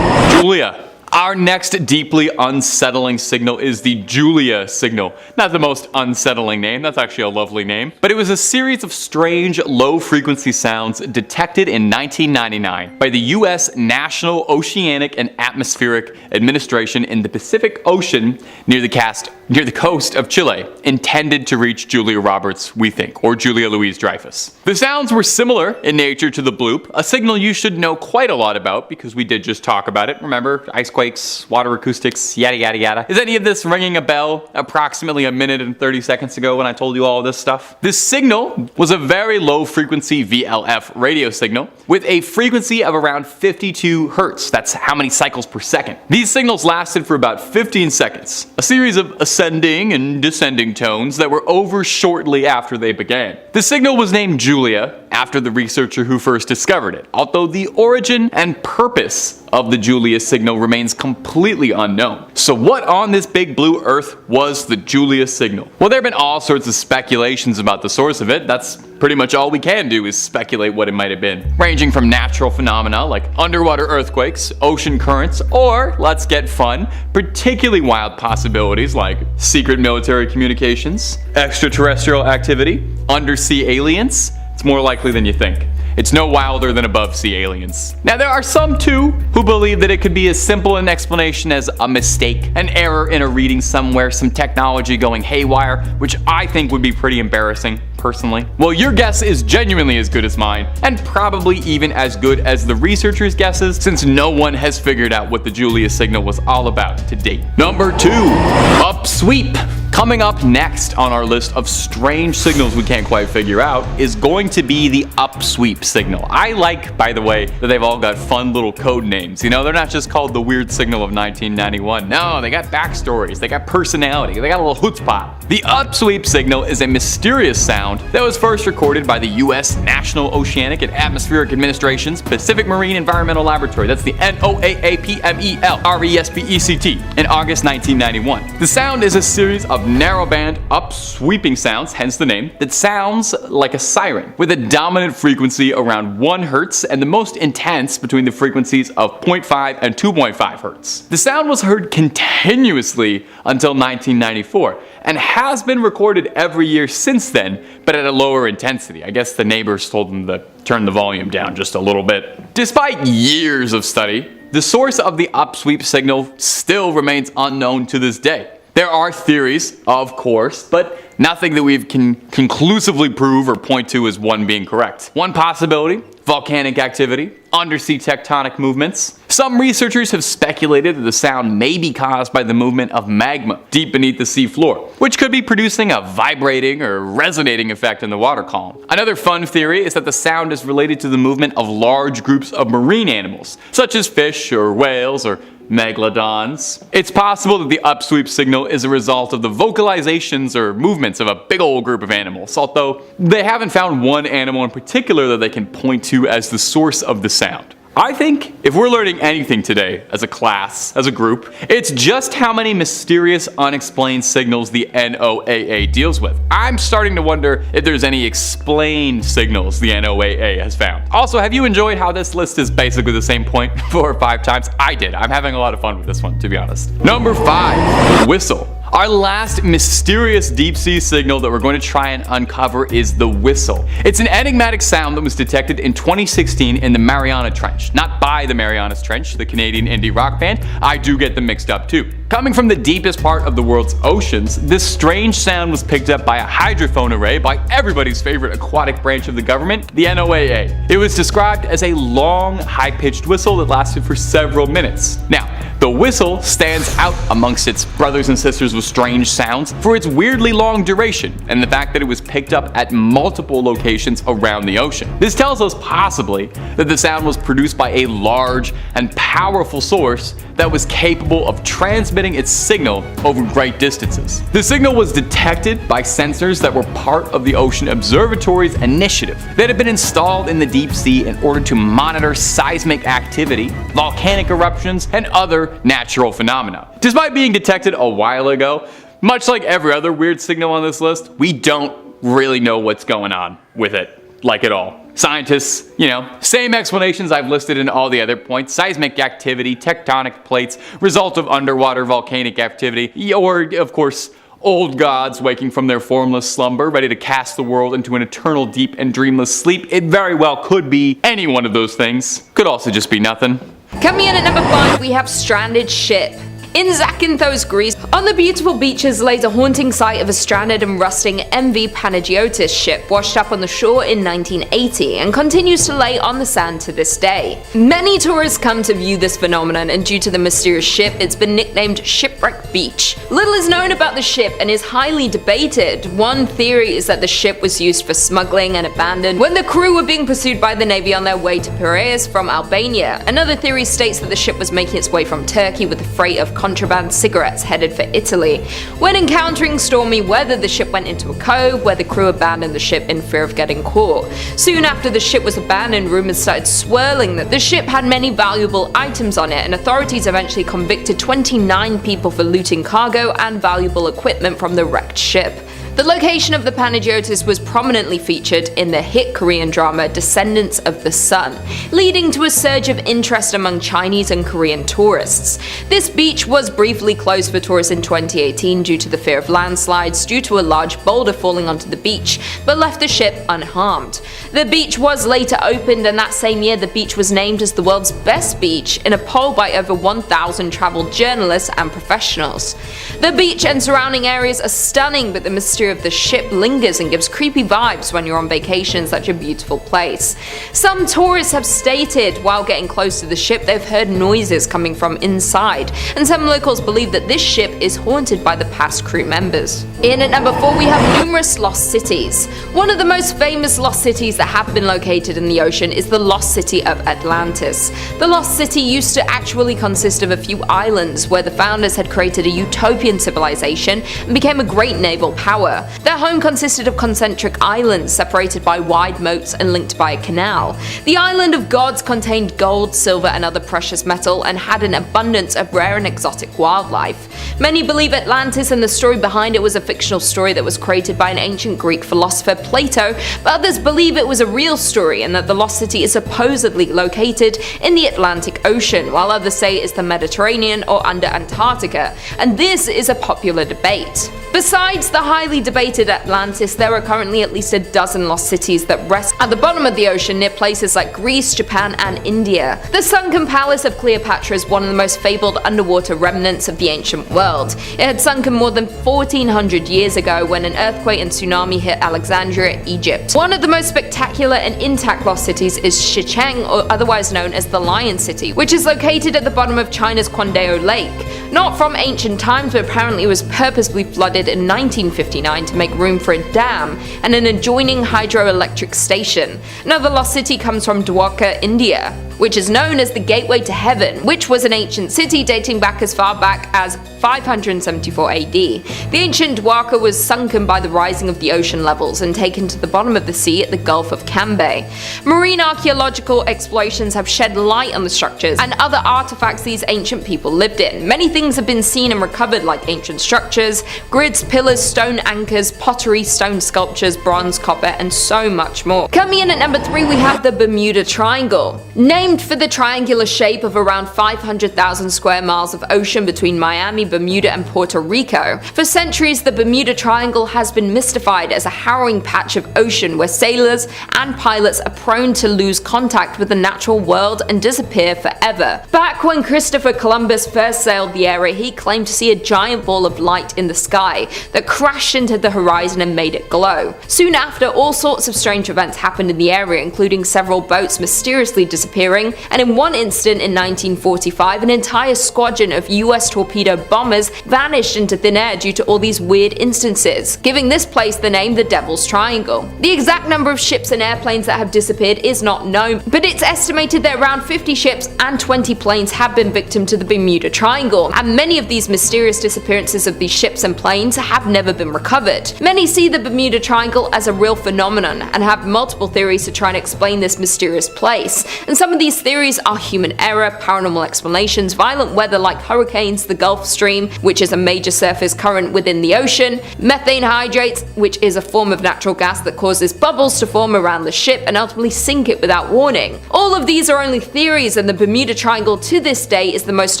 Julia. Our next deeply unsettling signal is the Julia signal. Not the most unsettling name, that's actually a lovely name. But it was a series of strange low-frequency sounds detected in 1999 by the US National Oceanic and Atmospheric Administration in the Pacific Ocean near the coast of Chile, intended to reach Julia Roberts, we think, or Julia Louis-Dreyfus. The sounds were similar in nature to the bloop, a signal you should know quite a lot about because we did just talk about it. Remember, Icequake earthquakes, water acoustics, yada yada yada. Is any of this ringing a bell approximately a minute and 30 seconds ago when I told you all this stuff? This signal was a very low frequency VLF radio signal with a frequency of around 52 hertz. That's how many cycles per second. These signals lasted for about 15 seconds, a series of ascending and descending tones that were over shortly after they began. The signal was named Julia after the researcher who first discovered it, although the origin and purpose of the Julia signal remains completely unknown. So what on this big blue earth was the Julia signal? Well, there have been all sorts of speculations about the source of it. That's pretty much all we can do is speculate what it might have been, ranging from natural phenomena like underwater earthquakes, ocean currents, or, let's get fun, particularly wild possibilities like secret military communications, extraterrestrial activity, undersea aliens. It's more likely than you think. It's no wilder than above sea aliens. Now there are some too who believe that it could be as simple an explanation as a mistake, an error in a reading somewhere, some technology going haywire, which I think would be pretty embarrassing, personally. Well, your guess is genuinely as good as mine, and probably even as good as the researchers' guesses, since no one has figured out what the Julia signal was all about to date. Number 2, upsweep. Coming up next on our list of strange signals we can't quite figure out is going to be the upsweep signal. I like, by the way, that they've all got fun little code names. You know, they're not just called the weird signal of 1991. No, they got backstories, they got personality, they got a little chutzpah. The upsweep signal is a mysterious sound that was first recorded by the U.S. National Oceanic and Atmospheric Administration's Pacific Marine Environmental Laboratory, that's the NOAAPMELRESPECT, in August 1991. The sound is a series of narrowband, upsweeping sounds, hence the name, that sounds like a siren, with a dominant frequency around 1 hertz and the most intense between the frequencies of 0.5 and 2.5 hertz. The sound was heard continuously until 1994, and has been recorded every year since then, but at a lower intensity. I guess the neighbors told them to turn the volume down just a little bit. Despite years of study, the source of the upsweep signal still remains unknown to this day. There are theories, of course, but nothing that we can conclusively prove or point to as one being correct. One possibility: volcanic activity, undersea tectonic movements. Some researchers have speculated that the sound may be caused by the movement of magma deep beneath the seafloor, which could be producing a vibrating or resonating effect in the water column. Another fun theory is that the sound is related to the movement of large groups of marine animals, such as fish or whales or megalodons. It's possible that the upsweep signal is a result of the vocalizations or movements of a big old group of animals, although they haven't found one animal in particular that they can point to as the source of the sound. I think if we're learning anything today as a class, as a group, it's just how many mysterious unexplained signals the NOAA deals with. I'm starting to wonder if there's any explained signals the NOAA has found. Also, have you enjoyed how this list is basically the same point 4 or 5 times? I did. I'm having a lot of fun with this one, to be honest. Number 5, whistle. Our last mysterious deep sea signal that we're going to try and uncover is the whistle. It's an enigmatic sound that was detected in 2016 in the Mariana Trench. Not by the Marianas Trench, the Canadian indie rock band. I do get them mixed up too. Coming from the deepest part of the world's oceans, this strange sound was picked up by a hydrophone array by everybody's favorite aquatic branch of the government, the NOAA. It was described as a long, high-pitched whistle that lasted for several minutes. Now, the whistle stands out amongst its brothers and sisters with strange sounds for its weirdly long duration and the fact that it was picked up at multiple locations around the ocean. This tells us possibly that the sound was produced by a large and powerful source that was capable of transmitting its signal over great distances. The signal was detected by sensors that were part of the Ocean Observatory's initiative that had been installed in the deep sea in order to monitor seismic activity, volcanic eruptions, and other natural phenomena. Despite being detected a while ago, much like every other weird signal on this list, we don't really know what's going on with it, like at all. Scientists, same explanations I've listed in all the other points: seismic activity, tectonic plates, result of underwater volcanic activity, or, of course, old gods waking from their formless slumber, ready to cast the world into an eternal deep and dreamless sleep. It very well could be any one of those things. Could also just be nothing. Coming in at number 5, we have stranded ship. In Zakynthos, Greece, on the beautiful beaches lays a haunting sight of a stranded and rusting MV Panagiotis ship washed up on the shore in 1980 and continues to lay on the sand to this day. Many tourists come to view this phenomenon, and due to the mysterious ship, it's been nicknamed Shipwreck Beach. Little is known about the ship and is highly debated. One theory is that the ship was used for smuggling and abandoned when the crew were being pursued by the Navy on their way to Piraeus from Albania. Another theory states that the ship was making its way from Turkey with a freight of contraband cigarettes headed for Italy. When encountering stormy weather, the ship went into a cove where the crew abandoned the ship in fear of getting caught. Soon after the ship was abandoned, rumors started swirling that the ship had many valuable items on it, and authorities eventually convicted 29 people for looting cargo and valuable equipment from the wrecked ship. The location of the Panagiotis was prominently featured in the hit Korean drama Descendants of the Sun, leading to a surge of interest among Chinese and Korean tourists. This beach was briefly closed for tourists in 2018 due to the fear of landslides due to a large boulder falling onto the beach, but left the ship unharmed. The beach was later opened, and that same year the beach was named as the world's best beach in a poll by over 1,000 travel journalists and professionals. The beach and surrounding areas are stunning, but the mystery of the ship lingers and gives creepy vibes when you're on vacation in such a beautiful place. Some tourists have stated while getting close to the ship they've heard noises coming from inside, and some locals believe that this ship is haunted by the past crew members. In at number 4 we have numerous lost cities. One of the most famous lost cities that have been located in the ocean is the lost city of Atlantis. The lost city used to actually consist of a few islands where the founders had created a utopian civilization and became a great naval power. Their home consisted of concentric islands separated by wide moats and linked by a canal. The island of gods contained gold, silver, and other precious metal and had an abundance of rare and exotic wildlife. Many believe Atlantis and the story behind it was a fictional story that was created by an ancient Greek philosopher Plato, but others believe it was a real story and that the lost city is supposedly located in the Atlantic Ocean, while others say it's the Mediterranean or under Antarctica, and this is a popular debate. Besides the highly debated Atlantis, there are currently at least a dozen lost cities that rest at the bottom of the ocean near places like Greece, Japan, and India. The sunken palace of Cleopatra is one of the most fabled underwater remnants of the ancient world. It had sunken more than 1400 years ago when an earthquake and tsunami hit Alexandria, Egypt. One of the most spectacular and intact lost cities is Xicheng, or otherwise known as the Lion City, which is located at the bottom of China's Quandiao Lake. Not from ancient times, but apparently it was purposely flooded in 1959 to make room for a dam and an adjoining hydroelectric station. Another lost city comes from Dwarka, India, which is known as the Gateway to Heaven, which was an ancient city dating back as far back as 574 AD. The ancient Dwarka was sunken by the rising of the ocean levels and taken to the bottom of the sea at the Gulf of Cambay. Marine archaeological explorations have shed light on the structures and other artifacts these ancient people lived in. Many things have been seen and recovered, like ancient structures, grids, pillars, stone anchors, pottery, stone sculptures, bronze, copper, and so much more. Coming in at number 3 we have the Bermuda Triangle. Named for the triangular shape of around 500,000 square miles of ocean between Miami, Bermuda, and Puerto Rico. For centuries, the Bermuda Triangle has been mystified as a harrowing patch of ocean where sailors and pilots are prone to lose contact with the natural world and disappear forever. Back when Christopher Columbus first sailed the area, he claimed to see a giant ball of light in the sky that crashed into the horizon and made it glow. Soon after, all sorts of strange events happened in the area, including several boats mysteriously disappearing, and in one incident in 1945, an entire squadron of US torpedo bombers vanished into thin air due to all these weird instances, giving this place the name the Devil's Triangle. The exact number of ships and airplanes that have disappeared is not known, but it's estimated that around 50 ships and 20 planes have been victim to the Bermuda Triangle, and many of these mysterious disappearances of these ships and planes have never been recovered. Many see the Bermuda Triangle as a real phenomenon and have multiple theories to try and explain this mysterious place, and some of these theories are human error, paranormal explanations, violent weather like hurricanes, the Gulf Stream, which is a major surface current within the ocean, methane hydrates, which is a form of natural gas that causes bubbles to form around the ship and ultimately sink it without warning. All of these are only theories, and the Bermuda Triangle to this day is the most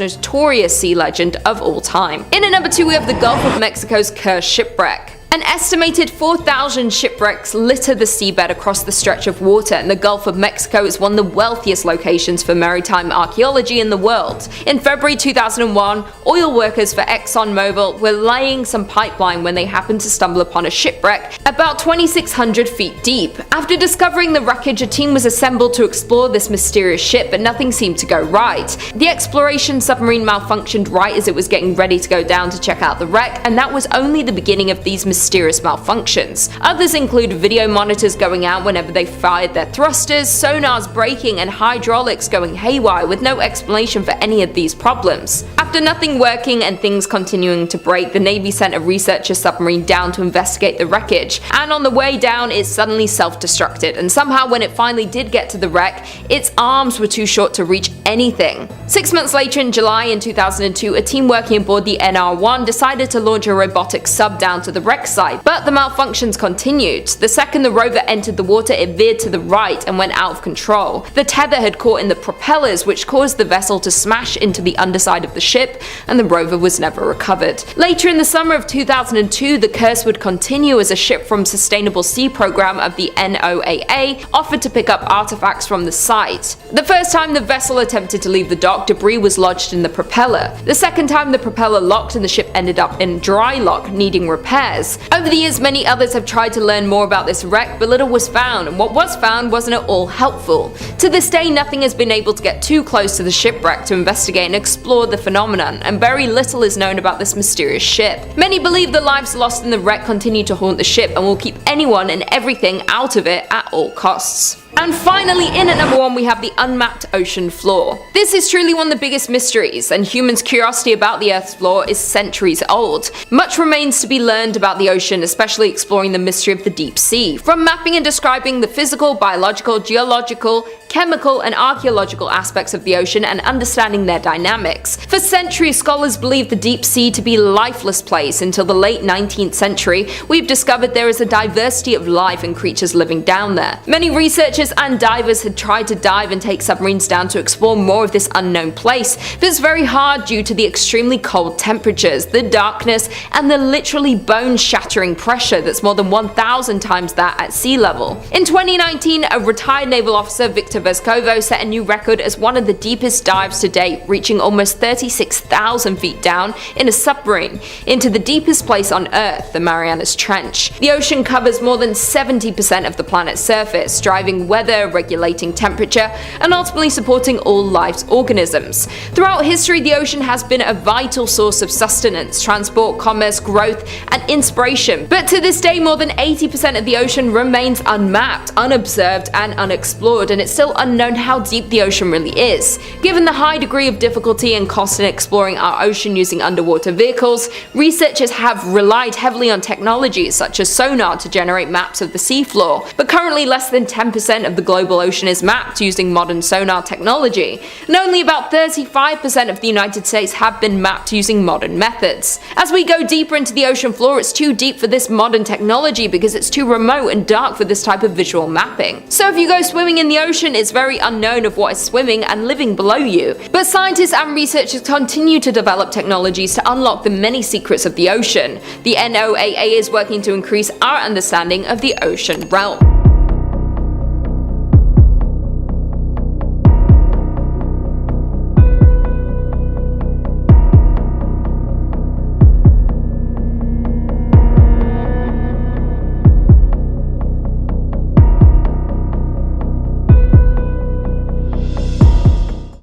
notorious sea legend of all time. In at number 2 we have the Gulf of Mexico's cursed shipwreck. An estimated 4,000 shipwrecks litter the seabed across the stretch of water, and the Gulf of Mexico is one of the wealthiest locations for maritime archaeology in the world. In February 2001, oil workers for ExxonMobil were laying some pipeline when they happened to stumble upon a shipwreck about 2,600 feet deep. After discovering the wreckage, a team was assembled to explore this mysterious ship, but nothing seemed to go right. The exploration submarine malfunctioned right as it was getting ready to go down to check out the wreck, and that was only the beginning of these mysterious malfunctions. Others include video monitors going out whenever they fired their thrusters, sonars breaking, and hydraulics going haywire with no explanation for any of these problems. After nothing working and things continuing to break, the Navy sent a researcher submarine down to investigate the wreckage, and on the way down it suddenly self-destructed, and somehow when it finally did get to the wreck, its arms were too short to reach anything. 6 months later, in July in 2002, a team working aboard the NR-1 decided to launch a robotic sub down to the wreck site, but the malfunctions continued. The second the rover entered the water, it veered to the right and went out of control. The tether had caught in the propellers, which caused the vessel to smash into the underside of the ship, and the rover was never recovered. Later in the summer of 2002, the curse would continue as a ship from Sustainable Sea Program of the NOAA offered to pick up artifacts from the site. The first time the vessel attempted to leave the dock, debris was lodged in the propeller. The second time, the propeller locked and the ship ended up in dry lock, needing repairs. Over the years, many others have tried to learn more about this wreck, but little was found, and what was found wasn't at all helpful. To this day, nothing has been able to get too close to the shipwreck to investigate and explore the phenomenon, and very little is known about this mysterious ship. Many believe the lives lost in the wreck continue to haunt the ship and will keep anyone and everything out of it at all costs. And finally, in at number 1, we have the unmapped ocean floor. This is truly one of the biggest mysteries, and humans' curiosity about the Earth's floor is centuries old. Much remains to be learned about the ocean, especially exploring the mystery of the deep sea. From mapping and describing the physical, biological, geological, chemical, and archaeological aspects of the ocean and understanding their dynamics. For centuries, scholars believed the deep sea to be a lifeless place. Until the late 19th century, we've discovered there is a diversity of life and creatures living down there. Many researchers and divers had tried to dive and take submarines down to explore more of this unknown place, but it's very hard due to the extremely cold temperatures, the darkness, and the literally bone-shattering pressure that's more than 1,000 times that at sea level. In 2019, a retired naval officer, Victor Vescovo, set a new record as one of the deepest dives to date, reaching almost 36,000 feet down in a submarine into the deepest place on Earth, the Marianas Trench. The ocean covers more than 70% of the planet's surface, driving weather, regulating temperature, and ultimately supporting all life's organisms. Throughout history, the ocean has been a vital source of sustenance, transport, commerce, growth, and inspiration. But to this day, more than 80% of the ocean remains unmapped, unobserved, and unexplored, and it's still unknown how deep the ocean really is. Given the high degree of difficulty and cost in exploring our ocean using underwater vehicles, researchers have relied heavily on technologies such as sonar to generate maps of the seafloor, but currently less than 10% of the global ocean is mapped using modern sonar technology, and only about 35% of the United States have been mapped using modern methods. As we go deeper into the ocean floor, it's too deep for this modern technology because it's too remote and dark for this type of visual mapping. So if you go swimming in the ocean, it's very unknown of what is swimming and living below you. But scientists and researchers continue to develop technologies to unlock the many secrets of the ocean. The NOAA is working to increase our understanding of the ocean realm.